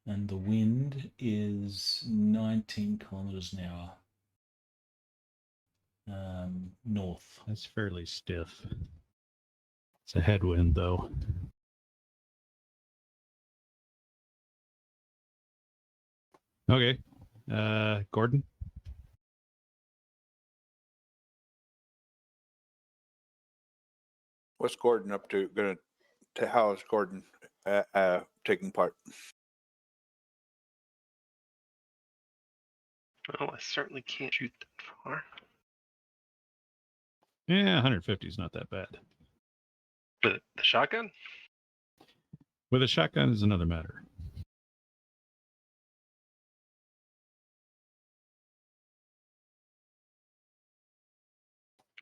And the wind is 19 kilometers an hour. North. That's fairly stiff. It's a headwind, though. Okay. Gordon? What's Gordon up to? How is Gordon taking part? Oh, I certainly can't shoot that far. Yeah, 150 is not that bad. The shotgun? With a shotgun is another matter.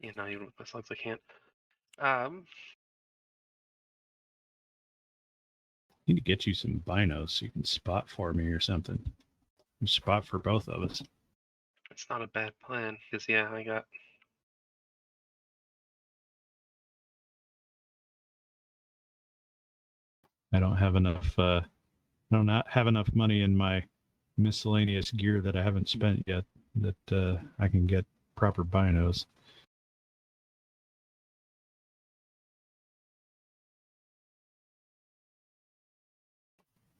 Yeah, no, even with my slugs, I can't. Need to get you some binos so you can spot for me or something. Spot for both of us. It's not a bad plan because yeah, I got. I don't have enough. I do not have enough money in my miscellaneous gear that I haven't spent yet that I can get proper binos.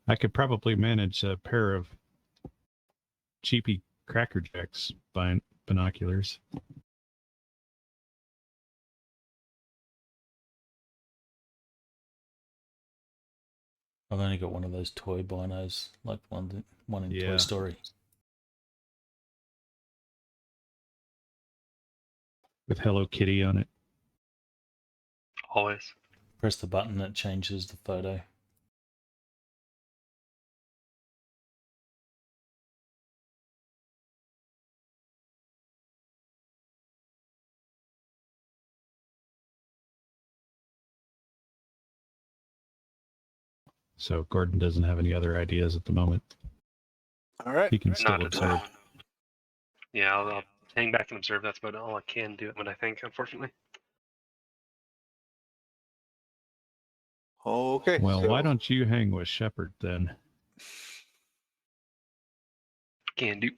I could probably manage a pair of cheapy Cracker Jacks binoculars. I've only got one of those toy binos, like one in Toy Story. With Hello Kitty on it. Always. Press the button that changes the photo. So Gordon doesn't have any other ideas at the moment. All right. He can still Not at observe. all. Yeah, I'll hang back and observe. That's about all I can do. What I think, unfortunately. Okay. Well, so- why don't you hang with Shepard then? Can do.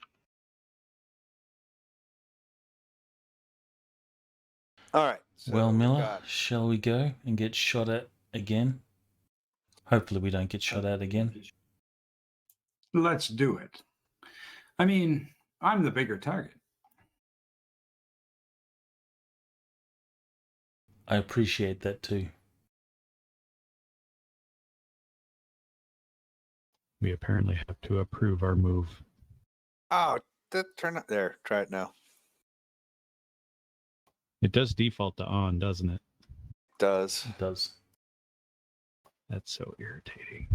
All right. Well, we Miller, got- shall we go and get shot at again? Hopefully we don't get shot at again. Let's do it. I mean, I'm the bigger target. I appreciate that too. We apparently have to approve our move. Oh, turn it there. Try it now. It does default to on, doesn't it? Does. It does. That's so irritating.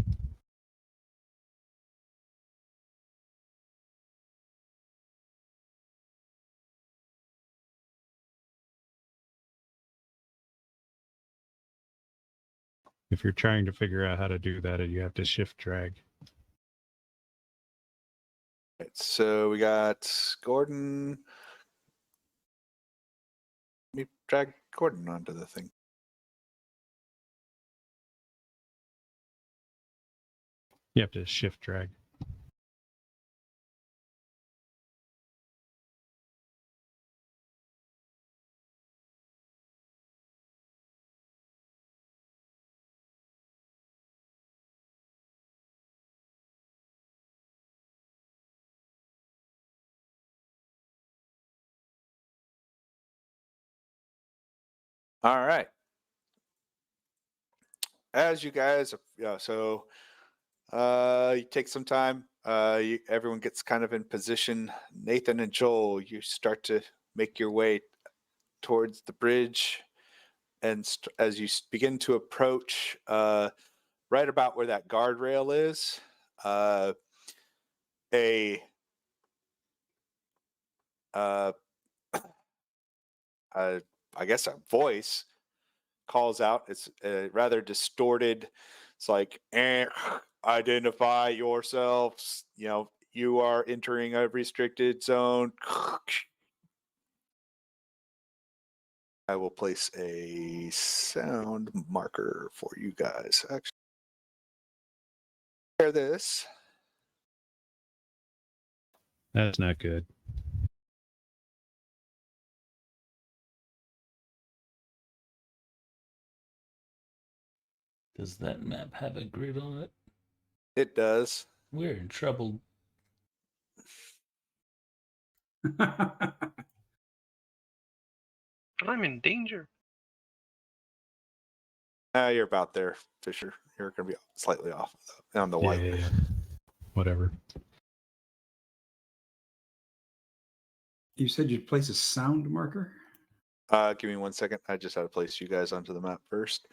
If you're trying to figure out how to do that, you have to shift drag. Right, so we got Gordon. Let me drag Gordon onto the thing. You have to shift drag. All right. As you guys, you take some time. Everyone gets kind of in position. Nathan and Joel, you start to make your way towards the bridge, and as you begin to approach, right about where that guardrail is, I guess a voice calls out. It's rather distorted. It's like, identify yourselves. You are entering a restricted zone. I will place a sound marker for you guys. Actually, share this. That's not good. Does that map have a grid on it? It does. We're in trouble. I'm in danger. You're about there, Fisher. You're going to be slightly off on the white. Yeah. Whatever. You said you'd place a sound marker? Give me 1 second. I just had to place you guys onto the map first.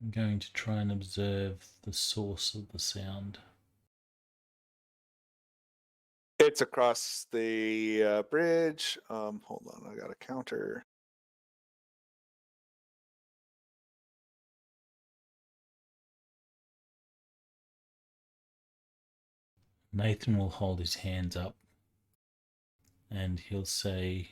I'm going to try and observe the source of the sound. It's across the bridge. Hold on, I got a counter. Nathan will hold his hands up and he'll say,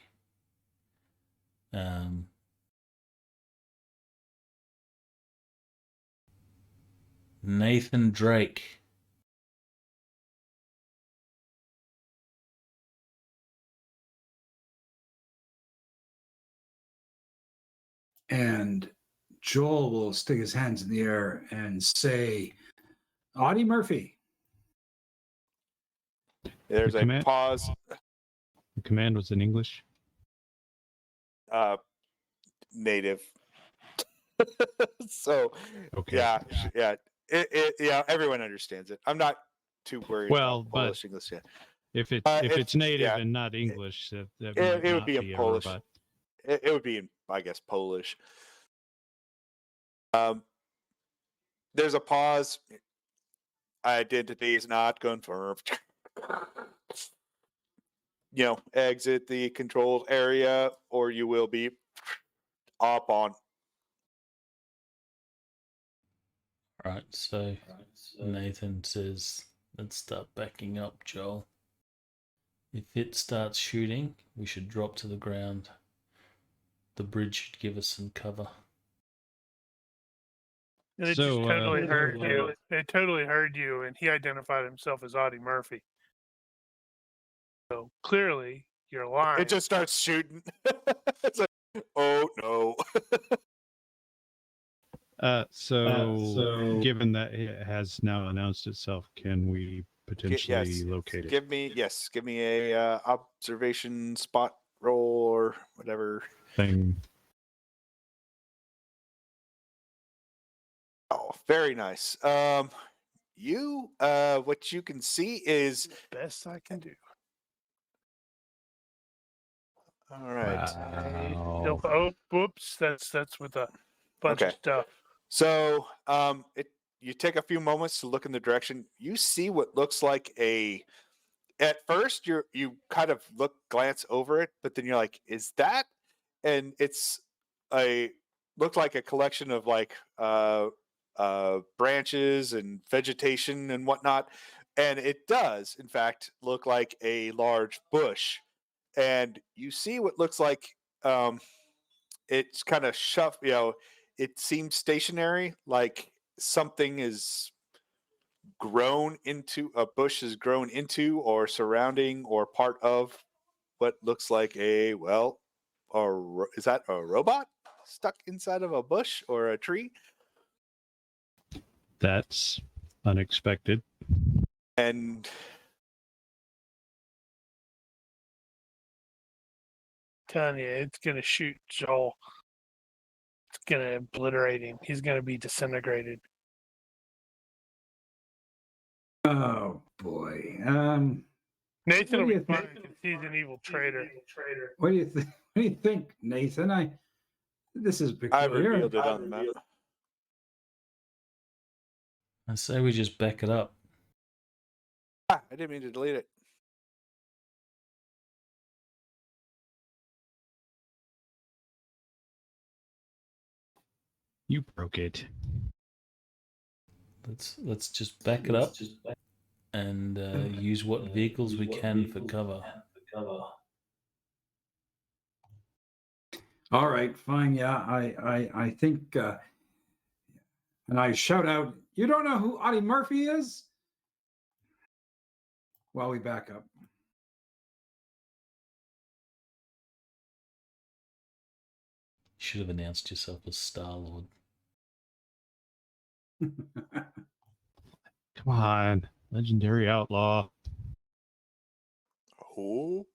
Nathan Drake. And Joel will stick his hands in the air and say, Audie Murphy. There's a pause. The command was in English? Native. So, Okay. yeah. Yeah, everyone understands it. I'm not too worried about Polish English yet. If it's native and not English, that it would be in Polish. Robot. It would be in, I guess, Polish. There's a pause. Identity is not confirmed. Exit the controlled area or you will be up on. Right, so Nathan says, let's start backing up, Joel. If it starts shooting, we should drop to the ground. The bridge should give us some cover. And it just totally heard you. It totally heard you, and he identified himself as Audie Murphy. So clearly, you're lying. It just starts shooting. It's like, oh no. So given that it has now announced itself, can we potentially locate it? Give me a observation spot roll or whatever thing. Oh, very nice. What you can see is best I can do. All right. Wow. Oh, whoops! That's with a bunch of stuff. So, you take a few moments to look in the direction. You see what looks like at first you kind of glance over it, but then you're like, is that? And it's looked like a collection of branches and vegetation and whatnot. And it does, in fact, look like a large bush. And you see what looks like it's kind of shoved, it seems stationary, like something is grown into, a bush is grown into or surrounding or part of what looks like is that a robot stuck inside of a bush or a tree? That's unexpected. And telling you, it's gonna shoot Joel. It's gonna obliterate him. He's gonna be disintegrated. Oh boy. Nathan will be fine because he's an evil traitor. What do you think, Nathan? This is peculiar. I revealed it on the map. I say we just back it up. I didn't mean to delete it. You broke it. Let's just back it up and use what vehicles we can for cover. All right, fine. Yeah, I think, and I shout out, "You don't know who Audie Murphy is?" While we back up. You should have announced yourself as Star-Lord. Come on, legendary outlaw. Oh.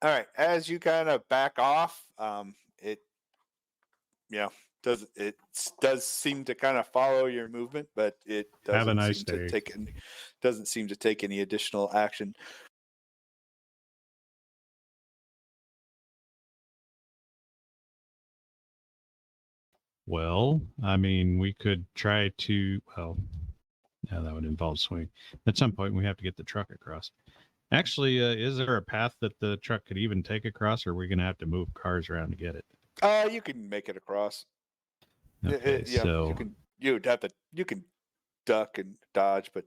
All right. As you kind of back off, it does seem to kind of follow your movement, but it Have a doesn't nice seem day. to take any additional action. Well, I mean, we could try to. Well, yeah, that would involve swing. At some point, we have to get the truck across. Actually, is there a path that the truck could even take across, or are we going to have to move cars around to get it? You can make it across. Okay, so you can duck and dodge, but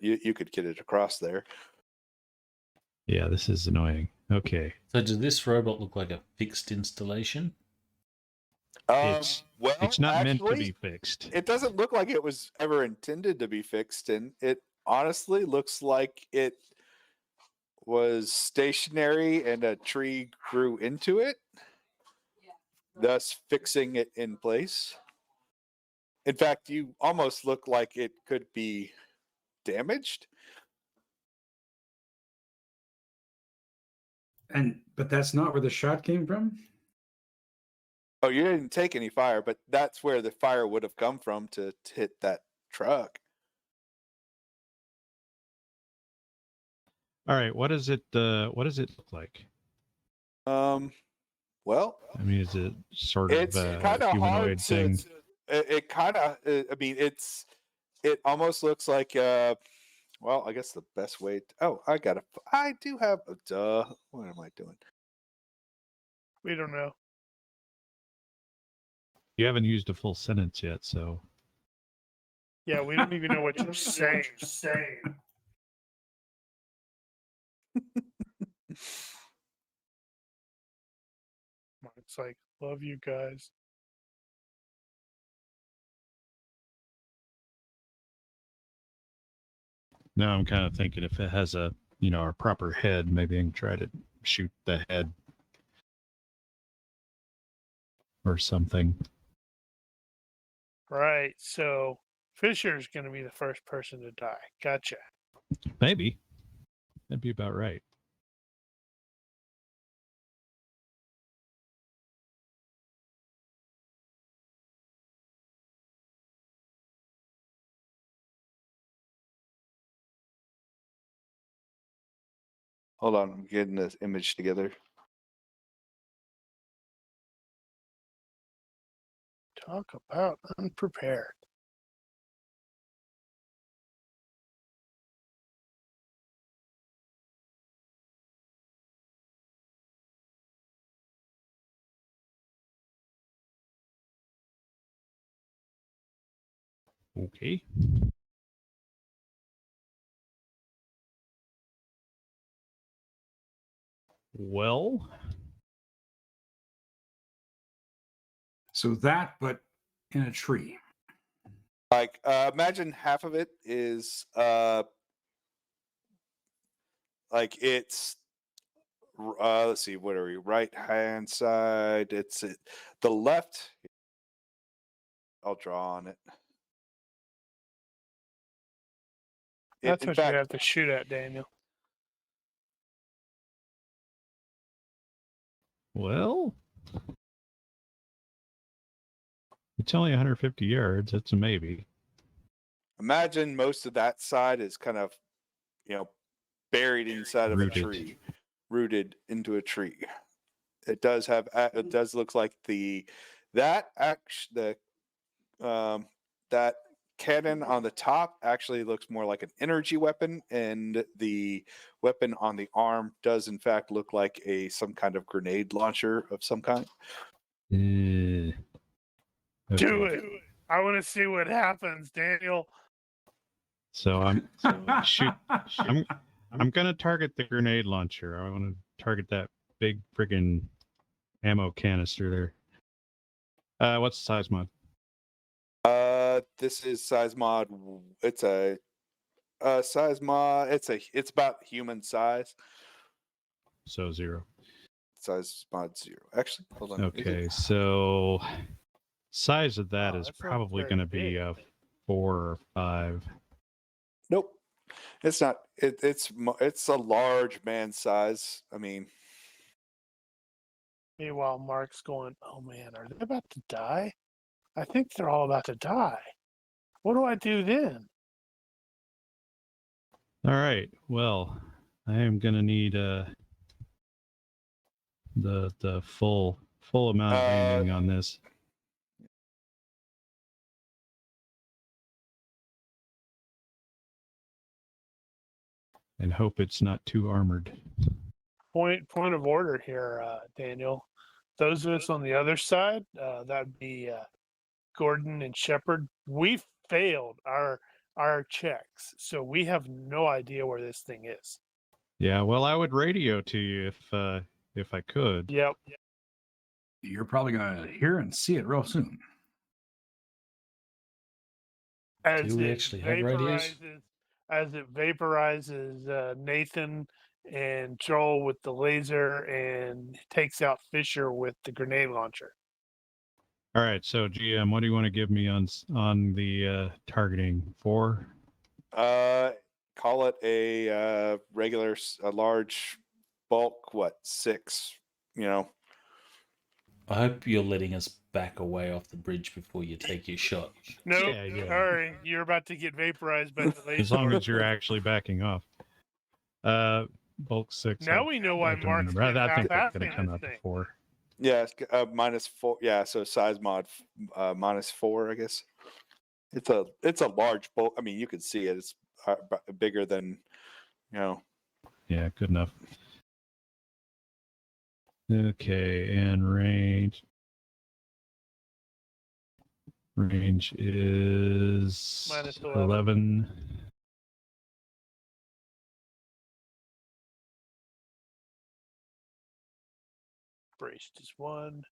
you could get it across there. yeah, this is annoying. Okay, So does this robot look like a fixed installation? it's not meant to actually, be fixed. It doesn't look like it was ever intended to be fixed, and it honestly looks like it was stationary and a tree grew into it, thus fixing it in place. In fact, you almost look like it could be damaged. But that's not where the shot came from? Oh, you didn't take any fire, but that's where the fire would have come from to hit that truck. All right, what does it look like? Well, I mean, is it sort of it's a kind of hard humanoid thing? It kind of, I mean, it almost looks like, well, I guess the best way. I do have a duh. What am I doing? We don't know. You haven't used a full sentence yet, so. Yeah, we don't even know what you're saying. It's like, love you guys. Now I'm kind of thinking if it has a proper head, maybe I can try to shoot the head or something. Right. So Fisher's going to be the first person to die. Gotcha. Maybe. That'd be about right. Hold on, I'm getting this image together. Talk about unprepared. Okay. Well. So that, but in a tree. Like, imagine half of it is like it's let's see, what are we? Right hand side. It's the left. I'll draw on it. That's in what fact, you have to shoot at, Daniel. Well. It's only 150 yards. That's a maybe. imagine most of that side is kind of, buried inside of a Rooted. tree. rooted into a tree. It does have. It does look like that cannon on the top actually looks more like an energy weapon, and the weapon on the arm does in fact look like some kind of grenade launcher of some kind. Okay. Do it. I want to see what happens, Daniel. So I'm gonna target the grenade launcher. I want to target that big friggin' ammo canister there. What's the size mod? This is size mod. It's a size mod. It's about human size. So 0. Size mod 0. Actually, hold on. Okay, so size of that is that's not probably very going to be big. a 4 or 5. Nope. It's not. It's a large man size. I mean, Meanwhile, Mark's going, "Oh man, are they about to die? I think they're all about to die. What do I do then?" All right. Well, I am going to need the full amount of aiming on this. And hope it's not too armored. Point of order here, Daniel. Those of us on the other side, that'd be Gordon and Shepard. We failed our checks, so we have no idea where this thing is. Yeah, well, I would radio to you if I could. Yep. You're probably going to hear and see it real soon. Do we actually have radios? As it vaporizes Nathan and Joel with the laser and takes out Fisher with the grenade launcher. All right, so GM, what do you want to give me on the targeting? 4? call it a regular, a large bulk. What, 6? You know. I hope you're letting us back away off the bridge before you take your shot. Nope. Yeah. Sorry, you're about to get vaporized by the laser. As long as you're actually backing off. Bulk 6. Now we know why I don't Mark's remember. I think that's half-assing going to come this out to thing. 4. Yeah, -4. Yeah, so size mod -4, I guess. It's a large bulk. I mean, you can see it. It's bigger than, you know. Yeah, good enough. Okay, and range. Range is -11. Braced is 1.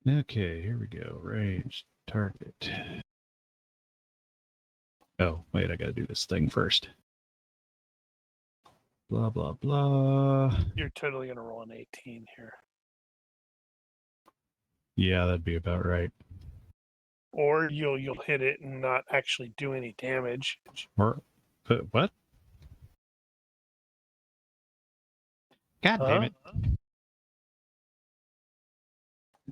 Okay, here we go. Range, target. Oh, wait, I gotta do this thing first. Blah, blah, blah. You're totally gonna roll an 18 here. Yeah, that'd be about right. Or you'll hit it and not actually do any damage. Or, what? God damn it.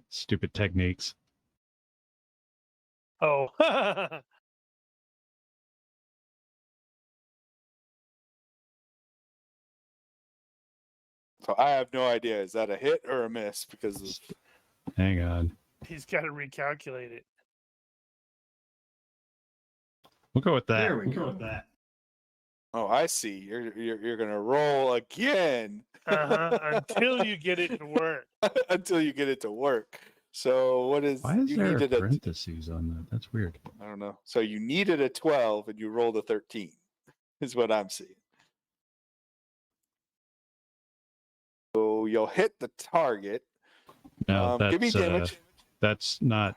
Stupid techniques. Oh. So I have no idea. Is that a hit or a miss? Because of... Hang on. He's got to recalculate it. We'll go with that. There we go. Oh, I see. You're gonna roll again. Until you get it to work. Until you get it to work. So what is? Why is you there needed parentheses on that? That's weird. I don't know. So you needed a 12 and you rolled a 13. Is what I'm seeing. So you'll hit the target. No, give me damage. That's not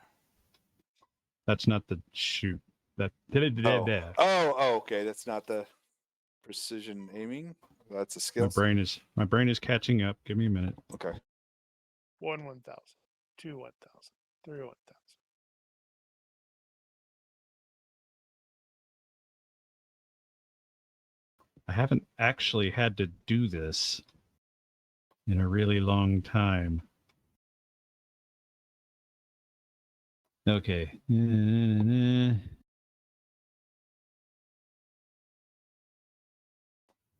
the shoot. That Oh, okay. That's not the precision aiming. That's a skill. My brain is catching up. Give me a minute. Okay. 1 1,000, 2 1,000, 3 1,000. I haven't actually had to do this in a really long time. Okay.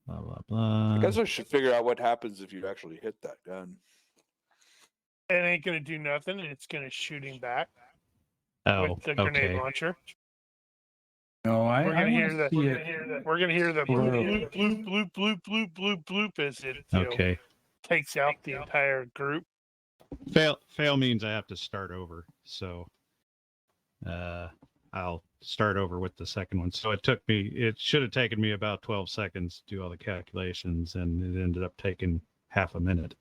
Blah, blah, blah. I guess I should figure out what happens if you actually hit that gun. It ain't gonna do nothing. It's gonna shoot him back Oh, with the grenade okay. launcher. No, I We're gonna wanna hear the. see it. We're gonna hear the for- bloop bloop bloop bloop bloop bloop bloop as it Okay. takes out the entire group. Fail means I have to start over. So I'll start over with the second one. So it should have taken me about 12 seconds to do all the calculations, and it ended up taking half a minute.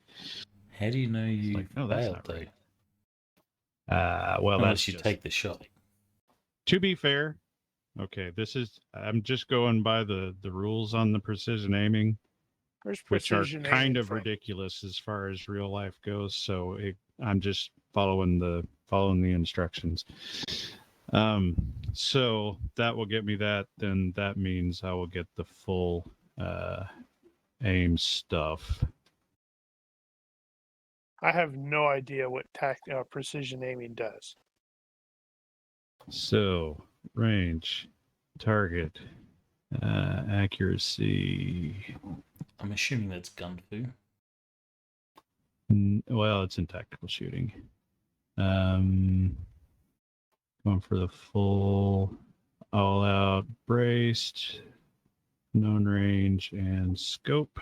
How do you know you like, oh, that's failed, not though? right. Well, Unless that's you just, take the shot. to be fair. Okay, I'm just going by the rules on the precision aiming, Where's which are precision kind aiming of from? ridiculous as far as real life goes. So I'm just following the instructions. So that will get me that. Then that means I will get the full aim stuff. I have no idea what precision aiming does. So range, target, accuracy. I'm assuming that's gun fu. Well, it's in tactical shooting. Going for the full all-out braced, known range, and scope.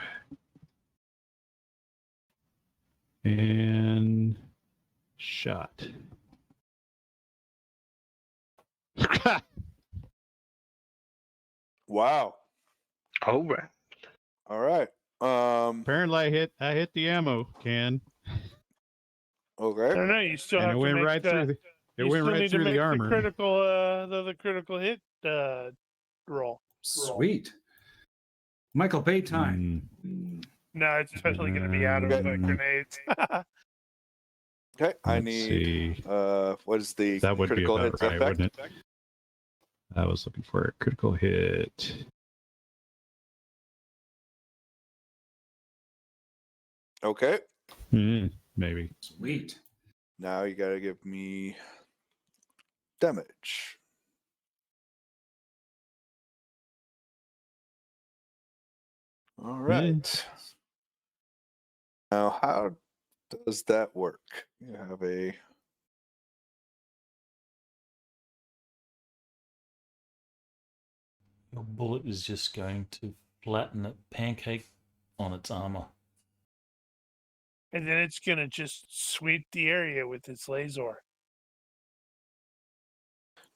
And shot. Wow. Oh, right. All right. Apparently, I hit the ammo can. I Okay. don't know. You still And have it to went make right through the. It you went still right need to through make the armor. the critical hit roll. Sweet. Michael, pay time. No, it's especially going to be out of grenades. Okay. I Let's need. see. What is the That would be critical about hit right, effect? wouldn't it? I was looking for a critical hit. Okay. Maybe. Sweet. Now you got to give me damage. All right. Now, how does that work? You have a. Your bullet is just going to flatten it, pancake on its armor. And then it's going to just sweep the area with its laser.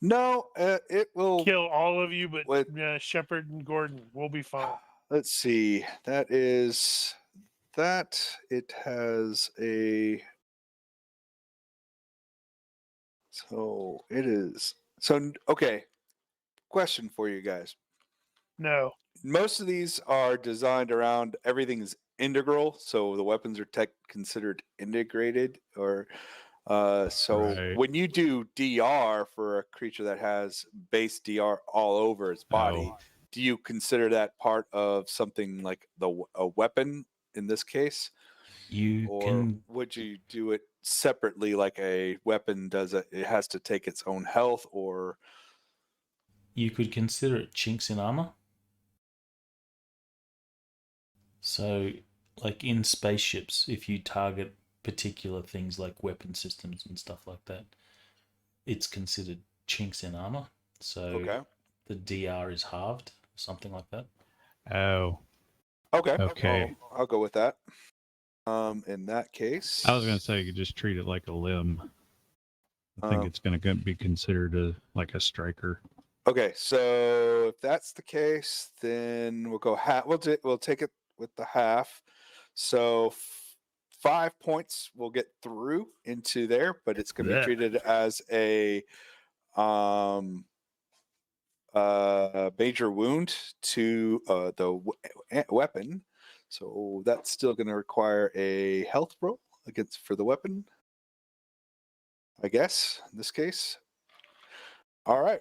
No, it will kill all of you but What- Shepard and Gordon. We'll be fine. Let's see. That is that. It has a. So it is. So, okay. Question for you guys. No. Most of these are designed around everything's integral. So the weapons are considered integrated or. So Right. when you do DR for a creature that has base DR all over its body, do you consider that part of something like a weapon in this case? Would you do it separately like a weapon does? It has to take its own health, or you could consider it chinks in armor. So, like in spaceships, if you target particular things like weapon systems and stuff like that, it's considered chinks in armor. So the DR is halved, something like that. Oh. Okay. I'll go with that. In that case, I was going to say you could just treat it like a limb. I think it's going to be considered like a striker. Okay, so if that's the case, then we'll go half. We'll take it with the half. So 5 points will get through into there, but it's going to be treated as a major wound to the weapon. So that's still going to require a health roll for the weapon, I guess, in this case. All right.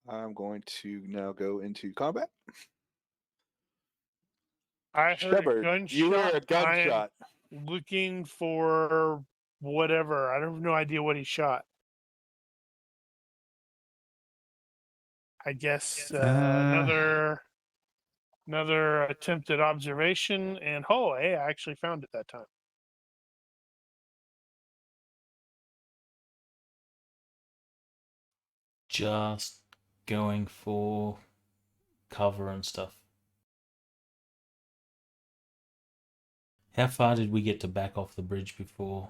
I'm going to now go into combat. I heard Shepard, a gunshot. you hear a gunshot. Looking for whatever. I have no idea what he shot. I guess Uh, another attempt at observation, and hey, I actually found it that time. Just going for cover and stuff. How far did we get to back off the bridge before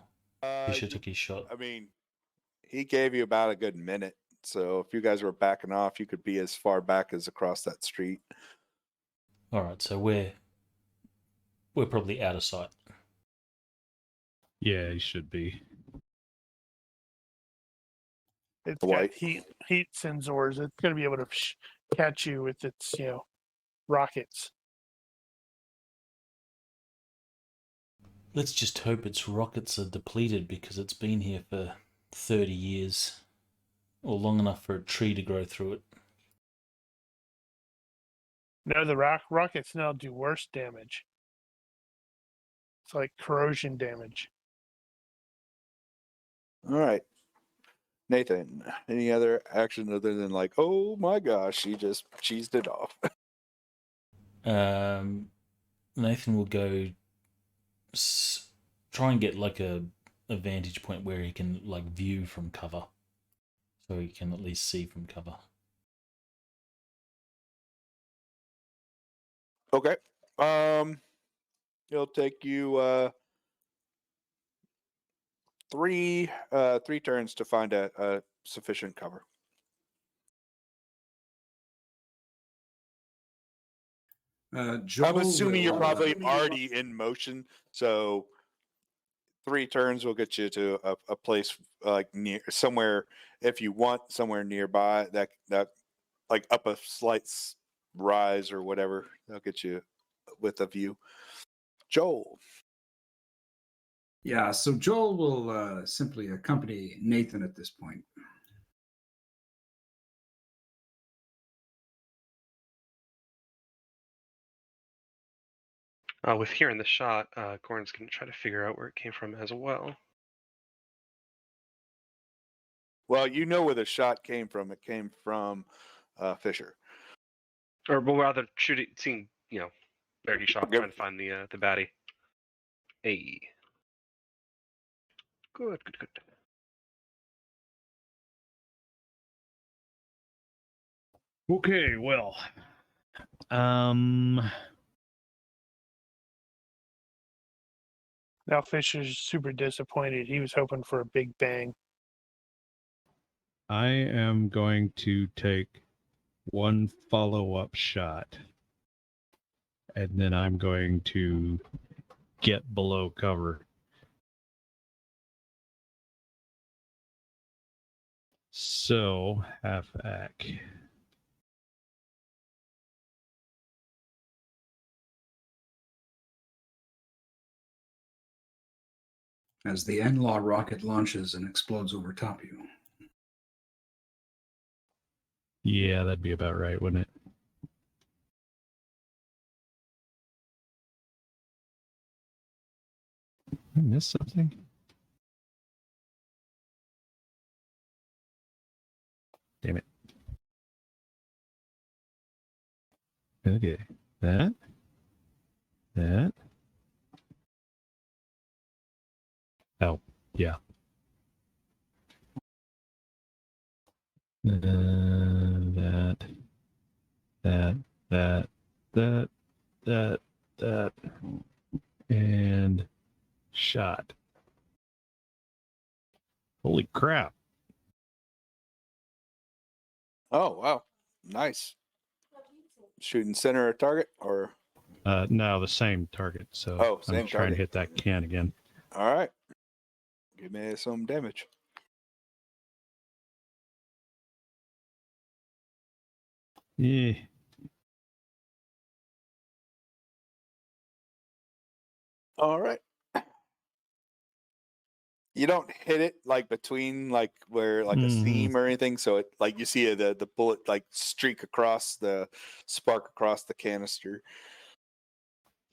Fisher took his shot? I mean, he gave you about a good minute. So if you guys were backing off, you could be as far back as across that street. All right, so we're probably out of sight. yeah, he should be. It's White. got heat sensors. It's going to be able to catch you with its rockets. Let's just hope its rockets are depleted because it's been here for 30 years, or long enough for a tree to grow through it. No, the rockets now do worse damage. It's like corrosion damage. All right. Nathan, any other action other than like, oh my gosh, he just cheesed it off? Nathan will go try and get like a vantage point where he can like view from cover, so he can at least see from cover. Okay. It'll take you three turns to find a sufficient cover. Joel, I'm assuming you're will, probably already in motion, so 3 turns will get you to a place like near somewhere, if you want somewhere nearby that like up a slight rise or whatever. That'll get you with a view. Joel. Yeah, so Joel will simply accompany Nathan at this point. With hearing the shot, Gordon's going to try to figure out where it came from as well. Well, you know where the shot came from. It came from Fisher. Or well, rather, seeing where he shot, Yep. trying to find the baddie. Hey. Good. Okay, well, um, Now Fisher's super disappointed. He was hoping for a big bang. I am going to take one follow-up shot, and then I'm going to get below cover. So, half-ack. As the NLAW rocket launches and explodes over top of you. Yeah, that'd be about right, wouldn't it? I missed something? Damn it. Okay. That. Oh, yeah. That, and shot. Holy crap. Oh, wow. Nice. Shooting center or target or? No, the same target. So Oh, I'm same trying to target. hit that can again. All right. Give me some damage. Yeah. All right. You don't hit it like between like where like a seam or anything, so it like you see the bullet like streak across the spark across the canister.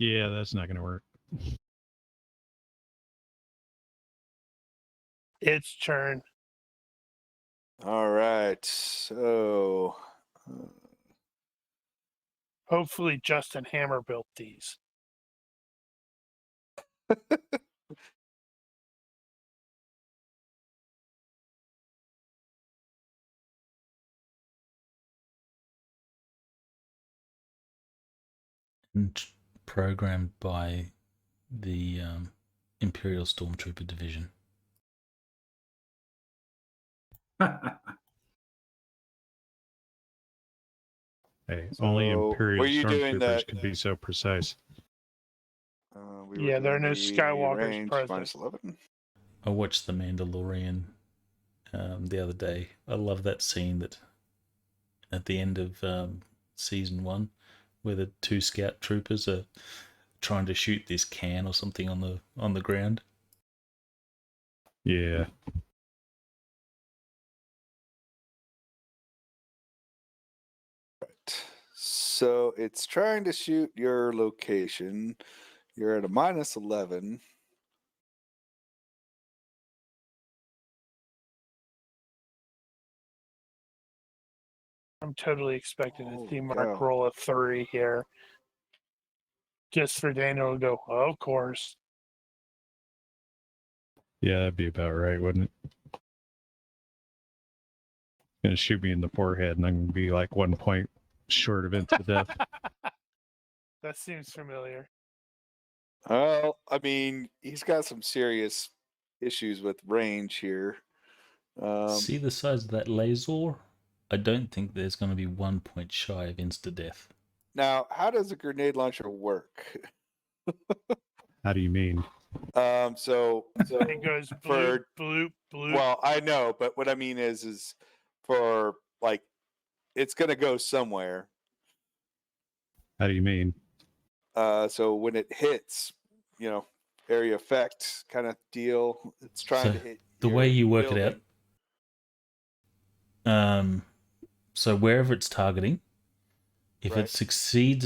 Yeah, that's not going to work. It's turn. All right. So Hopefully, Justin Hammer built these. And programmed by the Imperial Stormtrooper Division. Hey, So, only Imperial were you doing stormtroopers that- could be so precise. Yeah, there are no doing the Skywalkers range present. minus 11. I watched The Mandalorian the other day. I love that scene that at the end of season 1, where the 2 scout troopers are trying to shoot this can or something on the ground. Yeah. Right. So it's trying to shoot your location. You're at a minus 11. I'm totally expecting to see Holy Mark cow. roll a 3 here. Just for Daniel to go, of course. Yeah, that'd be about right, wouldn't it? Gonna shoot me in the forehead, and I'm gonna be like 1 point short of instant death. That seems familiar. Well, I mean, he's got some serious issues with range here. See the size of that laser? I don't think there's going to be 1 point shy of insta-death. Now, how does a grenade launcher work? How do you mean? So It goes bloop, for bloop, bloop. well, I know, but what I mean is for like, it's gonna go somewhere. How do you mean? So when it hits, area effect kind of deal. It's trying So to hit the your way you work it building. out, so wherever it's targeting, if Right. it succeeds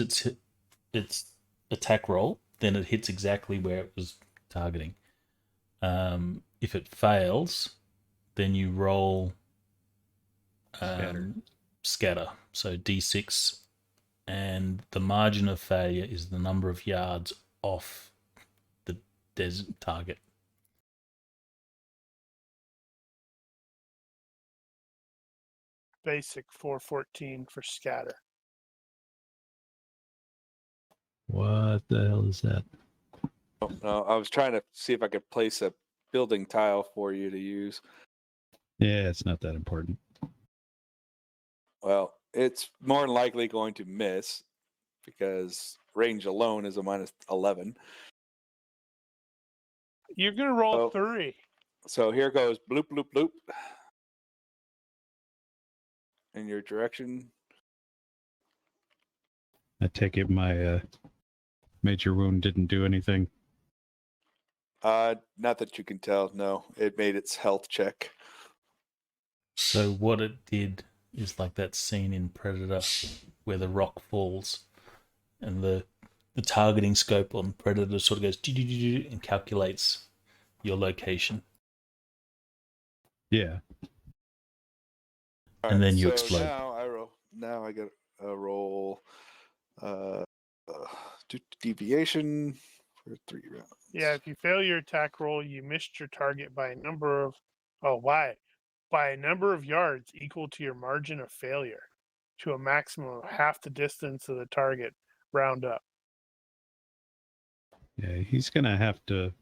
its attack roll, then it hits exactly where it was targeting. If it fails, then you roll scatter. So D6, and the margin of failure is the number of yards off the desert target. Basic 414 for scatter. What the hell is that? Oh, no, I was trying to see if I could place a building tile for you to use. Yeah, it's not that important. Well, it's more than likely going to miss because range alone is a minus 11. You're going to roll Oh. 3. So here goes bloop, bloop, bloop. In your direction. I take it my major wound didn't do anything. Not that you can tell. No, it made its health check. So what it did is like that scene in Predator where the rock falls and the targeting scope on Predator sort of goes and calculates your location. Yeah. All And then you so explode. Now I get a roll. Deviation for 3 rounds. Yeah, if you fail your attack roll, you missed your target by a number of yards equal to your margin of failure, to a maximum of half the distance of the target. Round up. Yeah, he's gonna have to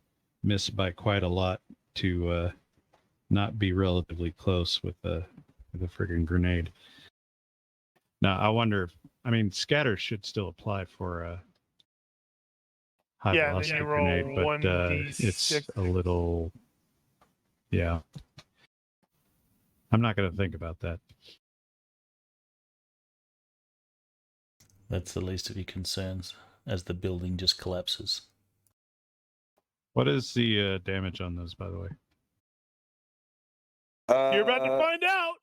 miss by quite a lot to not be relatively close with a friggin' grenade. Now, I wonder. I mean, scatter should still apply for a high Yeah, then velocity you roll grenade, but 1d6. it's a little. Yeah, I'm not gonna think about that. That's the least of your concerns as the building just collapses. What is the damage on those, by the way? You're about to find out.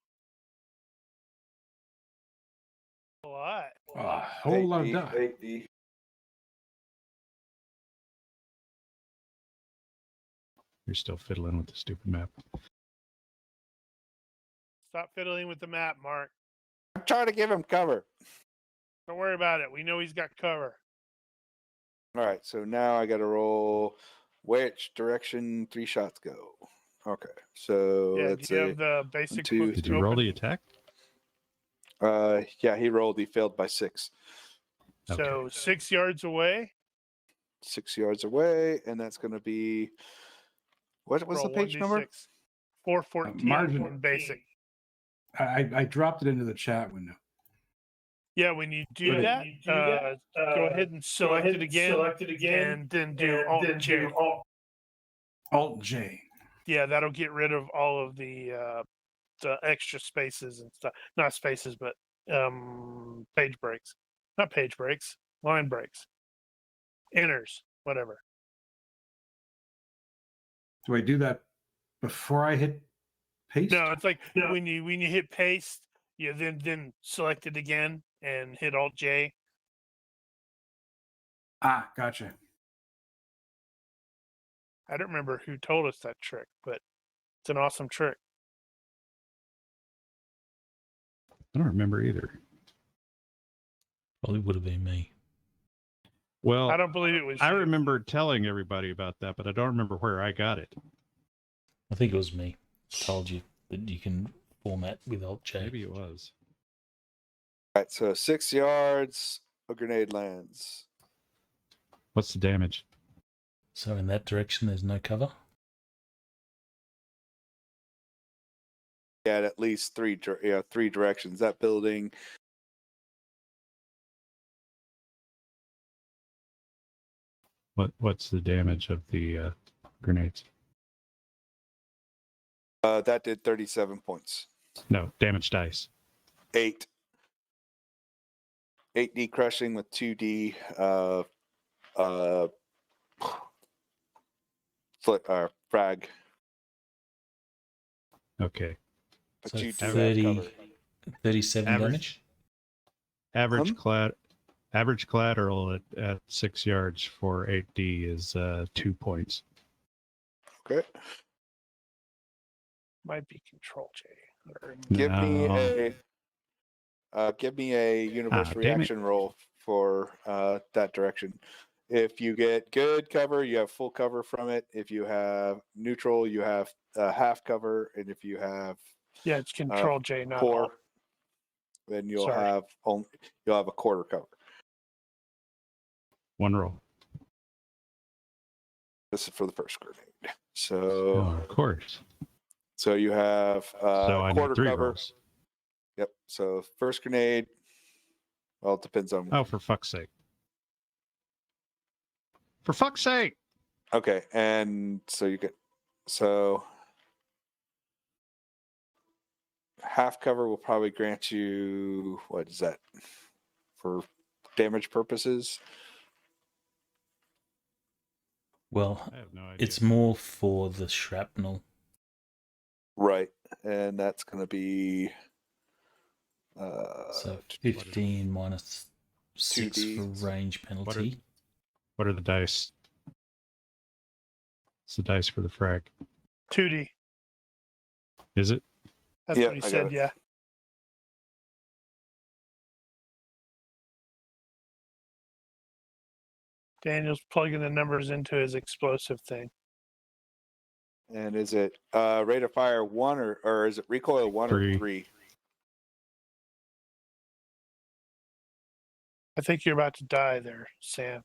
A lot. A whole lot of die. You're still fiddling with the stupid map. Stop fiddling with the map, Mark. trying to give him cover. Don't worry about it. We know he's got cover. All right, so now I got to roll which direction 3 shots go. Okay, so Yeah, let's do you say have the basic 2, book Did you roll open? the attack? yeah, he rolled. He failed by 6. So Okay. 6 yards away. 6 yards away, and that's going to be what was Roll the page 1d6. number? 414 Margin. in basic. I dropped it into the chat window. Yeah, when you do Right. that, go ahead and select it again, and then do Alt J. Alt J. Yeah, that'll get rid of all of the extra spaces and stuff. Not spaces, but page breaks. Not page breaks. Line breaks. Enters. Whatever. Do I do that before I hit paste? No, it's like when you hit paste, you then select it again and hit Alt J. Ah, gotcha. I don't remember who told us that trick, but it's an awesome trick. I don't remember either. Probably would have been me. Well, I don't believe it was. I you. remember telling everybody about that, but I don't remember where I got it. I think it was me. Told you that you can format with Alt J. Maybe it was. All right, so 6 yards, a grenade lands. What's the damage? So in that direction, there's no cover. At least 3 directions. That building. What's the damage of the grenades? That did 37 points. No, damage dice. 8. 8D crushing with 2D frag. Okay. But So you do 30, have cover. 37 damage. Average collateral at 6 yards for 8D is 2 points. Okay. Might be Control J. Or, Give me No. a universe damn it. reaction roll for that direction. If you get good cover, you have full cover from it. If you have neutral, you have half cover, and if you have yeah, it's Control J, not poor, Alt. then you'll Sorry. have a quarter cover. One roll. This is for the first grenade. Oh, So of course. so you have So I quarter need 3 cover. rolls. Yep. So first grenade. Well, it depends on. Oh, for fuck's sake. For fuck's sake! Okay, and so you get half cover will probably grant you what is that for damage purposes? Well, I have no idea. it's more for the shrapnel. Right, and that's going to be So 15 minus 6 2D. for range penalty. What are the dice? It's the dice for the frag. 2D. Is it? That's Yeah, what he I got said, it. yeah. Daniel's plugging the numbers into his explosive thing. And is it rate of fire 1 or is it recoil 1 3. or 3? I think you're about to die there, Sam.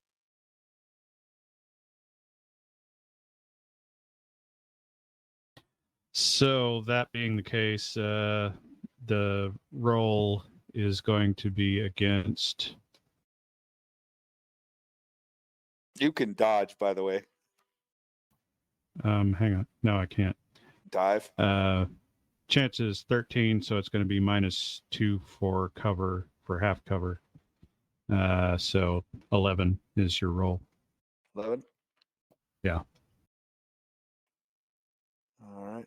So that being the case, the roll is going to be against. You can dodge, by the way. Hang on. No, I can't. Dive. Chance is 13, so it's going to be -2 for cover, for half cover. So 11 is your roll. 11. Yeah. All right.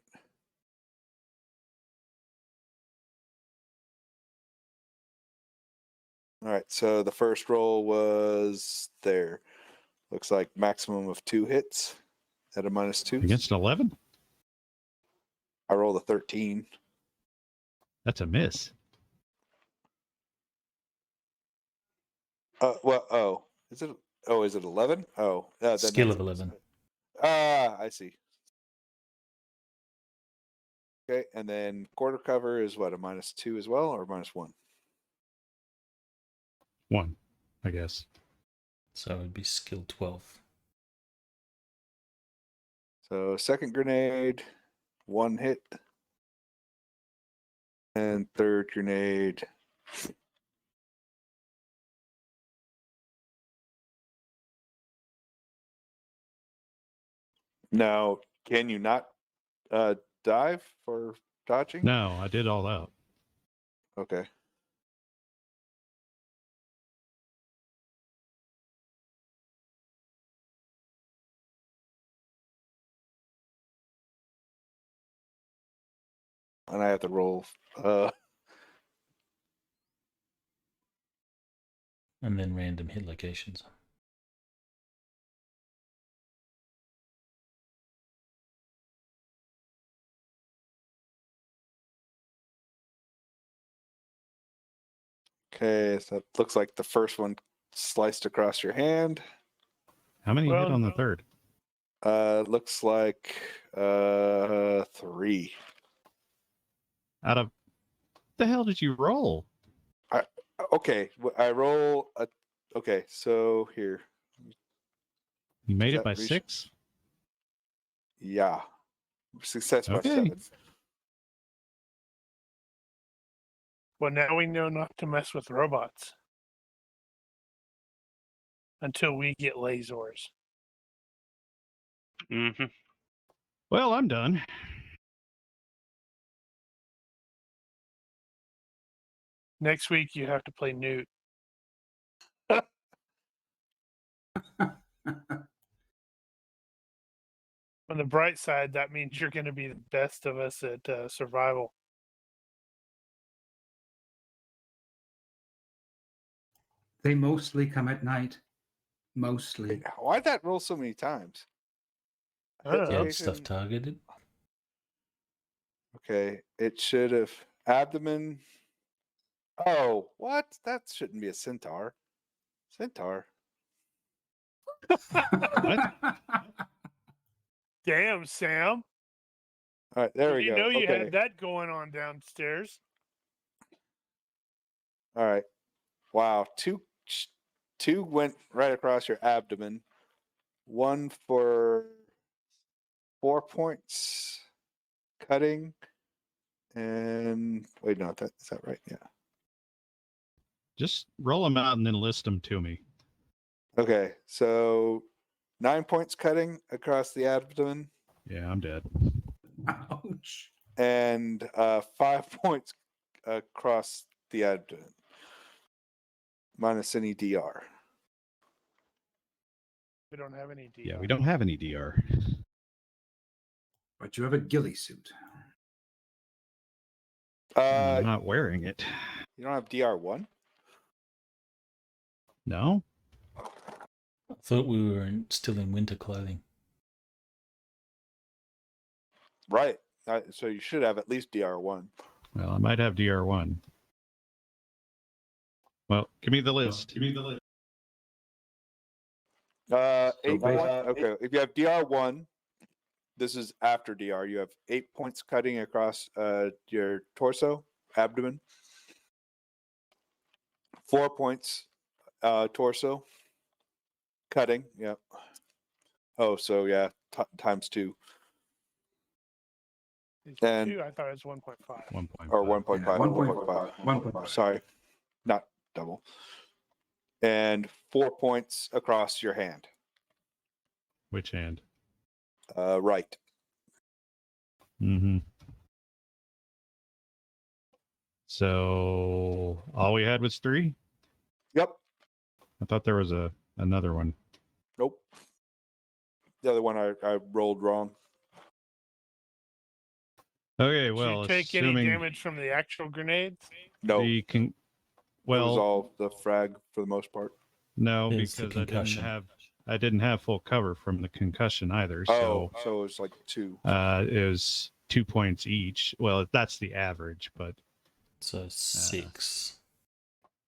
All right. So the first roll was there. Looks like maximum of 2 hits at a -2. Against 11? I rolled a 13. That's a miss. Is it? Oh, is it 11? Oh, then Skill that's of 11. I see. Okay, and then quarter cover is what, a -2 as well, or -1? 1, I guess. So it'd be skill 12. So second grenade, 1 hit, and third grenade. Now, can you not dive for dodging? No, I did all out. Okay. And I have to roll. And then random hit locations. Okay, so it looks like the first one sliced across your hand. How many hit Well, on the third? Looks like 3. Out of the hell did you roll? Okay, I roll a. Okay, so here. You made Is it by that 6? Yeah. Success by Okay. 7. well, now we know not to mess with robots until we get lasers. Mm-hmm. Well, I'm done. Next week, you have to play Newt. On the bright side, that means you're going to be the best of us at survival. They mostly come at night. Mostly. Why'd that roll so many times? I don't Do you know. have stuff targeted? Okay, it should have abdomen. Oh, what? That shouldn't be a centaur. Centaur. Damn, Sam. All right, there we You go. know you Okay. had that going on downstairs. All right. Wow. Two went right across your abdomen. 1 for 4 points cutting. And wait, no, is that right? Yeah. Just roll them out and then list them to me. Okay. So 9 points cutting across the abdomen Yeah, I'm dead. Ouch. and 5 points across the abdomen. Minus any DR. We don't have any DR. Yeah, we don't have any DR. But you have a ghillie suit. I'm not wearing it. You don't have DR1? No? I thought we were still in winter clothing. Right. So you should have at least DR1. Well, I might have DR1. Well, give me the list. Eight So points. Okay. If you have DR1, this is after DR. You have 8 points cutting across your torso, abdomen. 4 points torso cutting. Yep. Oh, so yeah, times 2. And 2, I thought it was 1.5. 1.5. or 1.5. Yeah, 1.5. 1.5. Sorry, not double. And 4 points across your hand. Which hand? Right. Mm-hmm. So all we had was 3? Yep. I thought there was another one. Nope. The other one I rolled wrong. Okay, Did well, you take assuming any damage from the actual grenades? No. the It was well, all the frag for the most part. no, There's the because concussion. I didn't have full cover from the concussion either. So So it's like 2. it was 2 points each. Well, that's the average, but So 6.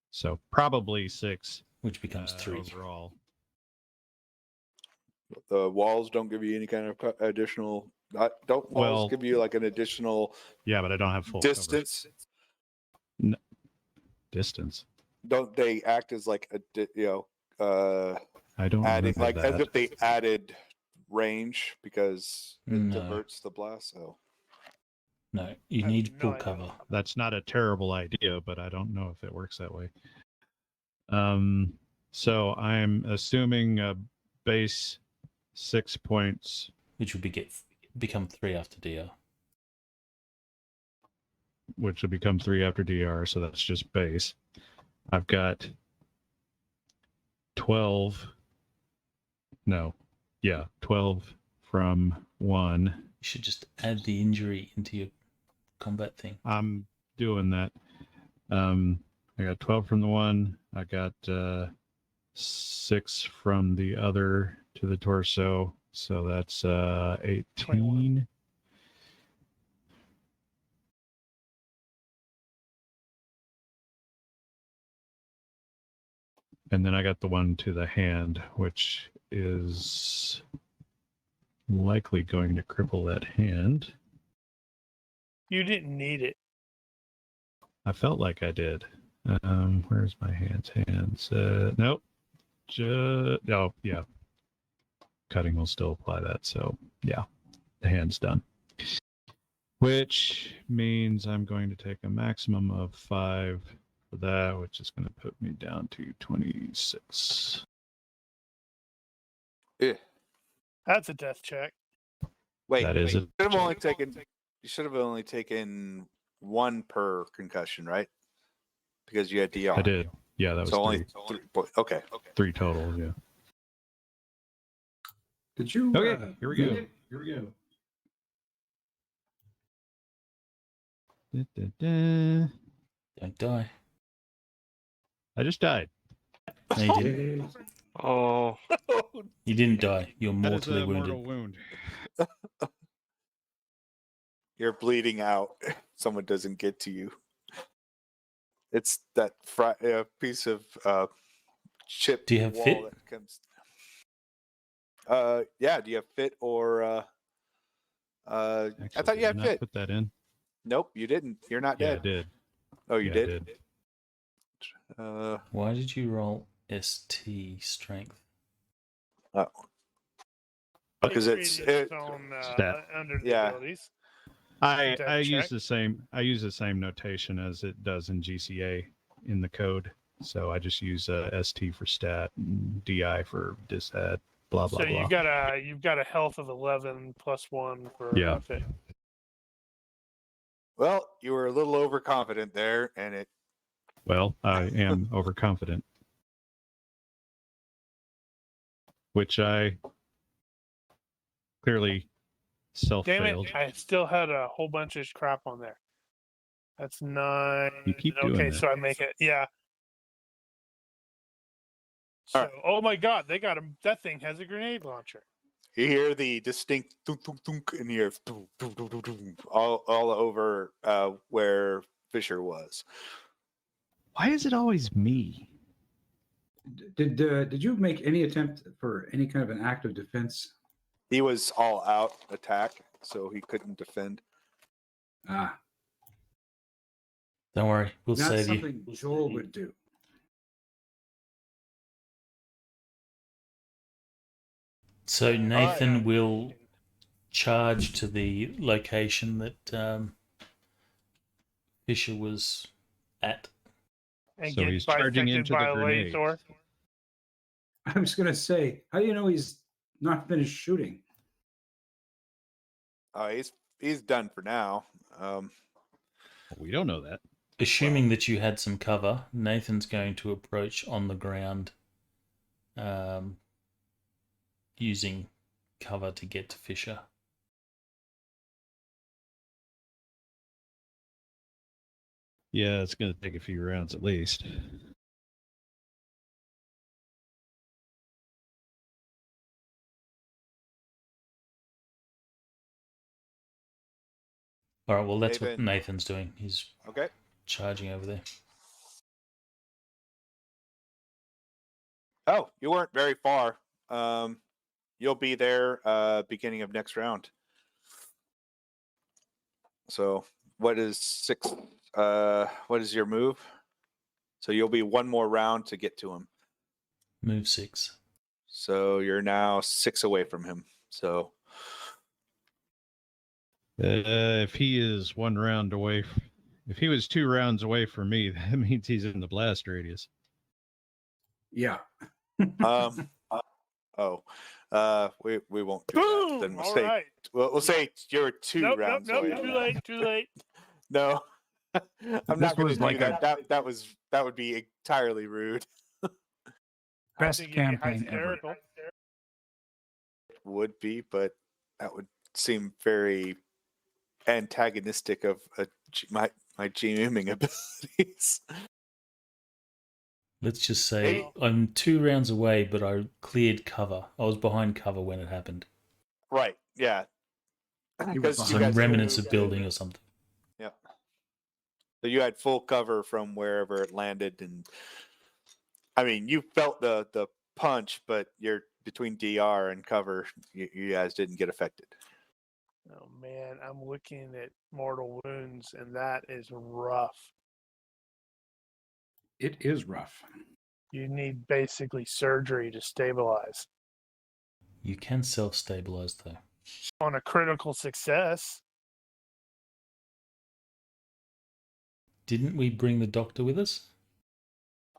so probably 6. which becomes 3. overall. The walls don't give you any kind of additional. Don't walls give you like an additional Yeah, but I don't have full distance? Cover. Distance. Don't they act as like I don't adding, remember like that. as if they added range because it No. diverts the blast? So No, you I have need no full idea. cover. That's not a terrible idea, but I don't know if it works that way. So I'm assuming a base 6 points, Which would become 3 after DR. which will become 3 after DR, so that's just base. I've got 12. No, yeah, 12 from 1. You should just add the injury into your combat thing. I'm doing that. I got 12 from the one. I got 6 from the other to the torso. So that's 18. 21. And then I got the one to the hand, which is likely going to cripple that hand. You didn't need it. I felt like I did. Where's my hands? Nope. Oh, yeah. Cutting will still apply that. So, yeah, the hand's done. Which means I'm going to take a maximum of 5 for that, which is going to put me down to 26. yeah. That's a death check. Wait, That is you a should have only taken. You should have only taken 1 per concussion, right? Because you had DR. I did. Yeah, that was So 3. only 3. Okay. 3 total, yeah. Did you? Okay, here we go. Here we go. Da-da-da. Don't die. I just died. No, you didn't. Yay. Oh, You didn't die. You're That is mortally a wounded. mortal wound. You're bleeding out. Someone doesn't get to you. It's that piece of chip Do you have wall fit? that comes. Yeah. Do you have fit or? I Actually, thought you did I had not fit. put that in? Nope, you didn't. You're not Yeah, I dead. did. Oh, you Yeah, I did. did. Why did you roll ST strength? Oh. Because It it's created its own Stat. under Yeah. abilities. I Death use check. the same notation as it does in GCA in the code. So I just use ST for stat and DI for disad, blah blah So blah. you've got a health of 11 plus 1 for Yeah. fit. Well, you were a little overconfident there, and it. Well, I am overconfident, which I clearly self Damn failed. it! I still had a whole bunch of crap on there. That's 9. You keep doing okay, that. so I make it. Yeah. So, All right. oh my God, they got him. That thing has a grenade launcher. You hear the distinct thunk, thunk, thunk, and you hear thunk, thunk, thunk, thunk, thunk, all over where Fisher was. Why is it always me? Did you make any attempt for any kind of an act of defense? He was all out attack, so he couldn't defend. Ah, Don't worry, we'll not save you. something Joel would do. So Nathan yeah. will charge to the location that Fisher was at. And So get he's charging bisected into by the a grenade. laser. I was going to say, how do you know he's not finished shooting? He's done for now. We don't know that. Assuming that you had some cover, Nathan's going to approach on the ground, using cover to get to Fisher. Yeah, it's going to take a few rounds at least. All right, well, that's what Nathan. Nathan's doing. He's Okay. charging over there. Oh, you weren't very far. You'll be there beginning of next round. So what is 6? What is your move? So you'll be one more round to get to him. Move 6. So you're now 6 away from him. So If he is 1 round away, if he was 2 rounds away from me, that means he's in the blast radius. Yeah. We won't do Boom! that. Then we'll All say right. we'll say you're 2 rounds away. Too late. No, I'm This not going was to do like that. That would be entirely rude. Best campaign ever. Would be, but that would seem very antagonistic of my GMing abilities. Let's just say I'm 2 rounds away, but I cleared cover. I was behind cover when it happened. Right? Yeah. was Because Some remnants of building or something. Yeah. So you had full cover from wherever it landed, and I mean, you felt the punch, but you're between DR and cover. You guys didn't get affected. Oh man, I'm looking at mortal wounds, and that is rough. It is rough. You need basically surgery to stabilize. You can self-stabilize though. On a critical success. Didn't we bring the doctor with us?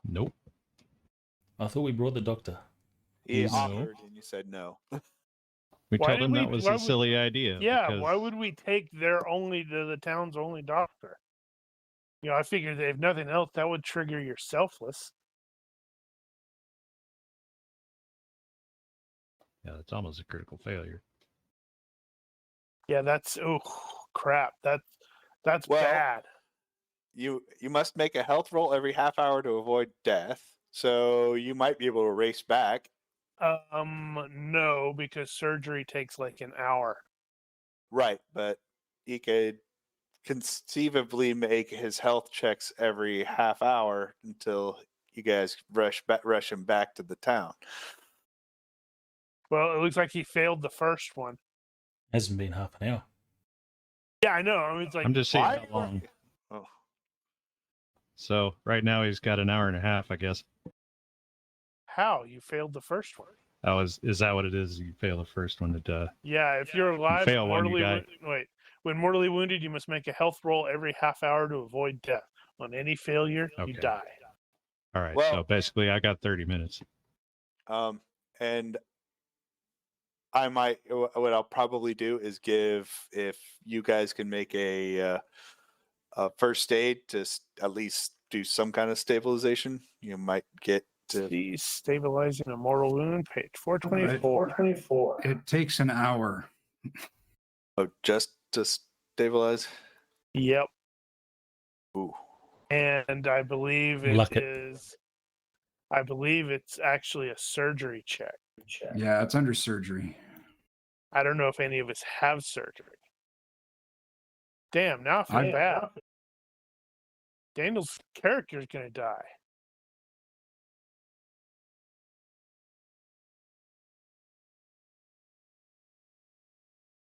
Nope. I thought we brought the doctor. He He's- offered, and you said no. We Why told did him we- that was why a would- silly idea. Yeah, because why would we take the town's only doctor? You know, I figured that if nothing else, that would trigger your selfless. Yeah, it's almost a critical failure. Yeah, that's crap. That's Well, bad. You must make a health roll every half hour to avoid death. So you might be able to race back. No, because surgery takes like an hour. Right, but he could conceivably make his health checks every half hour until you guys rush him back to the town. Well, it looks like he failed the first one. Hasn't been half an hour. Yeah, I know. I mean, it's like I'm just saying why? how long. Oh. So right now he's got an hour and a half, I guess. how you failed the first one. Is that what it is? You fail the first one. Yeah, if you're alive, fail one, you mortally die. wait. When mortally wounded, you must make a health roll every half hour to avoid death. On any failure, you Okay. die. All right. Well- so basically, I got 30 minutes. And I might, what I'll probably do is if you guys can make a first aid to at least do some kind of stabilization, you might get to. See, stabilizing a mortal wound, page 424. It takes an hour. Just to stabilize. Yep. Ooh. And I believe it Luck it. is. I believe it's actually a surgery check. Yeah, it's under surgery. I don't know if any of us have surgery. Damn, now I feel bad. Daniel's character is going to die.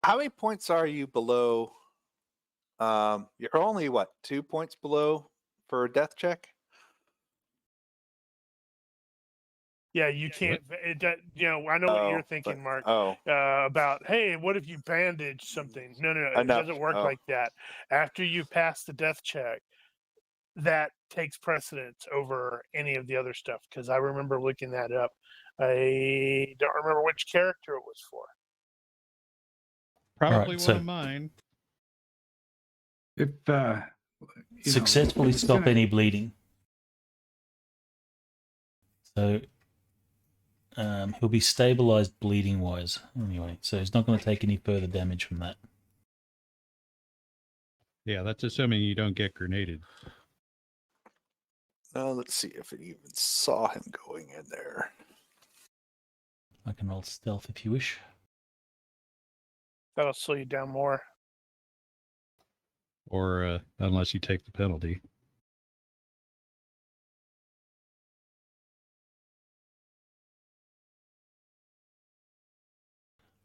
How many points are you below? You're only 2 points below for a death check? Yeah, you can't. I know what you're thinking, Mark. About, hey, what if you bandage something? No. It doesn't work like that. After you pass the death check, that takes precedence over any of the other stuff. Because I remember looking that up. I don't remember which character it was for. Probably so- one of mine. If Successfully it's stop gonna- any bleeding. So he'll be stabilized bleeding wise anyway. So he's not going to take any further damage from that. Yeah, that's assuming you don't get grenaded. Let's see if it even saw him going in there. I can roll stealth if you wish. That'll slow you down more. Or unless you take the penalty.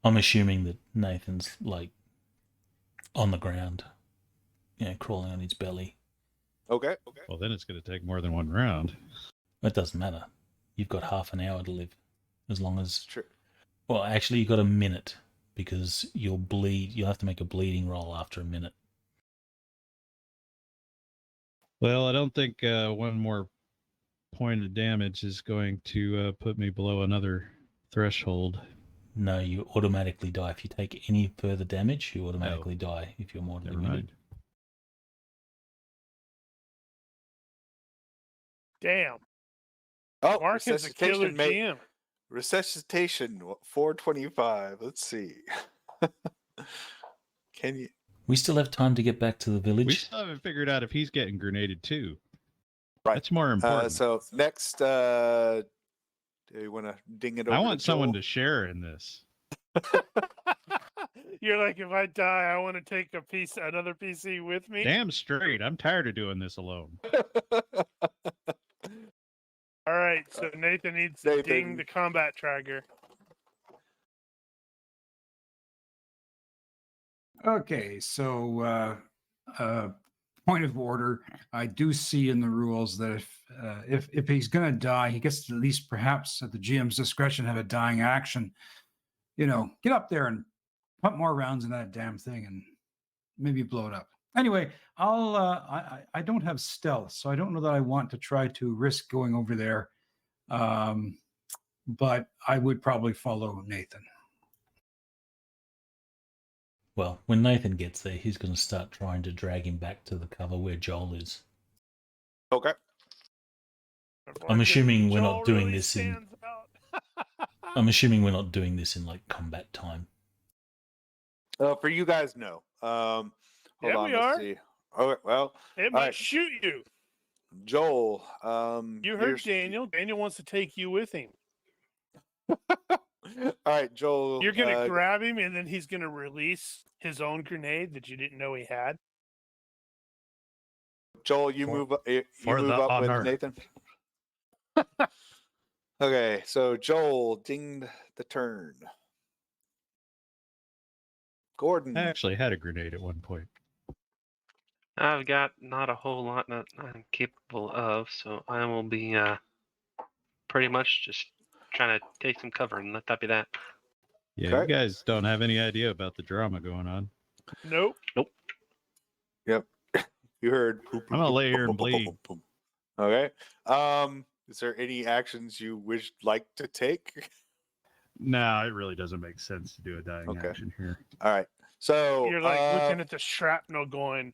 I'm assuming that Nathan's like on the ground, crawling on his belly. Okay. Well, then it's going to take more than one round. It doesn't matter. You've got half an hour to live, as long as. True. Well, actually, you've got a minute because you'll bleed. You'll have to make a bleeding roll after a minute. Well, I don't think one more point of damage is going to put me below another threshold. No, you automatically die. If you take any further damage, you automatically die if you're mortally Never wounded. mind. Damn. Oh, Mark is a killer GM. Resuscitation 425. Let's see. Can you? We still have time to get back to the village. We still haven't figured out if he's getting grenaded too. Right. That's more important. So next, do you want to ding it over? I want someone Joel? to share in this. You're like, if I die, I want to take another PC with me. Damn straight. I'm tired of doing this alone. All right, so Nathan needs to ding the combat tracker. Okay, so point of order. I do see in the rules that if he's going to die, he gets to at least perhaps at the GM's discretion have a dying action. Get up there and pump more rounds in that damn thing and maybe blow it up. Anyway, I don't have stealth, so I don't know that I want to try to risk going over there. But I would probably follow Nathan. Well, when Nathan gets there, he's going to start trying to drag him back to the cover where Joel is. Okay. I'm assuming we're not doing really this in. stands out. I'm assuming we're not doing this in like combat time. For you guys, no. Hold Yeah, on. we Let's are. see. Okay. Well, It all might right. shoot you. Joel. You heard Daniel. Daniel wants to take you with him. All right, Joel. You're going to grab him, and then he's going to release his own grenade that you didn't know he had. Joel, you move up. You for move the up with honor. Nathan. Okay, so Joel dinged the turn. Gordon. I actually had a grenade at one point. I've got not a whole lot that I'm capable of, so I will be pretty much just trying to take some cover and let that be that. Yeah, Okay. You guys don't have any idea about the drama going on. Nope. Yep. You heard. I'm gonna lay here and bleed. Okay. Is there any actions you wish like to take? No, it really doesn't make sense to do a dying Okay. action here. All right. So You're like looking at the shrapnel going,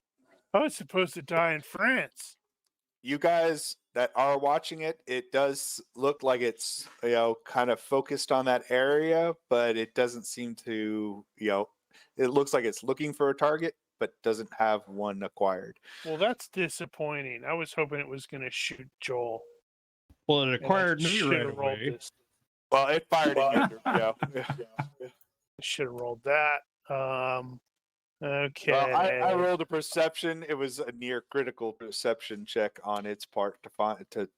oh, it's supposed to die in France. You guys that are watching it, it does look like it's kind of focused on that area, but it doesn't seem to it looks like it's looking for a target, but doesn't have one acquired. Well, that's disappointing. I was hoping it was going to shoot Joel. Well, it acquired me right away. This. Well, it fired at you. Should have rolled that. Okay. Well, I rolled a perception. It was a near critical perception check on its part to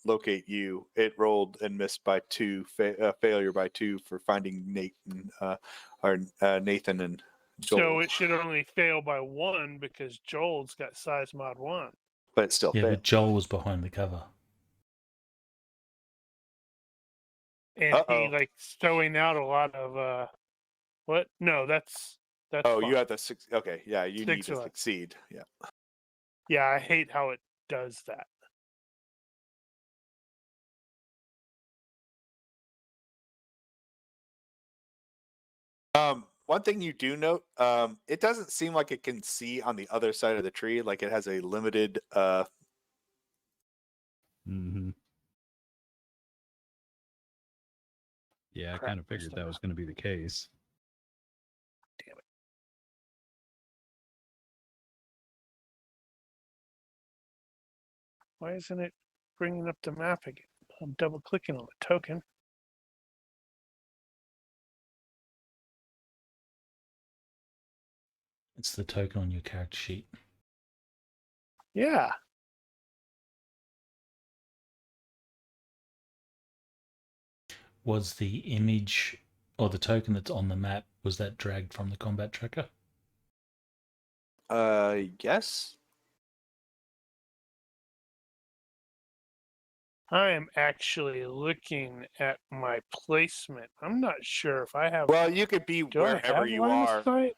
locate you. It rolled and missed by 2, failure by 2 for finding Nathan and Joel. So it should only fail by 1 because Joel's got size mod 1. But it still failed. But Joel was behind the cover. And he like throwing out a lot of what? No, that's oh, fine. You have to okay, yeah, you need to 6 succeed. Yeah. Yeah, I hate how it does that. One thing you do note, it doesn't seem like it can see on the other side of the tree, like it has a limited Mm-hmm. Yeah, I kind of figured that was going to be the case. Damn it. Why isn't it bringing up the map again? I'm double clicking on the token. It's the token on your character sheet. Yeah. Was the image or the token that's on the map, was that dragged from the combat tracker? Yes. I am actually looking at my placement. I'm not sure if I have. Well, you could be Do I wherever have you line of are. sight?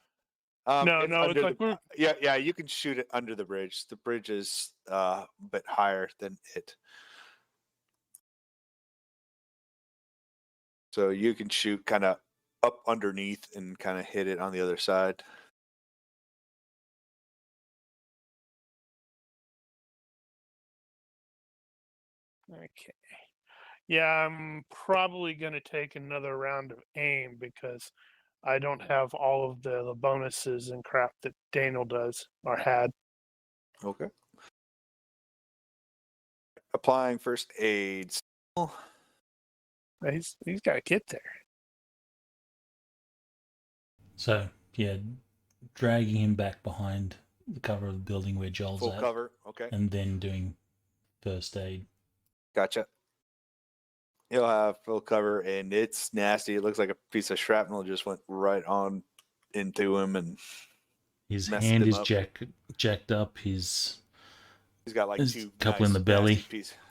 No, It's no, it's under like we're. yeah. You can shoot it under the bridge. The bridge is a bit higher than it, so you can shoot kind of up underneath and kind of hit it on the other side. Okay. Yeah, I'm probably going to take another round of aim because I don't have all of the bonuses and crap that Daniel does or had. Okay. Applying first aid. He's got to get there. So, yeah, dragging him back behind the cover of the building where Joel's Full at, cover. Okay. and then doing first aid. Gotcha. He'll have full cover, and it's nasty. It looks like a piece of shrapnel just went right on into him, and His messed hand him is up. jacked up. He's got like there's two a couple in the belly.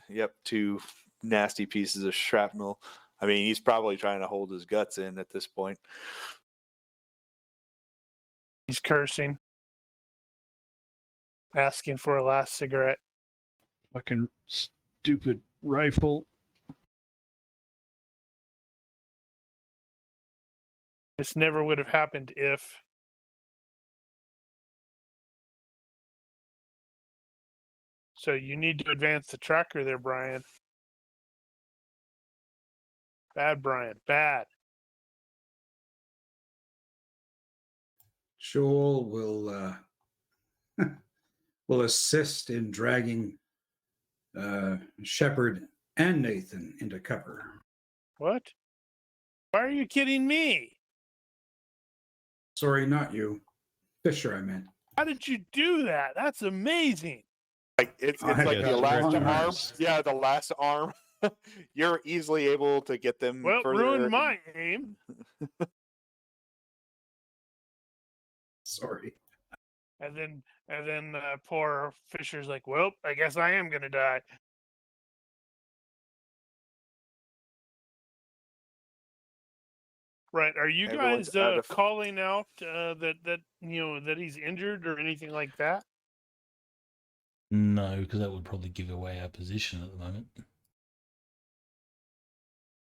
Yep, two nasty pieces of shrapnel. I mean, he's probably trying to hold his guts in at this point. He's cursing, asking for a last cigarette. Fucking stupid rifle. This never would have happened if. So you need to advance the tracker there, Brian. Bad, Brian. Bad. Joel will assist in dragging Shepard and Nathan into cover. What? Why are you kidding me? Sorry, not you. Fisher, I meant. How did you do that? That's amazing. Like it's I like got the last long arm. arms. Yeah, the last arm. You're easily able to get them Well, further. ruined my aim. Sorry. And then poor Fisher's like, well, I guess I am gonna die. Right? Are you Everyone's guys out of- calling out that that he's injured or anything like that? No, because that would probably give away our position at the moment.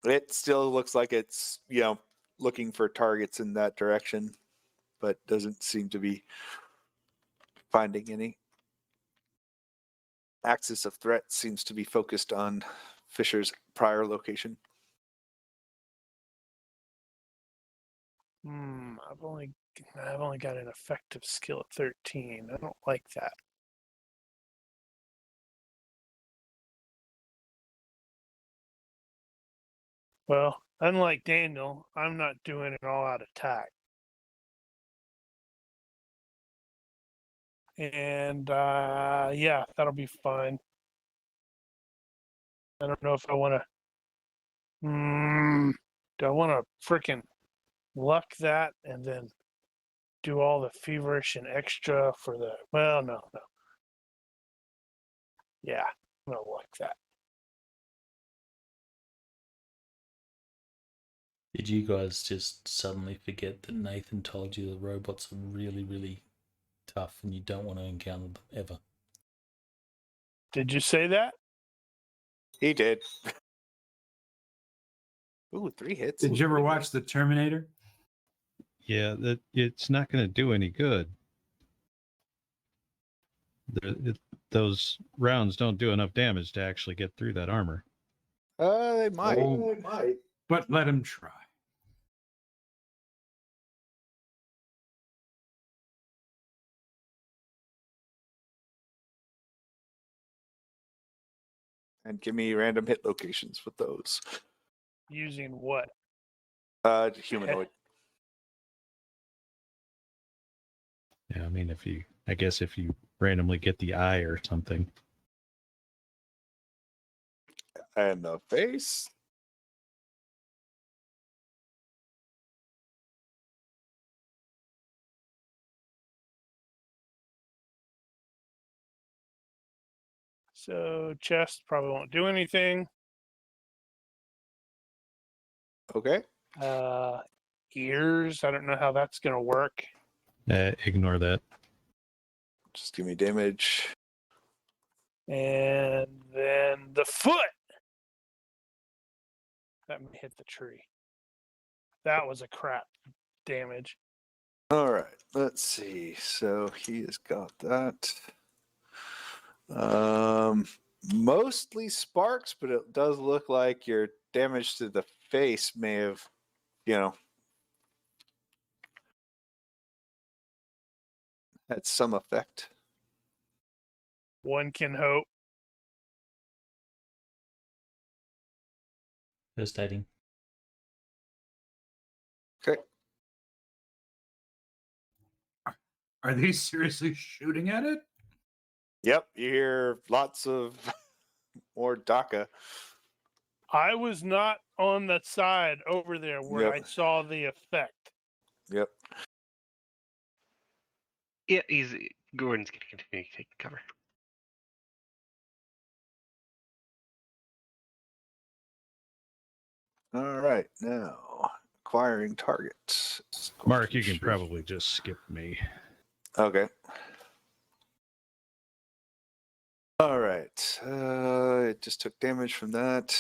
It still looks like it's looking for targets in that direction, but doesn't seem to be finding any. Axis of threat seems to be focused on Fisher's prior location. I've only got an effective skill at 13. I don't like that. Well, unlike Daniel, I'm not doing an all-out attack. And yeah, that'll be fine. I don't know if I want to. Do I want to frickin' luck that and then do all the feverish and extra for the? Well, no. Yeah, I'm gonna luck that. Did you guys just suddenly forget that Nathan told you the robots are really, really tough and you don't want to encounter them ever? Did you say that? He did. Ooh, 3 hits. Did you ever watch The Terminator? Yeah, that it's not going to do any good. Those rounds don't do enough damage to actually get through that armor. They might. Oh, but let him try. And give me random hit locations with those. Using what? Humanoid. Yeah, I mean, I guess if you randomly get the eye or something. And the face. So chest probably won't do anything. Okay. Ears, I don't know how that's going to work. Ignore that. Just give me damage. And then the foot. That may hit the tree. That was a crap damage. All right. Let's see. So he has got that. Mostly sparks, but it does look like your damage to the face may have, had some effect. One can hope. Devastating. Okay. Are they seriously shooting at it? Yep. You hear lots of more DACA. I was not on the side over there where Yep. I saw the effect. Yep. Yeah, Gordon's going to continue taking cover. All right. Now, acquiring targets. Mark, you can probably just skip me. Okay. All right. It just took damage from that.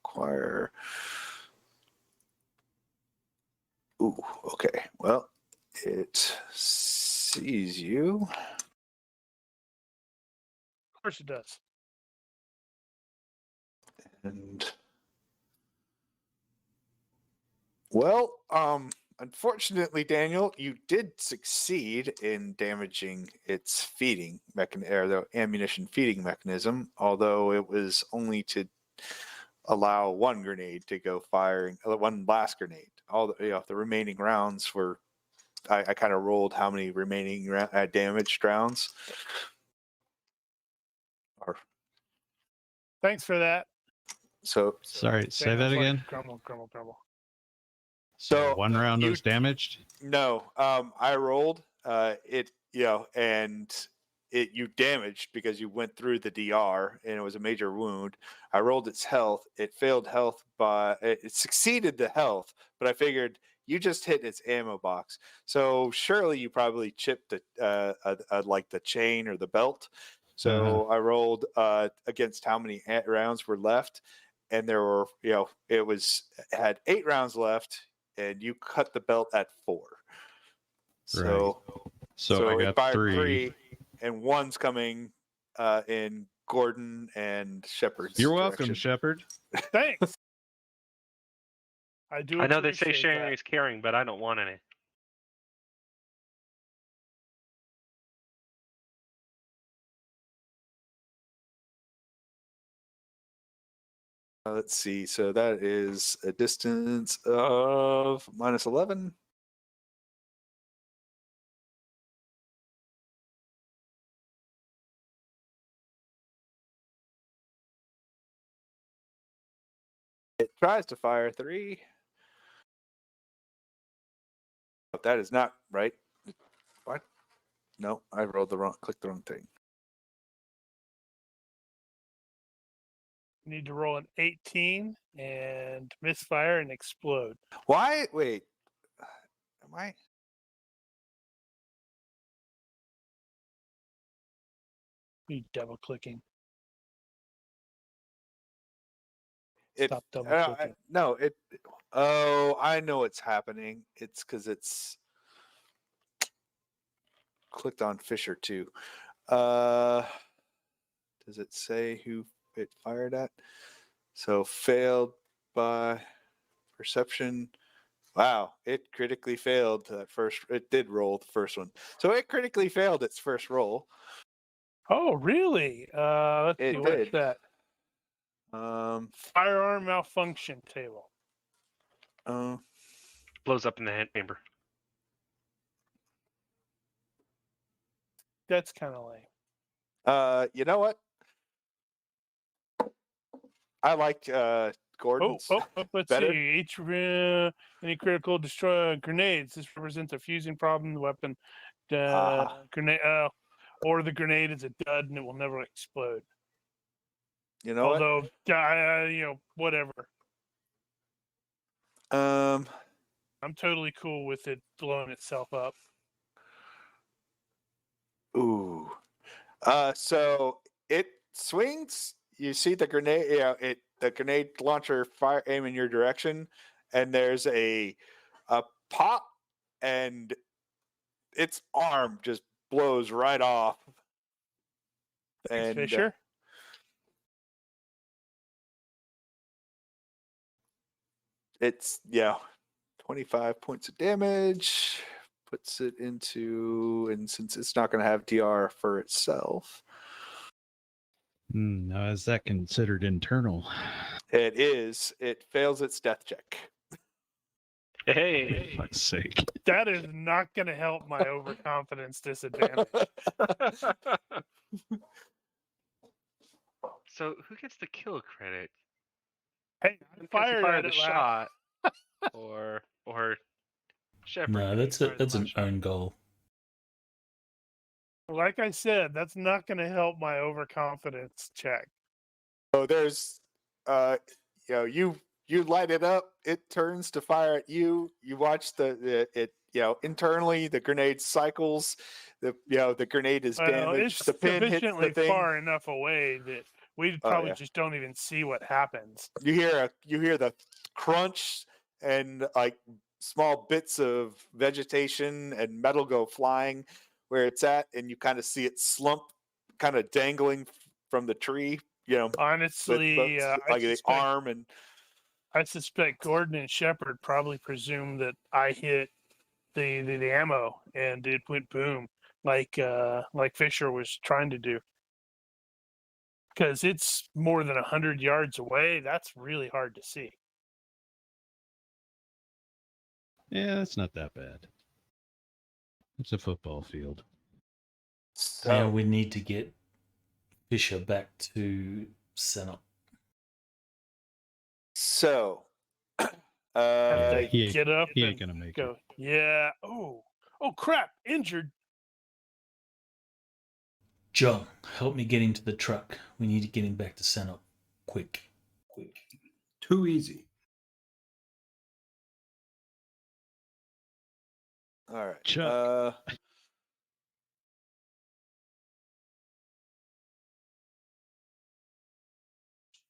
Acquire. Ooh, okay. Well, it sees you. Of course it does. And well, unfortunately, Daniel, you did succeed in damaging its feeding mechanism, or the ammunition feeding mechanism, although it was only to allow one grenade to go firing, one blast grenade. All the remaining rounds were, I kind of rolled how many remaining damaged rounds. Thanks for that. So Sorry, say that Daniel's like, again. grumble, grumble, grumble. So one round was damaged? No, I rolled it, and you damaged because you went through the DR and it was a major wound. I rolled its health. It failed health, it succeeded the health, but I figured you just hit its ammo box. So surely you probably chipped like the chain or the belt. So I rolled against how many rounds were left, and there were, it had 8 rounds left. And you cut the belt at 4. So, Right. So I it got fired 3. and 1's coming in Gordon and Shepard's You're welcome, direction. Shepard. Thanks. I know they say appreciate sharing that. is caring, but I don't want any. Let's see. So that is a distance of -11. It tries to fire 3. But that is not right. What? No, I rolled clicked the wrong thing. Need to roll an 18 and misfire and explode. Why? Wait. Am I? You double clicking. It, Stop double clicking. no, it. Oh, I know what's happening. It's because it's clicked on Fisher too. Does it say who it fired at? So failed by perception. Wow, it critically failed that first. It did roll the first one, so it critically failed its first roll. Oh, really? Let's see. What's It did. that? Firearm malfunction table. Blows up in the hand chamber. That's kind of lame. You know what? I like Gordon's let's better. see. Each any critical destroy grenades. This represents a fusing problem. The weapon grenade. or the grenade is a dud and it will never explode. You know Although, whatever. what? I'm totally cool with it blowing itself up. Ooh. So it swings. You see the grenade. The grenade launcher aim in your direction, and there's a pop, and its arm just blows right off. Thanks, And Fisher. it's 25 points of damage. Puts it into, and since it's not going to have DR for itself, Now, is that considered internal? it is. It fails its death check. Hey. For fuck's sake. That is not going to help my overconfidence disadvantage. So who gets the kill credit? Hey, I Because fired you at fired it the last. shot, or Shepard. No, because you fired that's the an last shot. own goal. Like I said, that's not going to help my overconfidence check. So there's, you light it up. It turns to fire at you. You watch internally the grenade cycles. The grenade is Well, damaged. it's The pin hits the sufficiently thing. far enough away that we probably just don't even see what happens. You hear the crunch and like small bits of vegetation and metal go flying where it's at, and you kind of see it slump, kind of dangling from the tree. Honestly, like the arm, and I suspect Gordon and Shepard probably presumed that I hit the ammo and it went boom, like Fisher was trying to do. Because it's more than 100 yards away. That's really hard to see. Yeah, that's not that bad. It's a football field. Now we need to get Fisher back to center. So, He Get up ain't and gonna make go. it. Yeah. Oh crap! Injured. John, help me get him to the truck. We need to get him back to center. Quick. Too easy. all right. Chuck.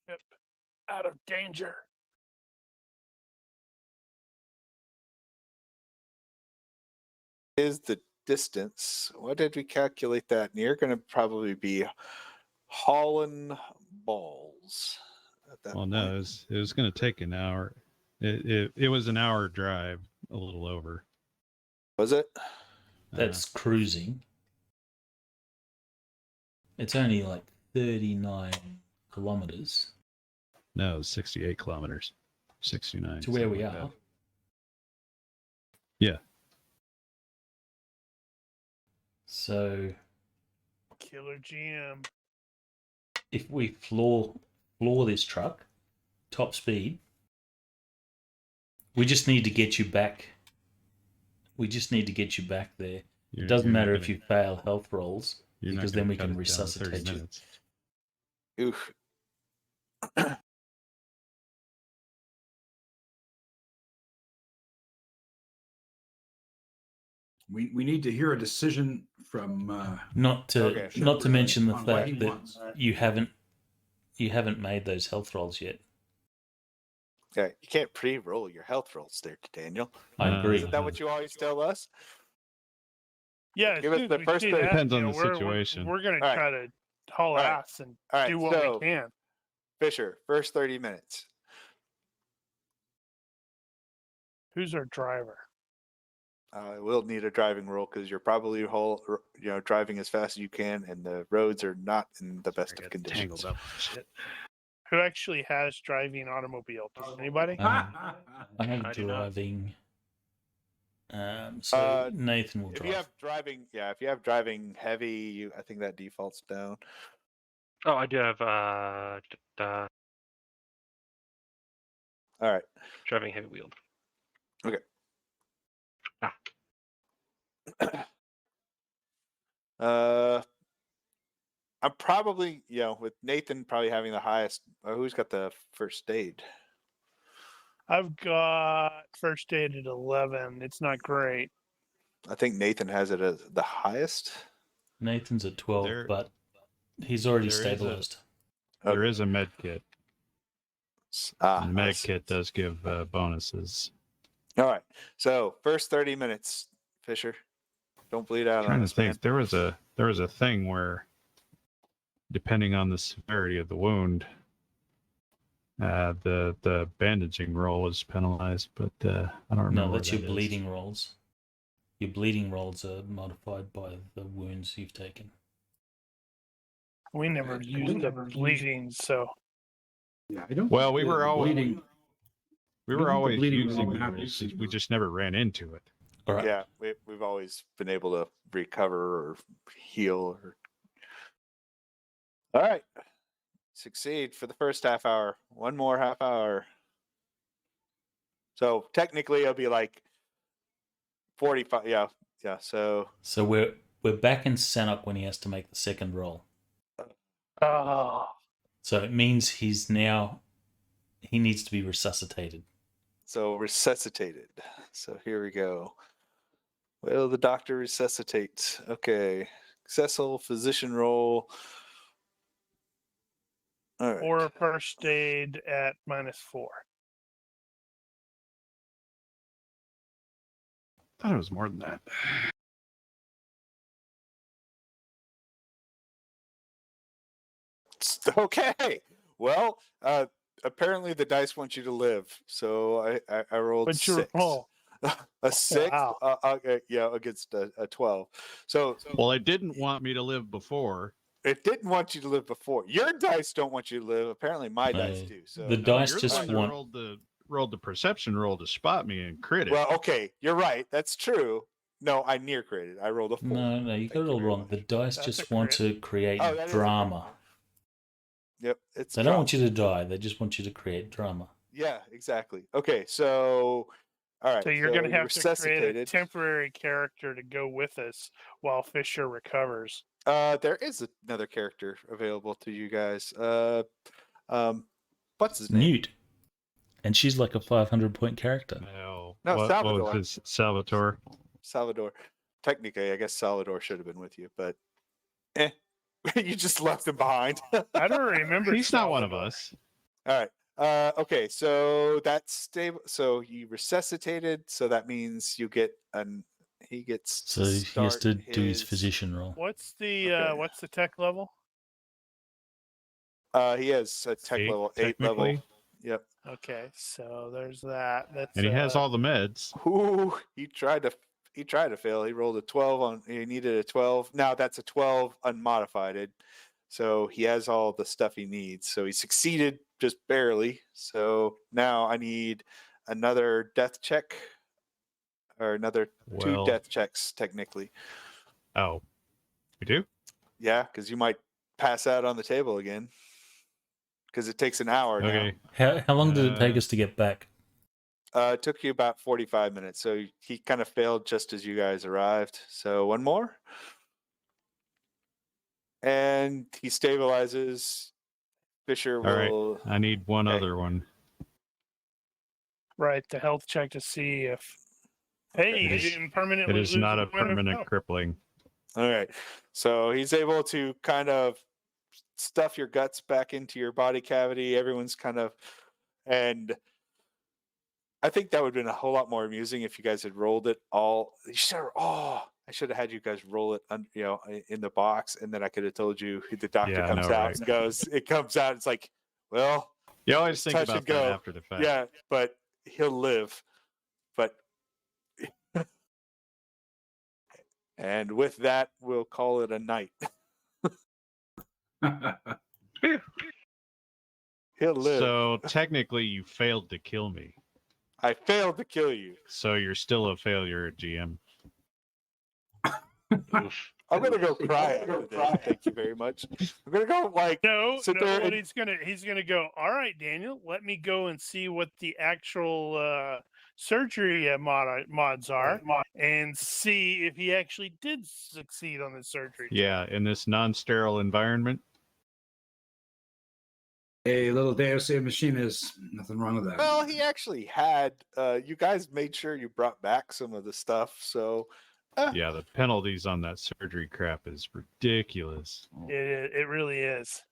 Yep. Out of danger. Is the distance? What did we calculate that? And you're going to probably be hauling balls. At that Well, no, point. it was going to take an hour. It was an hour drive, a little over. Was it? That's cruising. It's only like 39 kilometers. No, 68 kilometers. 69. To where we something like are. that. Yeah. So Killer GM. if we floor this truck, top speed, we just need to get you back. We just need to get you back there. It doesn't matter if you fail health rolls, because then we can resuscitate you. Oof. We need to hear a decision from Not to mention the on what fact he that wants. you haven't made those health rolls yet. Yeah, you can't pre-roll your health rolls there, Daniel. I agree. Isn't that what you always tell us? Yeah, Give us the first thing. Depends on the situation. We're going to All right. try to haul All right. ass and All right, do what so- we can. Fisher, first 30 minutes. Who's our driver? We'll need a driving roll because you're probably driving as fast as you can, and the roads are not in the best of conditions. Tangled up. Shit. Who actually has driving automobile? Does anybody? I have I do not. driving. So Nathan will If drive. you have driving, if you have driving heavy, I think that defaults down. Oh, I do have All right. driving heavy wheeled. I'm probably, with Nathan probably having the highest. Who's got the first aid? I've got first aid at 11. It's not great. I think Nathan has it as the highest. Nathan's at 12, There- but he's already there is a- stabilized. There is a med kit. Ah, And the med kit does give bonuses. All right. So first 30 minutes, Fisher. Don't bleed out I'm on trying to this, think. man. There was a thing where, depending on the severity of the wound, the bandaging roll was penalized, but I don't remember. No, that's where your that is. bleeding rolls. Your bleeding rolls are modified by the wounds you've taken. We never used the bleeding, so Yeah, I don't. Well, think we were the always bleeding- we I were don't think the always bleeding using roll them. matters. We just never ran into it. All right. Yeah, we've always been able to recover or heal. All right. Succeed for the first half hour. One more half hour. So technically it'll be like 45. Yeah. So So we're back in Sanok when he has to make the second roll. oh, So it means he needs to be resuscitated. resuscitated. So here we go. Will the doctor resuscitate? Okay. Successful physician roll. All right. or first aid at -4. I thought it was more than that. Okay. Well, apparently the dice want you to live. So I rolled What's your 6. roll? A 6 Wow. against a 12. So Well, it didn't want me to live before. it didn't want you to live before. Your dice don't want you to live. Apparently my dice Uh, do. So the dice you're just the one want. that rolled the perception roll to spot me and crit it. well, okay, you're right. That's true. No, I near created. I rolled a 4. No, you got Thank it all very wrong. much. The dice That's just a want crit. to create Oh, that is a drama. Yep, it's They don't drama. want you to die. They just want you to create drama. Yeah, exactly. Okay, so all right. So you're going to you have to create a resuscitated. temporary character to go with us while Fisher recovers. There is another character available to you guys. What's his name? Newt. And she's like a 500-point character. No, No, what Salvador. was this? Salvatore. Salvador. Technically, I guess Salvador should have been with you, but you just left him behind. I don't remember. He's not one of Salvador. us. All right. Okay, so that's stable. So you resuscitated, so that means you get he gets So to he has start to do his physician roll. What's the Okay. what's the tech level? He has a tech 8, level 8 level. technically. Yep. Okay, so there's that. That's And he has all the meds. Ooh, he tried to fail. He rolled a 12 on. He needed a 12. Now that's a 12 unmodified. So he has all the stuff he needs. So he succeeded just barely. So now I need another death check, or another 2 Well, death checks technically. oh, we do? Yeah, because you might pass out on the table again. Because it takes an hour Okay. How long did it take Uh, us to get back? now. It took you about 45 minutes. So he kind of failed just as you guys arrived. So one more. And he stabilizes. Fisher All right. will. I need one Okay. other one. right. The health check to see if hey, It you is- didn't permanently It is lose not a one point of permanent health. crippling. All right. So he's able to kind of stuff your guts back into your body cavity. Everyone's kind of, and I think that would have been a whole lot more amusing if you guys had rolled it all. I should have had you guys roll it, in the box, and then I could have told you who the doctor Yeah, I comes know, out right? and goes. It comes out. It's like, well, You always It's think touch about and that go. after the fact. yeah, but he'll live. But and with that, we'll call it a night. He'll live. So technically, you failed to kill me. I failed to kill you. So you're still a failure at GM. Oof. I'm gonna go cry after this. Thank you very much. I'm gonna go No, sit there what and- he's gonna go. All right, Daniel, let me go and see what the actual surgery mods are, and see if he actually did succeed on the surgery. Yeah, in this non-sterile environment. A little Deus Ex Machina is nothing wrong with that. Well, he actually had. You guys made sure you brought back some of the stuff, so. Yeah, the penalties on that surgery crap is ridiculous. It really is.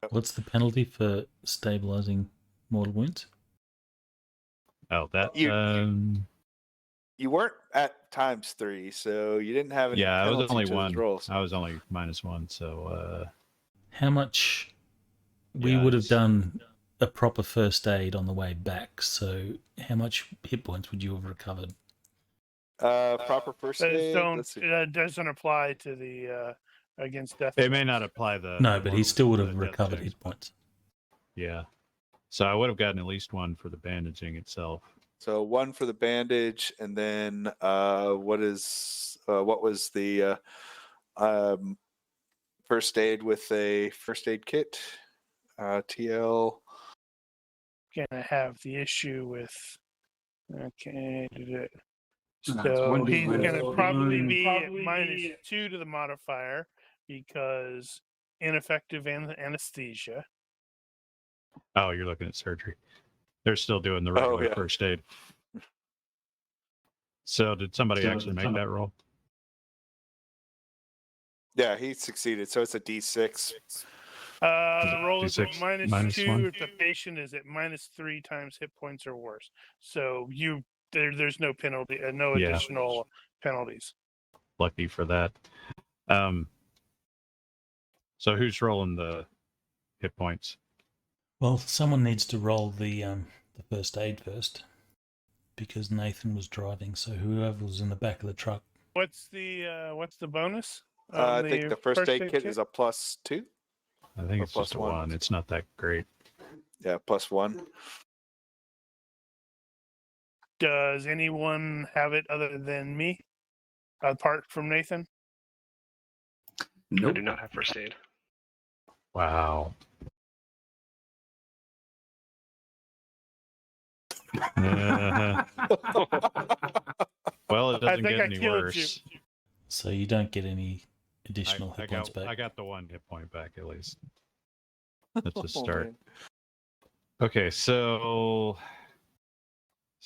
What's the penalty for stabilizing mortal wounds? Oh, that. You weren't at ×3, so you didn't have any. Yeah, I was penalty only to those one. rolls. I was only -1. So. How much? We Yeah, would have it's- done a proper first aid on the way back. So, how much hit points would you have recovered? Proper first aid. Let's see. Doesn't apply to the against death. It may not apply the. No, the but he mortal- still would the have death recovered checks, hit but- points. Yeah. So I would have gotten at least 1 for the bandaging itself. So 1 for the bandage, and then what was the first aid with a first aid kit? TL. Gonna have the issue with. Okay. That's So 1d he's minus gonna one. probably be at -2 to the modifier because ineffective anesthesia. Oh, you're looking at surgery. They're still doing the regular yeah. first aid. So did somebody actually make that roll? Yeah, he succeeded. So it's a D6. The roll is at D6 -2 -1? if the patient is at -3 times hit points or worse. So there's no penalty, no Yeah. additional penalties. Lucky for that. So who's rolling the hit points? Well, someone needs to roll the first aid first, because Nathan was driving. So whoever was in the back of the truck. What's the bonus? I on think the first aid kit is a +2. I think Or it's just a +1. 1. It's not that great. Yeah, +1. Does anyone have it other than me? Apart from Nathan? I Nope. do not have first aid. Wow. Uh, well, it doesn't think get I any killed worse. So you don't get any additional I hit points got back. I got the 1 hit point back at least. That's a Oh, start. man. Okay, so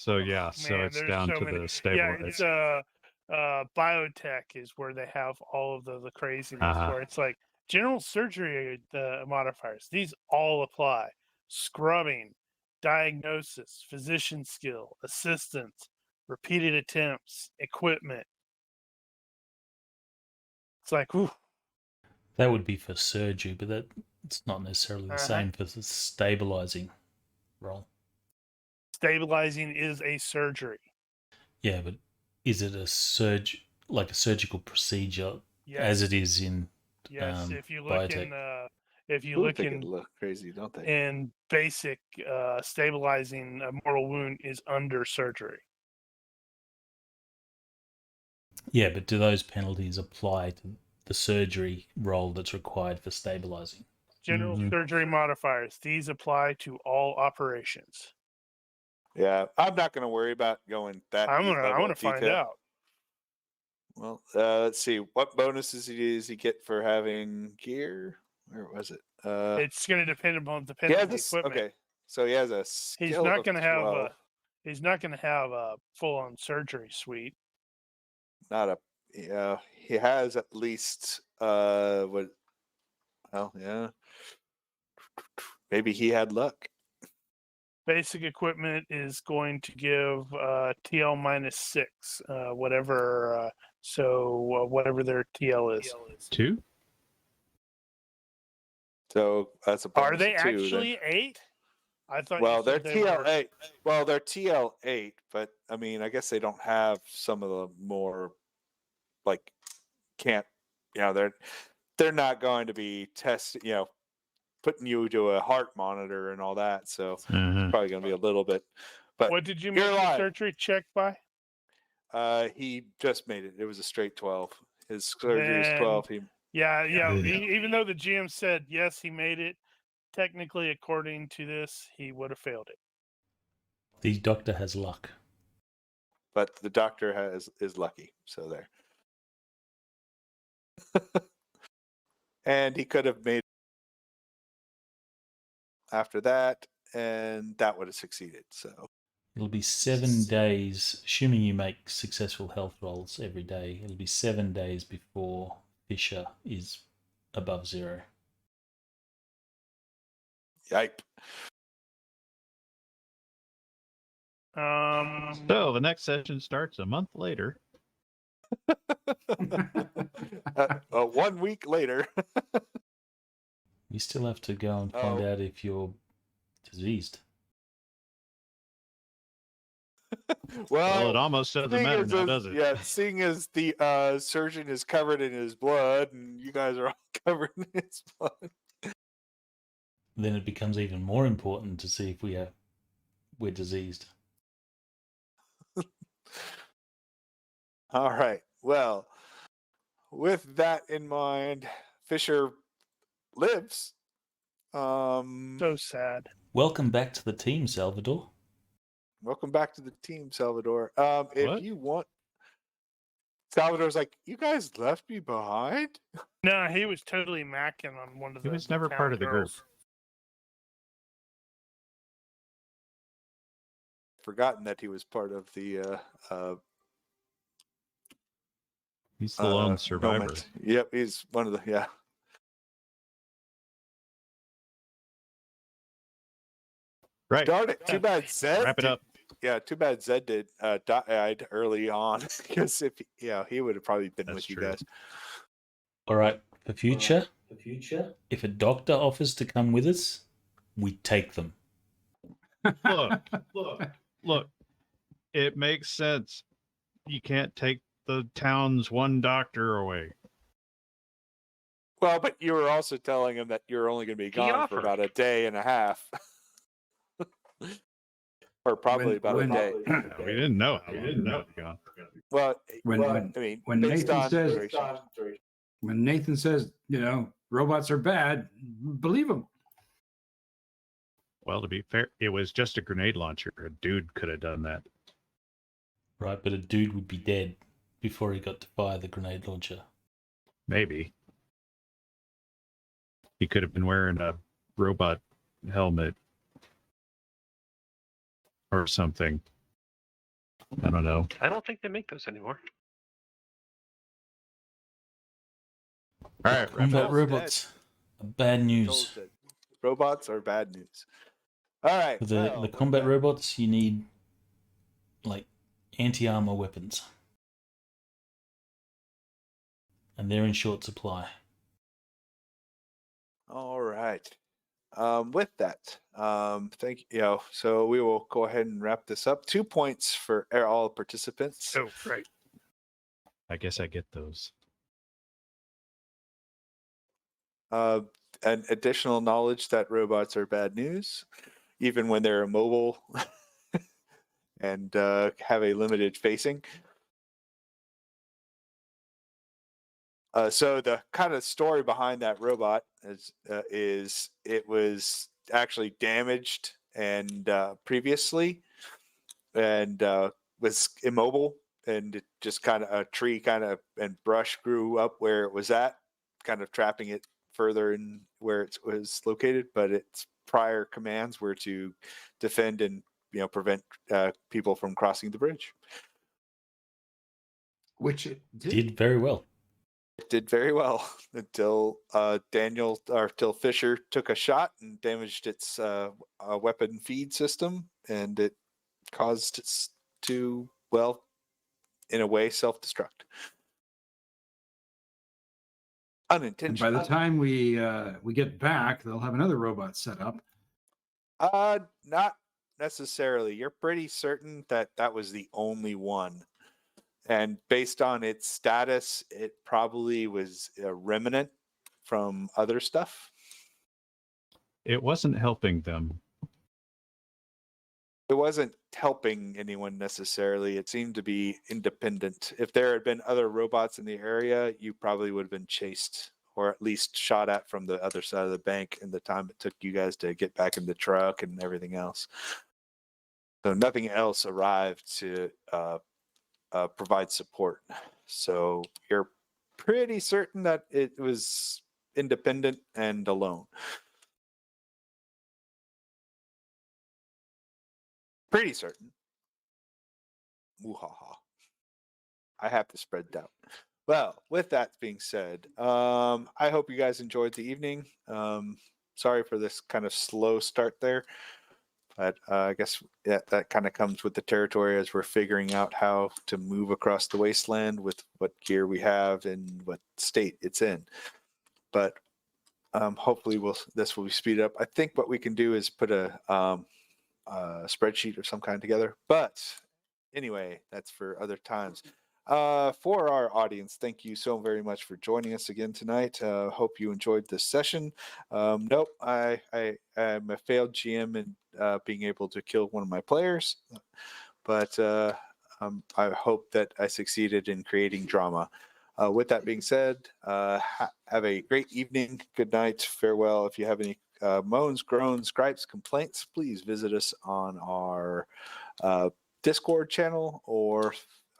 yeah, so Man, it's there's down so to many. the Yeah, stabilizer. it's biotech is where they have all of the craziness. Uh-huh. Where it's like general surgery modifiers. These all apply. Scrubbing, diagnosis, physician skill, assistance, repeated attempts, equipment. It's like, ooh. That would be for surgery, but it's not necessarily the Uh-huh. same for the stabilizing roll. Stabilizing is a surgery. Yeah, but is it a surgical procedure Yes. as it is in Yes, if you look biotech? in Ooh, they can look crazy, don't they? in basic stabilizing a mortal wound is under surgery. Yeah, but do those penalties apply to the surgery role that's required for stabilizing? General Mhm. surgery modifiers. These apply to all operations. Yeah, I'm not going to worry about going that. I level want to of find detail. out. Well, let's see. What bonuses does he get for having gear? Where was it? It's going to depend on the He has equipment. okay, so he has a skill He's not of going to have 12, he's not going to have a full-on surgery suite. not a. Yeah, he has at least what? Well, yeah. Maybe he had luck. Basic equipment is going to give TL -6, whatever. Whatever their TL is. 2? So that's a bonus Are they of 2, actually 8? I thought. Well, you they're said they were- TL8. Well, they're TL8, but I mean, I guess they don't have some of the more like they're not going to be testing, putting you to a heart monitor and all that. So Uh-huh. probably going to be a little bit. But What did you make you're the live. surgery check by? He just made it. It was a straight 12. His surgery is Then- 12. Yeah. Yeah. Even though the GM said yes, he made it. Technically, according to this, he would have failed it. The doctor has luck. But the doctor is lucky, so there. And he could have made after that, and that would have succeeded. So It'll be 7 days, assuming you make successful health rolls every day. It'll be 7 days before Fisher is above 0. yipe. So the next session starts a month later. 1 week later. You still have to go and find out if you're diseased. Well, it almost doesn't matter now, does it? Yeah, seeing as the surgeon is covered in his blood and you guys are all covered in his blood. Then it becomes even more important to see if we're diseased. All right. Well, with that in mind, Fisher lives. So sad. Welcome back to the team, Salvador. Welcome back to the team, Salvador. If What? you want, Salvador's like, you guys left me behind. No, he was totally macking on one of He the. was never town part of the group. girls. Forgotten that he was part of the He's the lone survivor. moment. Yep, he's one of the Right. Darn it! Too bad Zed. Wrap it up. Yeah, too bad Zed died early on because if he would have probably been That's with you true. guys. All right, for future, if a doctor offers to come with us, we take them. Look. It makes sense. You can't take the town's one doctor away. Well, but you were also telling him that you're only going to be gone for offered. about a day and a half, or probably about a day. Yeah, we didn't know how long he was gone. Well, When I mean, when based Nathan on says duration. when Nathan says, robots are bad, believe him. Well, to be fair, it was just a grenade launcher. A dude could have done that. Right, but a dude would be dead before he got to fire the grenade launcher. Maybe. He could have been wearing a robot helmet or something. I don't know. I don't think they make those anymore. All right, Combat Rebels robots are bad news. Told that robots are bad news. All right. For the combat robots, you need like anti-armor weapons, and they're in short supply. All right. With that, thank you. So we will go ahead and wrap this up. 2 points for all participants. Oh, right. I guess I get those. An additional knowledge that robots are bad news, even when they're immobile and have a limited facing. So the kind of story behind that robot is it was actually damaged and previously, and was immobile, and it just kind of a tree and brush grew up where it was at, kind of trapping it further in where it was located. But its prior commands were to defend and prevent people from crossing the bridge. Which it Did very well. It did very well until till Fisher took a shot and damaged its weapon feed system, and it caused it to, well, in a way, self-destruct. And Unintentional. by the time we get back, they'll have another robot set up. Not necessarily. You're pretty certain that that was the only one. And based on its status, it probably was a remnant from other stuff. It wasn't helping them. It wasn't helping anyone necessarily. It seemed to be independent. If there had been other robots in the area, you probably would have been chased or at least shot at from the other side of the bank in the time it took you guys to get back in the truck and everything else. So nothing else arrived to provide support. So you're pretty certain that it was independent and alone. Pretty certain. Woo-ha-ha. I have to spread doubt. Well, with that being said, I hope you guys enjoyed the evening. Sorry for this kind of slow start there, but I guess that kind of comes with the territory as we're figuring out how to move across the wasteland with what gear we have and what state it's in. But hopefully this will be speed up. I think what we can do is put a spreadsheet of some kind together. But anyway, that's for other times. For our audience, thank you so very much for joining us again tonight. Hope you enjoyed this session. Nope, I am a failed GM in being able to kill one of my players, but I hope that I succeeded in creating drama. With that being said, have a great evening. Good night. Farewell. If you have any moans, groans, gripes, complaints, please visit us on our Discord channel or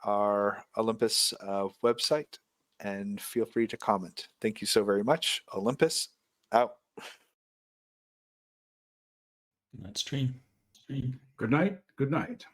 our Olympus website, and feel free to comment. Thank you so very much. Olympus out. Good night, stream. Good night. Good night.